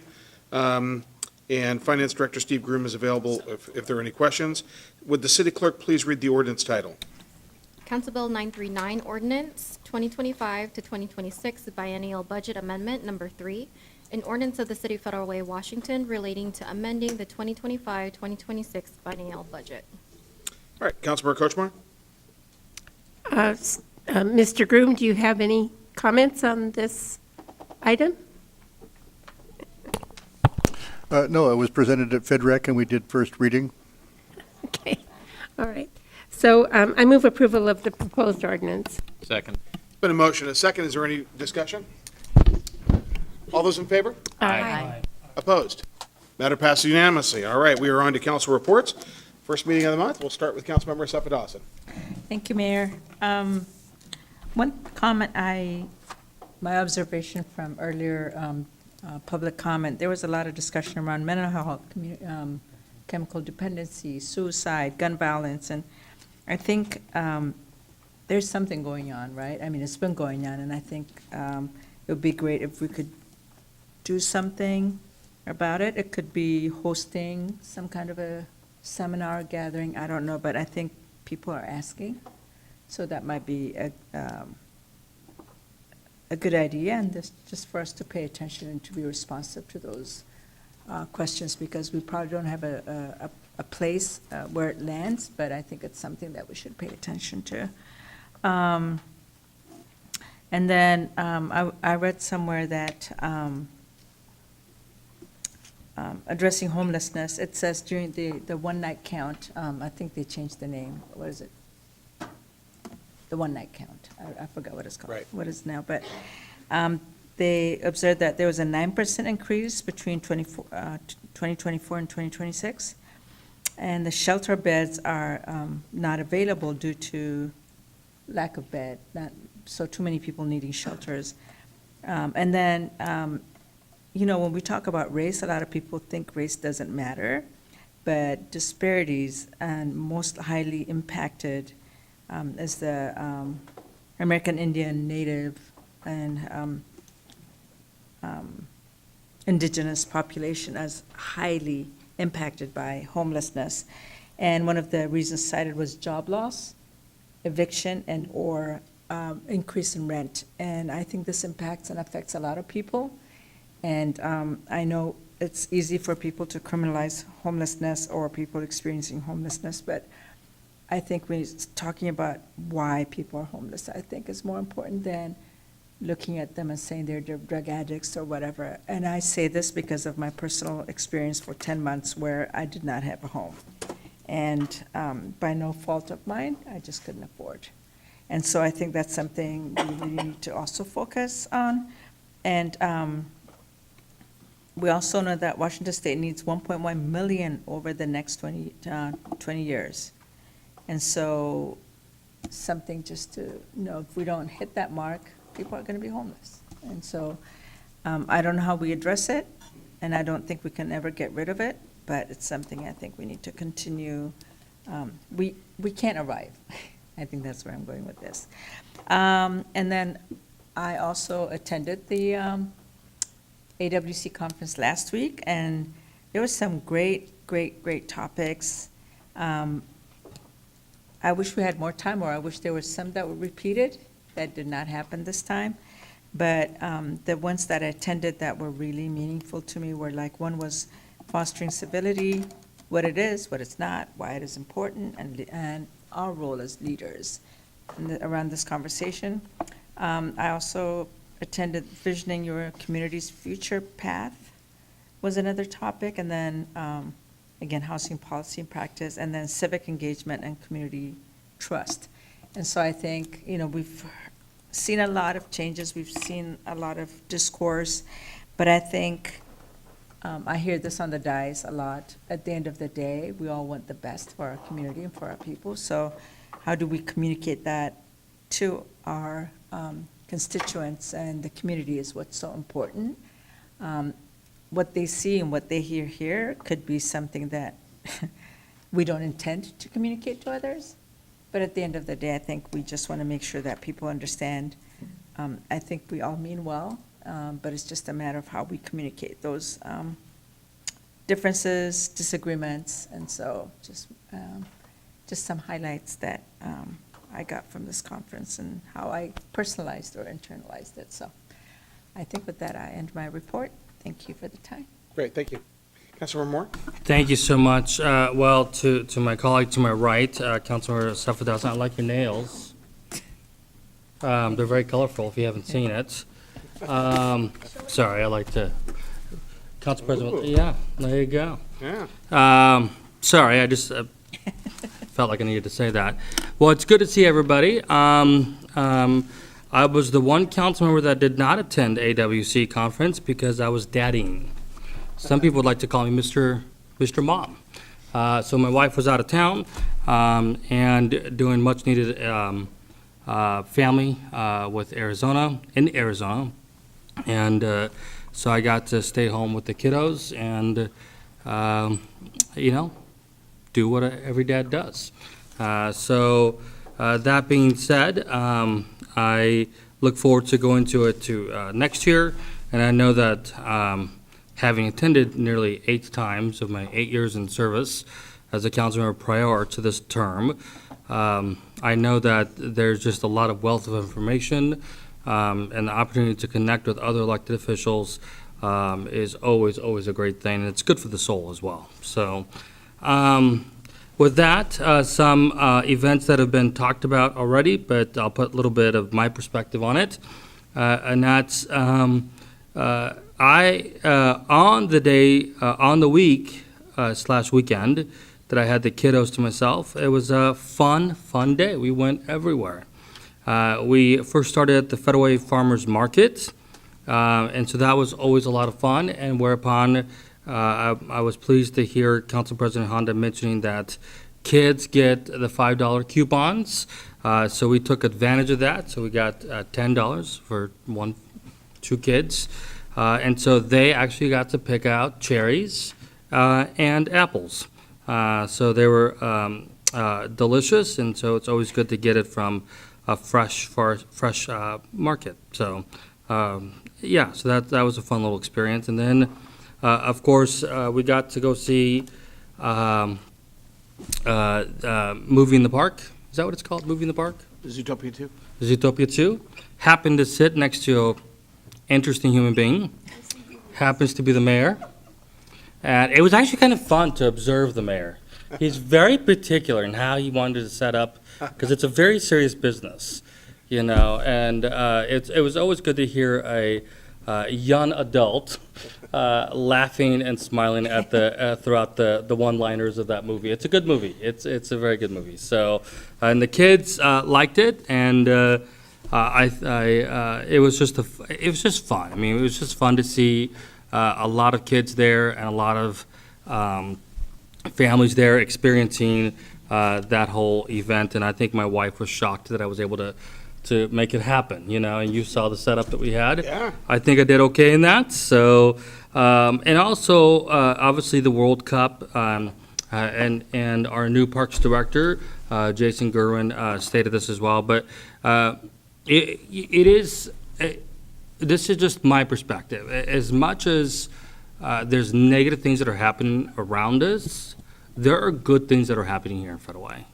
And Finance Director Steve Groom is available if there are any questions. Would the city clerk please read the ordinance title? Council Bill 939, ordinance 2025 to 2026, Biennial Budget Amendment Number 3, an ordinance of the City of Federal Way, Washington relating to amending the 2025-2026 biennial budget. All right, Councilmember Kochmar? Mr. Groom, do you have any comments on this item? No, it was presented at FedRec, and we did first reading. Okay, all right. So I move approval of the proposed ordinance. Second. Been a motion and a second. Is there any discussion? All those in favor? Aye. Opposed? Matter passes unanimously. All right, we are on to council reports. First meeting of the month, we'll start with Councilmember Sapadawson. Thank you, Mayor. One comment my observation from earlier public comment, there was a lot of discussion around mental health, chemical dependency, suicide, gun violence, and I think there's something going on, right? I mean, it's been going on, and I think it would be great if we could do something about it. It could be hosting some kind of a seminar gathering, I don't know, but I think people are asking, so that might be a good idea, and this, just for us to pay attention and to be responsive to those questions, because we probably don't have a place where it lands, but I think it's something that we should pay attention to. And then I read somewhere that addressing homelessness, it says during the one-night count, I think they changed the name. What is it? The one-night count. I forgot what it's called. Right. What is now, but they observed that there was a 9% increase between 2024 and 2026, and the shelter beds are not available due to lack of bed, so too many people needing shelters. And then, when we talk about race, a lot of people think race doesn't matter, but disparities and most highly impacted is the American Indian, Native, and indigenous population as highly impacted by homelessness. And one of the reasons cited was job loss, eviction, and or increase in rent. And I think this impacts and affects a lot of people. And I know it's easy for people to criminalize homelessness or people experiencing homelessness, but I think when it's talking about why people are homeless, I think is more important than looking at them and saying they're drug addicts or whatever. And I say this because of my personal experience for 10 months where I did not have a home. And by no fault of mine, I just couldn't afford. And so I think that's something we really need to also focus on. And we also know that Washington State needs 1.1 million over the next 20 years. And so something just to know, if we don't hit that mark, people are going to be homeless. And so I don't know how we address it, and I don't think we can ever get rid of it, but it's something I think we need to continue. We can't arrive. I think that's where I'm going with this. And then I also attended the AWC conference last week, and there were some great topics. I wish we had more time, or I wish there were some that were repeated. That did not happen this time. But the ones that I attended that were really meaningful to me were like, one was fostering civility, what it is, what it's not, why it is important, and our role as leaders around this conversation. I also attended Visioning Your Community's Future Path was another topic, and then, again, housing policy and practice, and then civic engagement and community trust. And so I think, we've seen a lot of changes, we've seen a lot of discourse, but I think, I hear this on the dais a lot, at the end of the day, we all want the best for our community and for our people, so how do we communicate that to our constituents and the community is what's so important. What they see and what they hear here could be something that we don't intend to communicate to others, but at the end of the day, I think we just want to make sure that people understand. I think we all mean well, but it's just a matter of how we communicate those differences, disagreements, and so just some highlights that I got from this conference and how I personalized or internalized it. So I think with that, I end my report. Thank you for the time. Great, thank you. Councilmember Moore? Thank you so much. Well, to my colleague to my right, Councilmember Seferdowson, I like your nails. They're very colorful if you haven't seen it. Sorry, I like to, Council President, Ooh. yeah, there you go. Yeah. Sorry, I just felt like I needed to say that. Well, it's good to see everybody. I was the one council member that did not attend AWC conference because I was daddying. Some people would like to call me Mr. Mom. So my wife was out of town and doing much needed family with in Arizona. And so I got to stay home with the kiddos and, do what every dad does. So that being said, I look forward to going to it next year, and I know that having attended nearly 8 times of my 8 years in service as a council member prior to this term, I know that there's just a lot of wealth of information, and the opportunity to connect with other elected officials is always a great thing, and it's good for the soul as well. So with that, some events that have been talked about already, but I'll put a little bit of my perspective on it. And that's, on the week / weekend that I had the kiddos to myself, it was a fun day. We went everywhere. We first started at the Federal Way Farmers Market, and so that was always a lot of fun, and whereupon I was pleased to hear Council President Honda mentioning that kids get the $5 coupons. So we took advantage of that. So we got $10 for 2 kids. And so they actually got to pick out cherries and apples. So they were delicious, and so it's always good to get it from a fresh market. So yeah, so that was a fun little experience. And then of course, we got to go see Movie in the Park. Is that what it's called, Movie in the Park? Zootopia 2. Zootopia 2. Happened to sit next to an interesting human being. Happens to be the mayor. And it was actually kind of fun to observe the mayor. He's very particular in how he wanted to set up, because it's a very serious business, you know, and it was always good to hear a young adult laughing and smiling at throughout the one-liners of that movie. It's a good movie. It's a very good movie. So, and the kids liked it, and it was just fun. I mean, it was just fun to see a lot of kids there and a lot of families there experiencing that whole event. And I think my wife was shocked that I was able to make it happen, you know, and you saw the setup that we had. Yeah. I think I did okay in that. So, and also, obviously, the World Cup, and our new Parks Director, Jason Gerwin, stated this as well. But this is just my perspective. As much as there's negative things that are happening around us, there are good things that are happening here in Federal Way.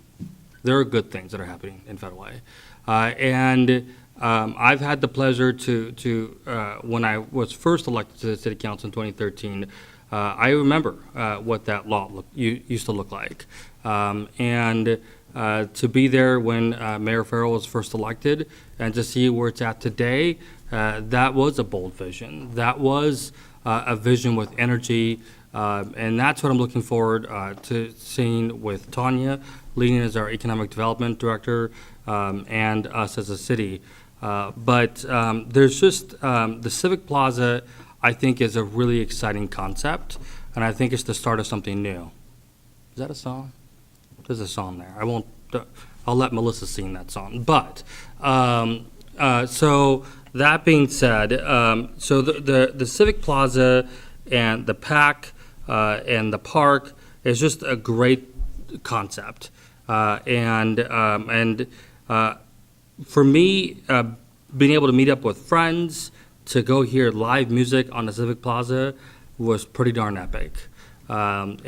There are good things that are happening in Federal Way. I've had the pleasure to when I was first elected to the City Council in 2013, I remember what that law used to look like. To be there when Mayor Farrell was first elected and to see where it's at today, that was a bold vision. That was a vision with energy, and that's what I'm looking forward to seeing with Tanya leading as our Economic Development Director, and us as a city. But there's just the Civic Plaza, I think, is a really exciting concept, and I think it's the start of something new. Is that a song? There's a song there. I'll let Melissa sing that song. But so that being said, so the Civic Plaza and the PAC and the park is just a great concept. For me, being able to meet up with friends, to go hear live music on the Civic Plaza was pretty darn epic. And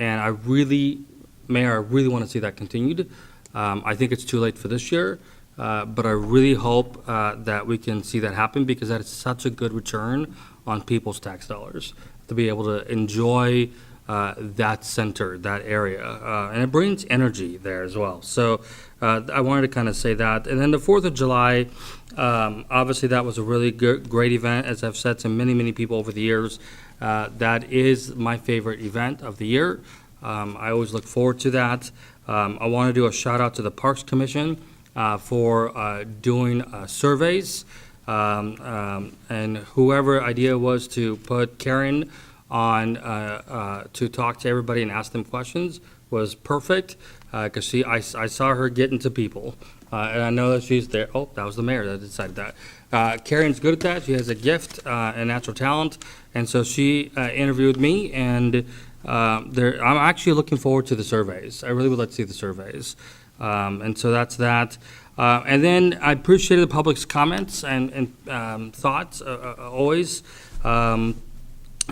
Mayor, I really want to see that continued. I think it's too late for this year, but I really hope that we can see that happen, because that is such a good return on people's tax dollars, to be able to enjoy that center, that area. And it brings energy there as well. So I wanted to kind of say that. And then the 4th of July, obviously that was a really great event. As I've said to many, many people over the years, that is my favorite event of the year. I always look forward to that. I want to do a shout out to the Parks Commission for doing surveys. And whoever idea was to put Karen on to talk to everybody and ask them questions was perfect, because I saw her getting to people. And I know that she's there. Oh, that was the mayor that decided that. Karen's good at that. She has a gift and natural talent. And so she interviewed me, and I'm actually looking forward to the surveys. I really would like to see the surveys. And so that's that. And then I appreciated the public's comments and thoughts always.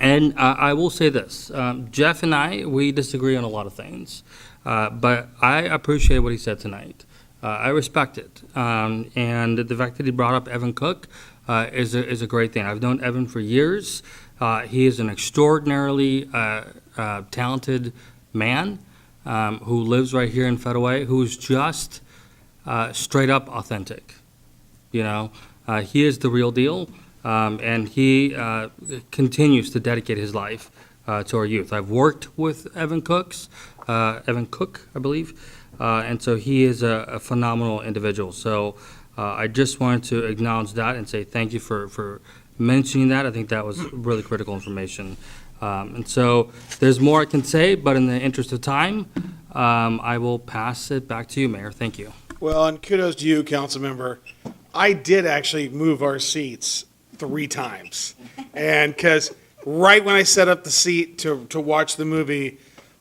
And I will say this, Jeff and I, we disagree on a lot of things, but I appreciate what he said tonight. I respect it. And the fact that he brought up Evan Cook is a great thing. I've known Evan for years. He is an extraordinarily talented man who lives right here in Federal Way, who's just straight up authentic. You know, he is the real deal. And he continues to dedicate his life to our youth. I've worked with Evan Cook, I believe, and so he is a phenomenal individual. So I just wanted to acknowledge that and say thank you for mentioning that. I think that was really critical information. And so there's more I can say, but in the interest of time, I will pass it back to you, Mayor. Thank you. Well, and kudos to you, council member. I did actually move our seats 3 times. And because right when I set up the seat to watch the movie,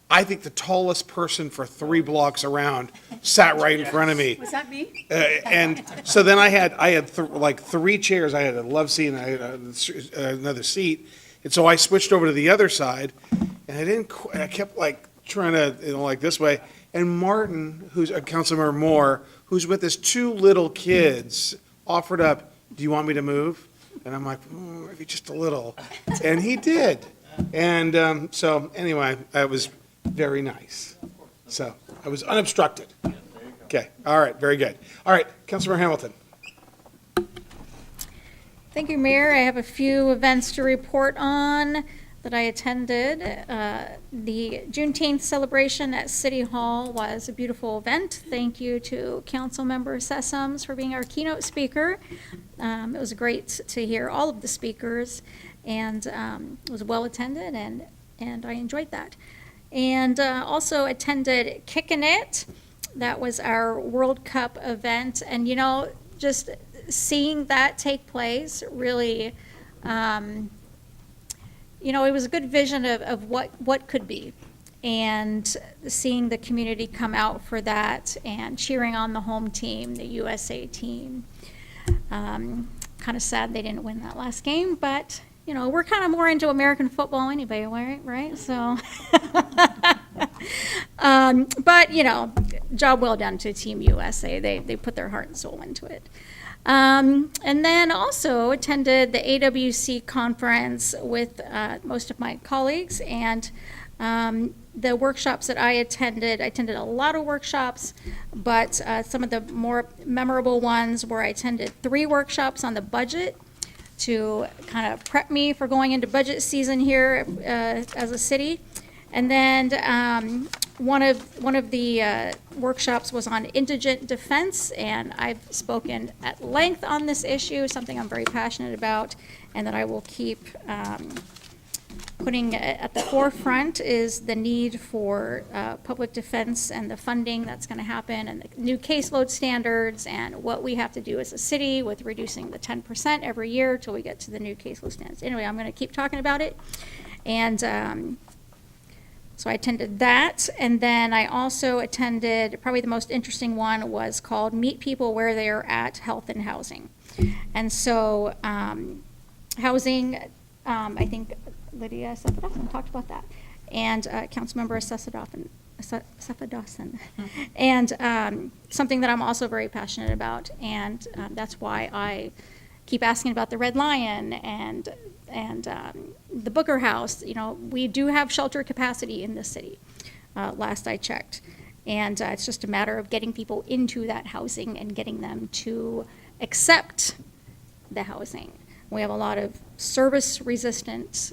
I think the tallest person for 3 blocks around sat right in front of me. Was that me? And so then I had like 3 chairs. I had a love seat and I had another seat. And so I switched over to the other side, and I kept like trying to, like this way. And Martin, who's Councilmember Moore, who's with his 2 little kids, offered up, "Do you want me to move?" And I'm like, maybe just a little. And he did. And so, anyway, that was very nice. So, I was unobstructed. Okay, all right, very good. All right, Councilmember Hamilton. Thank you, Mayor. I have a few events to report on that I attended. The Juneteenth celebration at City Hall was a beautiful event. Thank you to Councilmember Sessoms for being our keynote speaker. It was great to hear all of the speakers, and it was well attended, and I enjoyed that. And also attended Kickin' It. That was our World Cup event, and just seeing that take place really, it was a good vision of what could be. And seeing the community come out for that and cheering on the home team, the USA team. Kind of sad they didn't win that last game, but, we're kind of more into American football anyway, right? So, but, job well done to Team USA. They put their heart and soul into it. And then also attended the AWC conference with most of my colleagues, and the workshops that I attended a lot of workshops, but some of the more memorable ones were I attended 3 workshops on the budget to kind of prep me for going into budget season here as a city. And then one of the workshops was on indigent defense, and I've spoken at length on this issue, something I'm very passionate about, and that I will keep putting at the forefront is the need for public defense and the funding that's going to happen, and the new caseload standards, and what we have to do as a city with reducing the 10% every year till we get to the new caseload standards. Anyway, I'm going to keep talking about it. And so I attended that, and then I also attended, probably the most interesting one was called Meet People Where They Are At, Health and Housing. And so housing, I think Lydia Sefadossan talked about that, and Councilmember Sefadossan. And something that I'm also very passionate about, and that's why I keep asking about the Red Lion and the Booker House. We do have shelter capacity in this city, last I checked. And it's just a matter of getting people into that housing and getting them to accept the housing. We have a lot of service-resistant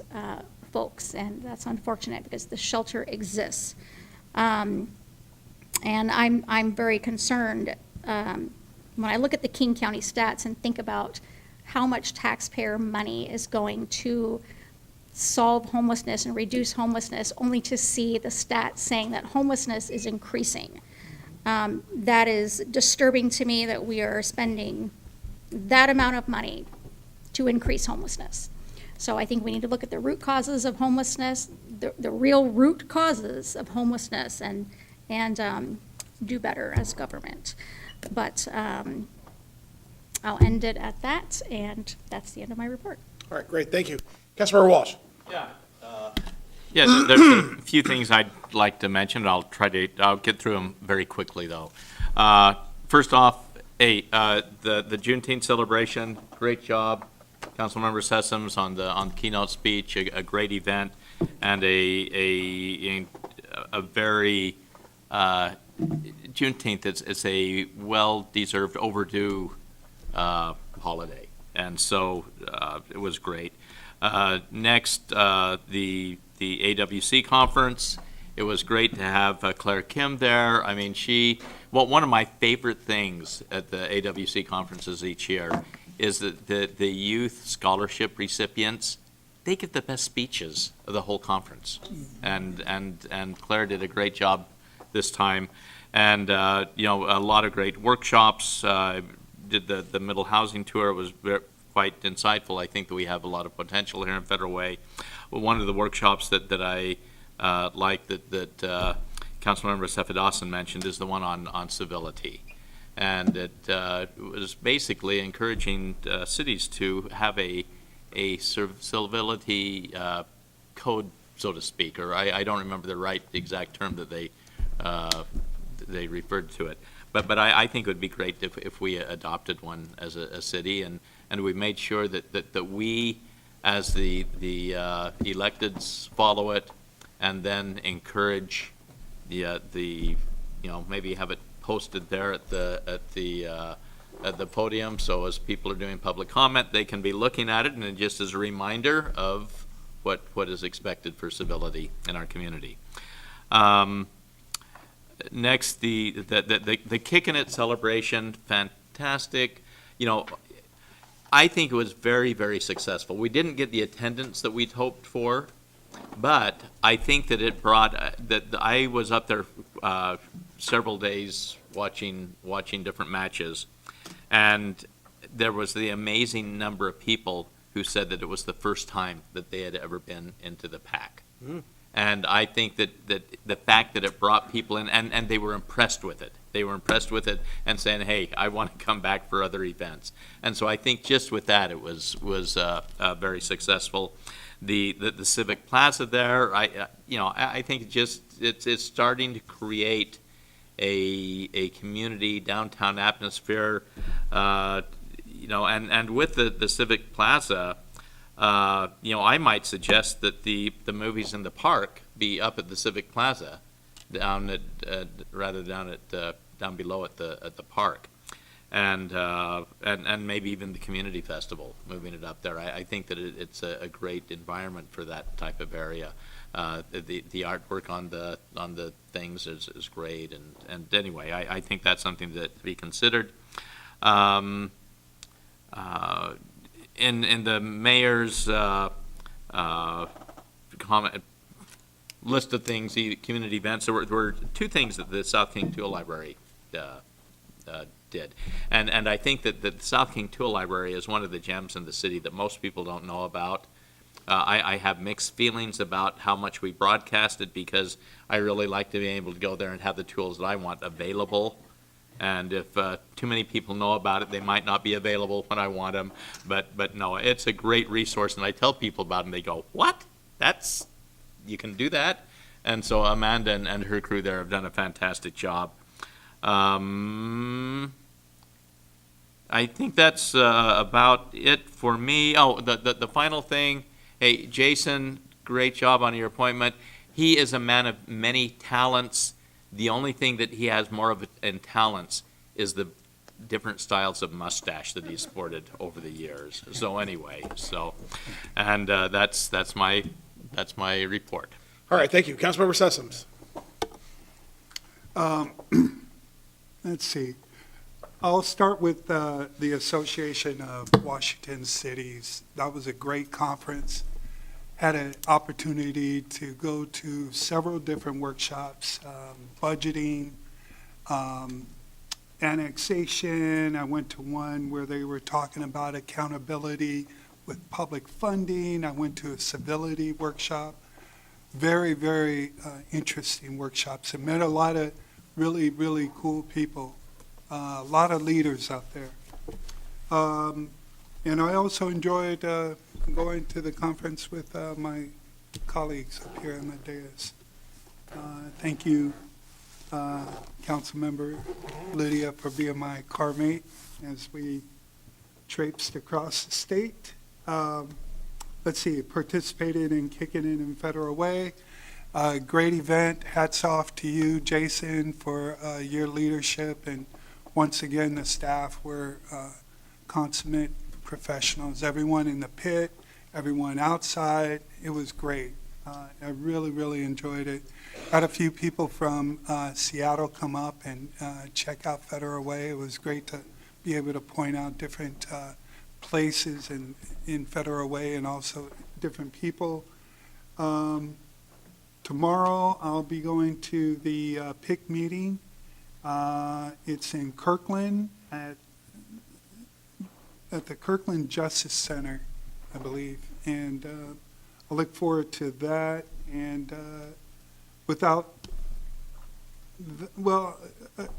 folks, and that's unfortunate because the shelter exists. And I'm very concerned when I look at the King County stats and think about how much taxpayer money is going to solve homelessness and reduce homelessness, only to see the stats saying that homelessness is increasing. That is disturbing to me, that we are spending that amount of money to increase homelessness. So I think we need to look at the root causes of homelessness, the real root causes of homelessness, and do better as government. But I'll end it at that, and that's the end of my report. All right, great, thank you. Councilmember Walsh. Yeah, there's a few things I'd like to mention. I'll get through them very quickly, though. First off, the Juneteenth celebration, great job, Councilmember Sessoms, on the keynote speech, a great event, and a very Juneteenth. It's a well-deserved, overdue holiday, and so it was great. Next, the AWC conference. It was great to have Claire Kim there. I mean, one of my favorite things at the AWC conferences each year is that the youth scholarship recipients, they give the best speeches of the whole conference. And Claire did a great job this time. And, a lot of great workshops. Did the middle housing tour. Was quite insightful. I think that we have a lot of potential here in Federal Way. One of the workshops that I like that Councilmember Sefadossan mentioned is the one on civility. And it was basically encouraging cities to have a civility code, so to speak, or I don't remember the exact term that they referred to it. But I think it would be great if we adopted one as a city, and we made sure that we as the electeds follow it, and then encourage the maybe have it posted there at the podium, so as people are doing public comment, they can be looking at it, and just as a reminder of what is expected for civility in our community. Next, the Kickin' It celebration, fantastic. I think it was very, very successful. We didn't get the attendance that we'd hoped for, but I think that it brought, that I was up there several days watching different matches, and there was the amazing number of people who said that it was the first time that they had ever been into the PAC. And I think that the fact that it brought people in, and they were impressed with it. They were impressed with it and saying, hey, I want to come back for other events. And so I think just with that, it was very successful. The Civic Plaza there, I think it's starting to create a community downtown atmosphere, and with the Civic Plaza, I might suggest that the movies in the park be up at the Civic Plaza, down below at the park, and maybe even the community festival, moving it up there. I think that it's a great environment for that type of area. The artwork on the things is great, and anyway, I think that's something that to be considered. In the mayor's comment list of things, the community events, there were two things that the South King Tool Library did. And I think that the South King Tool Library is one of the gems in the city that most people don't know about. I have mixed feelings about how much we broadcast it, because I really like to be able to go there and have the tools that I want available. And if too many people know about it, they might not be available when I want them. But no, it's a great resource, and I tell people about it, and they go, what? You can do that? And so Amanda and her crew there have done a fantastic job. I think that's about it for me. Oh, the final thing, hey, Jason, great job on your appointment. He is a man of many talents. The only thing that he has more of in talents is the different styles of mustache that he's sported over the years. So anyway, and that's my report. All right, thank you. Councilmember Sessoms. Let's see. I'll start with the Association of Washington Cities. That was a great conference. Had an opportunity to go to several different workshops, budgeting, annexation. I went to one where they were talking about accountability with public funding. I went to a civility workshop. Very, very interesting workshops. I met a lot of really, really cool people, a lot of leaders out there. And I also enjoyed going to the conference with my colleagues up here on the dais. Thank you, Councilmember Lydia, for being my car mate as we traipsed across the state. Let's see, participated in Kickin' It in Federal Way. Great event. Hats off to you, Jason, for your leadership. And once again, the staff were consummate professionals. Everyone in the pit, everyone outside. It was great. I really, really enjoyed it. Had a few people from Seattle come up and check out Federal Way. It was great to be able to point out different places in Federal Way and also different people. Tomorrow I'll be going to the PIC meeting. It's in Kirkland at the Kirkland Justice Center, I believe. And I look forward to that. And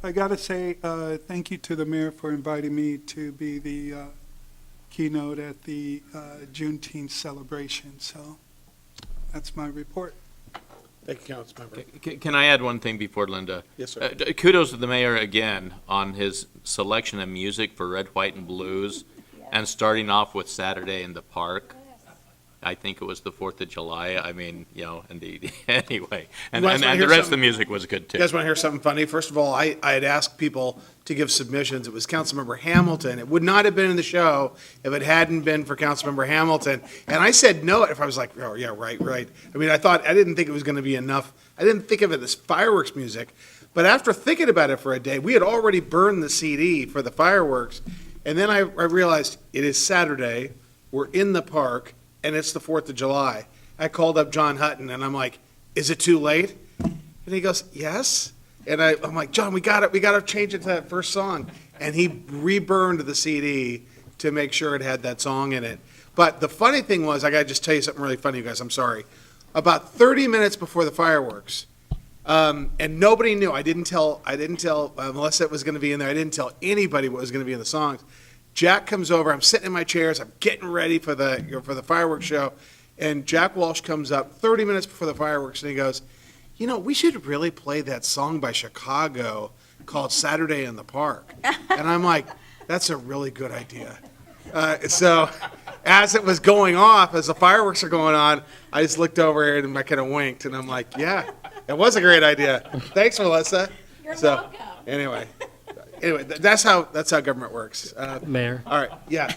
I got to say thank you to the mayor for inviting me to be the keynote at the Juneteenth celebration. So that's my report. Thank you, Councilmember. Can I add one thing before Linda? Yes, sir. Kudos to the mayor again on his selection of music for Red, White, and Blues, and starting off with Saturday in the Park. I think it was the 4th of July. I mean, indeed. Anyway, and You guys wanna the hear rest of the something- music was good too. You guys want to hear something funny? First of all, I had asked people to give submissions. It was Councilmember Hamilton. It would not have been in the show if it hadn't been for Councilmember Hamilton. And I said no if I was like, oh, yeah, right. I mean, I didn't think it was going to be enough. I didn't think of it as fireworks music. But after thinking about it for a day, we had already burned the CD for the fireworks. And then I realized it is Saturday, we're in the park, and it's the 4th of July. I called up John Hutton, and I'm like, is it too late? And he goes, yes. And I'm like, John, we got to change it to that first song. And he reburned the CD to make sure it had that song in it. But the funny thing was, I got to just tell you something really funny, you guys, I'm sorry. About 30 minutes before the fireworks, and nobody knew. I didn't tell Melissa it was going to be in there. I didn't tell anybody what was going to be in the songs. Jack comes over. I'm sitting in my chairs. I'm getting ready for the fireworks show, and Jack Walsh comes up 30 minutes before the fireworks, and he goes, we should really play that song by Chicago called "Saturday in the Park." And I'm like, that's a really good idea. So as it was going off, as the fireworks are going on, I just looked over here and I kind of winked, and I'm like, yeah, it was a great idea. Thanks, Melissa. You're welcome. Anyway, that's how government works. Mayor, All right, yeah,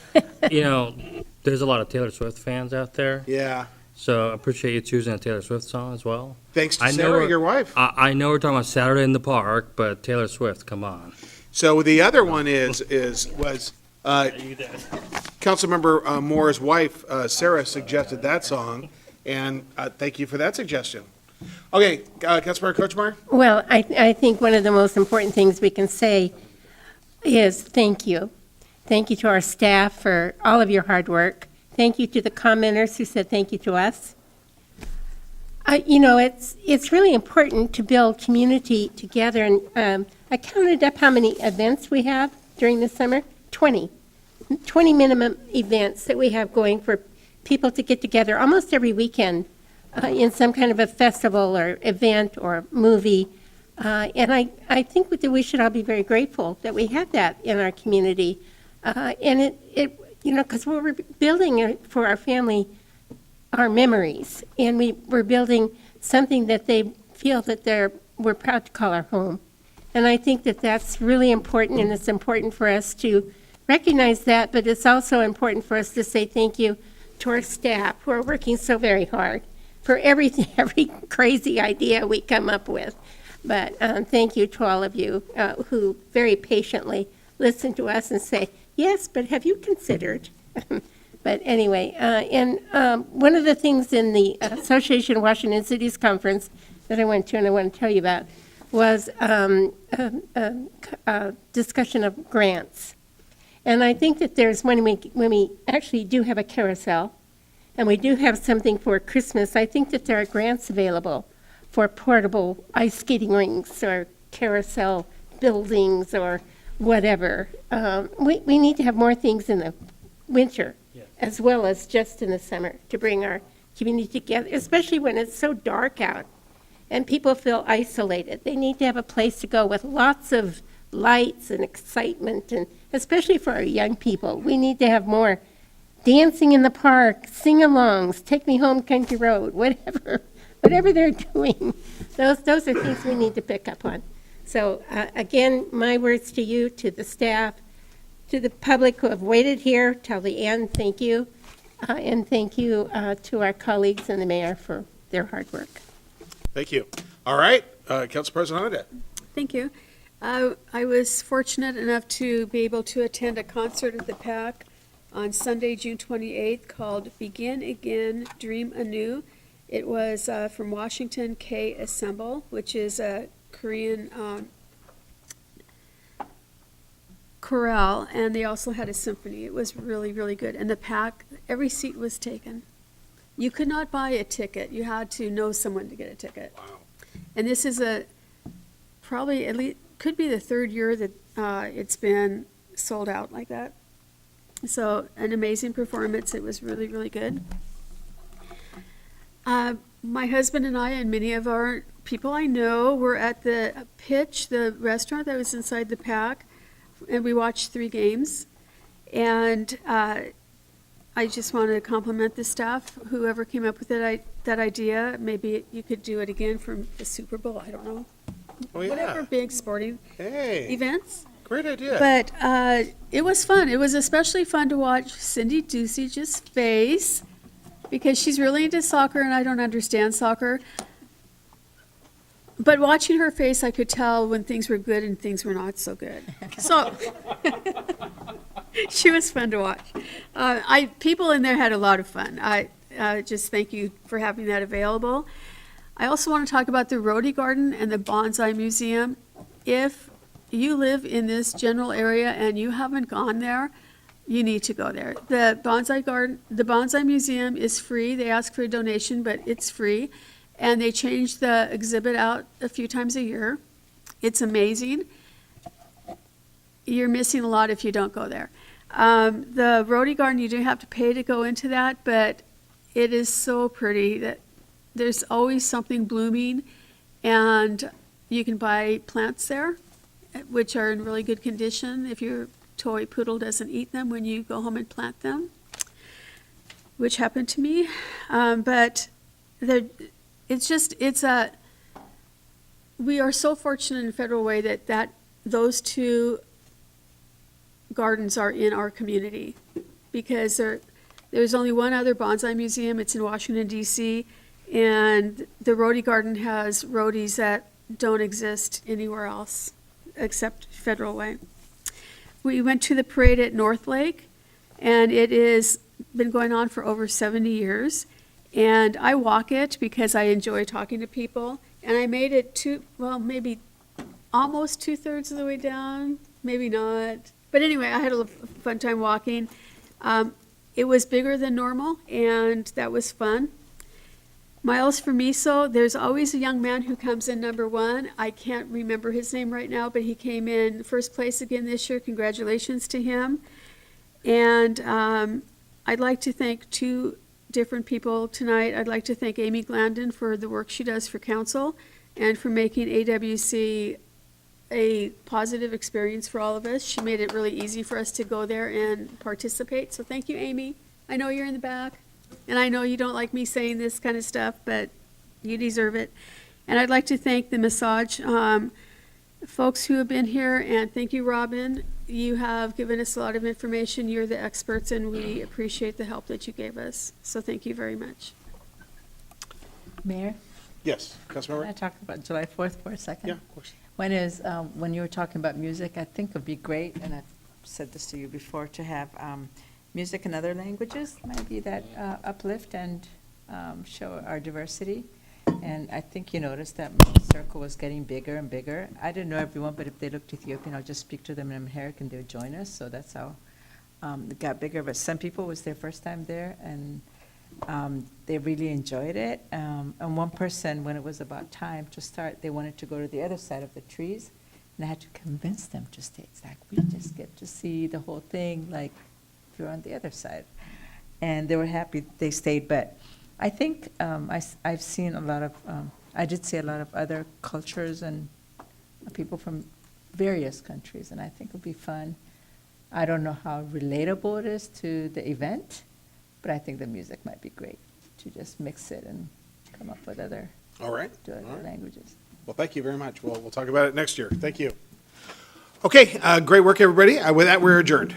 there's a lot of Taylor Swift fans out there. yeah. So I appreciate you choosing a Taylor Swift song as well. Thanks to I know Sarah, we're- your wife. I know we're talking about Saturday in the Park, but Taylor Swift, come on. So the other one was Councilmember Moore's wife, Sarah, suggested that song, and thank you for that suggestion. Okay, Councilmember Kochmar? Well, I think one of the most important things we can say is thank you. Thank you to our staff for all of your hard work. Thank you to the commenters who said thank you to us. It's really important to build community together, and I counted up how many events we have during the summer. 20 minimum events that we have going for people to get together almost every weekend in some kind of a festival or event or movie. And I think that we should all be very grateful that we have that in our community. And because we're building for our family our memories, and we're building something that they feel that we're proud to call our home. And I think that that's really important, and it's important for us to recognize that, but it's also important for us to say thank you to our staff who are working so very hard for every crazy idea we come up with. But thank you to all of you who very patiently listen to us and say, yes, but have you considered? But anyway, and one of the things in the Association of Washington Cities Conference that I went to and I want to tell you about was a discussion of grants. And I think that there's when we actually do have a carousel, and we do have something for Christmas, I think that there are grants available for portable ice skating rinks or carousel buildings or whatever. We need to have more things in the winter as well as just in the summer to bring our community together, especially when it's so dark out and people feel isolated. They need to have a place to go with lots of lights and excitement, and especially for our young people. We need to have more dancing in the park, sing-alongs, take me home country road, whatever they're doing. Those are things we need to pick up on. So again, my words to you, to the staff, to the public who have waited here till the end, thank you. And thank you to our colleagues and the mayor for their hard work. Thank you. All right, Council President Honda. Thank you. I was fortunate enough to be able to attend a concert at the PAC on Sunday, June 28th, called Begin Again, Dream Anew. It was from Washington K Assemble, which is a Korean chorale, and they also had a symphony. It was really, really good. And the PAC, every seat was taken. You could not buy a ticket. You had to know someone to get a ticket. Wow. And this is probably at least, could be the third year that it's been sold out like that. So an amazing performance. It was really, really good. My husband and I and many of our people I know were at the Pitch, the restaurant that was inside the PAC, and we watched 3 games. And I just wanted to compliment the staff, whoever came up with that idea. Maybe you could do it again for the Super Bowl, I don't know. Oh, yeah. Whatever big sporting Hey, events. great idea. But it was fun. It was especially fun to watch Cindy Dusage's face because she's really into soccer and I don't understand soccer. But watching her face, I could tell when things were good and things were not so good. So she was fun to watch. People in there had a lot of fun. I just thank you for having that available. I also want to talk about the Rhodey Garden and the Bonsai Museum. If you live in this general area and you haven't gone there, you need to go there. The Bonsai Museum is free. They ask for a donation, but it's free. And they change the exhibit out a few times a year. It's amazing. You're missing a lot if you don't go there. The Rhodey Garden, you do have to pay to go into that, but it is so pretty that there's always something blooming, and you can buy plants there, which are in really good condition if your toy poodle doesn't eat them when you go home and plant them, which happened to me. But we are so fortunate in Federal Way that those two gardens are in our community, because there's only one other bonsai museum. It's in Washington, D.C., and the Rhodey Garden has Rhodeys that don't exist anywhere else except Federal Way. We went to the parade at North Lake, and it has been going on for over 70 years. And I walk it because I enjoy talking to people. And I made it maybe almost 2/3 of the way down, maybe not. But anyway, I had a fun time walking. It was bigger than normal, and that was fun. Miles for Miso, there's always a young man who comes in number one. I can't remember his name right now, but he came in first place again this year. Congratulations to him. And I'd like to thank two different people tonight. I'd like to thank Amy Glandon for the work she does for council and for making AWC a positive experience for all of us. She made it really easy for us to go there and participate. So thank you, Amy. I know you're in the back, and I know you don't like me saying this kind of stuff, but you deserve it. And I'd like to thank the massage folks who have been here, and thank you, Robin. You have given us a lot of information. You're the experts, and we appreciate the help that you gave us. So thank you very much. Mayor, Yes, can Councilmember? I talk about July 4th for a second? Yeah, of course. One is, when you were talking about music, I think it'd be great, and I've said this to you before, to have music in other languages, might be that uplift and show our diversity. And I think you noticed that my circle was getting bigger and bigger. I didn't know everyone, but if they looked Ethiopian, I'll just speak to them in Amharic and they would join us. So that's how it got bigger. But some people, it was their first time there, and they really enjoyed it. And one person, when it was about time to start, they wanted to go to the other side of the trees. And I had to convince them to stay. It's like, we just get to see the whole thing, like, if you're on the other side. And they were happy they stayed. But I think I've seen a lot of, I did see a lot of other cultures and people from various countries, and I think it would be fun. I don't know how relatable it is to the event, but I think the music might be great to just mix it and come up with other, All right. languages. Well, thank you very much. We'll talk about it next year. Thank you. Okay, great work, everybody. With that, we're adjourned.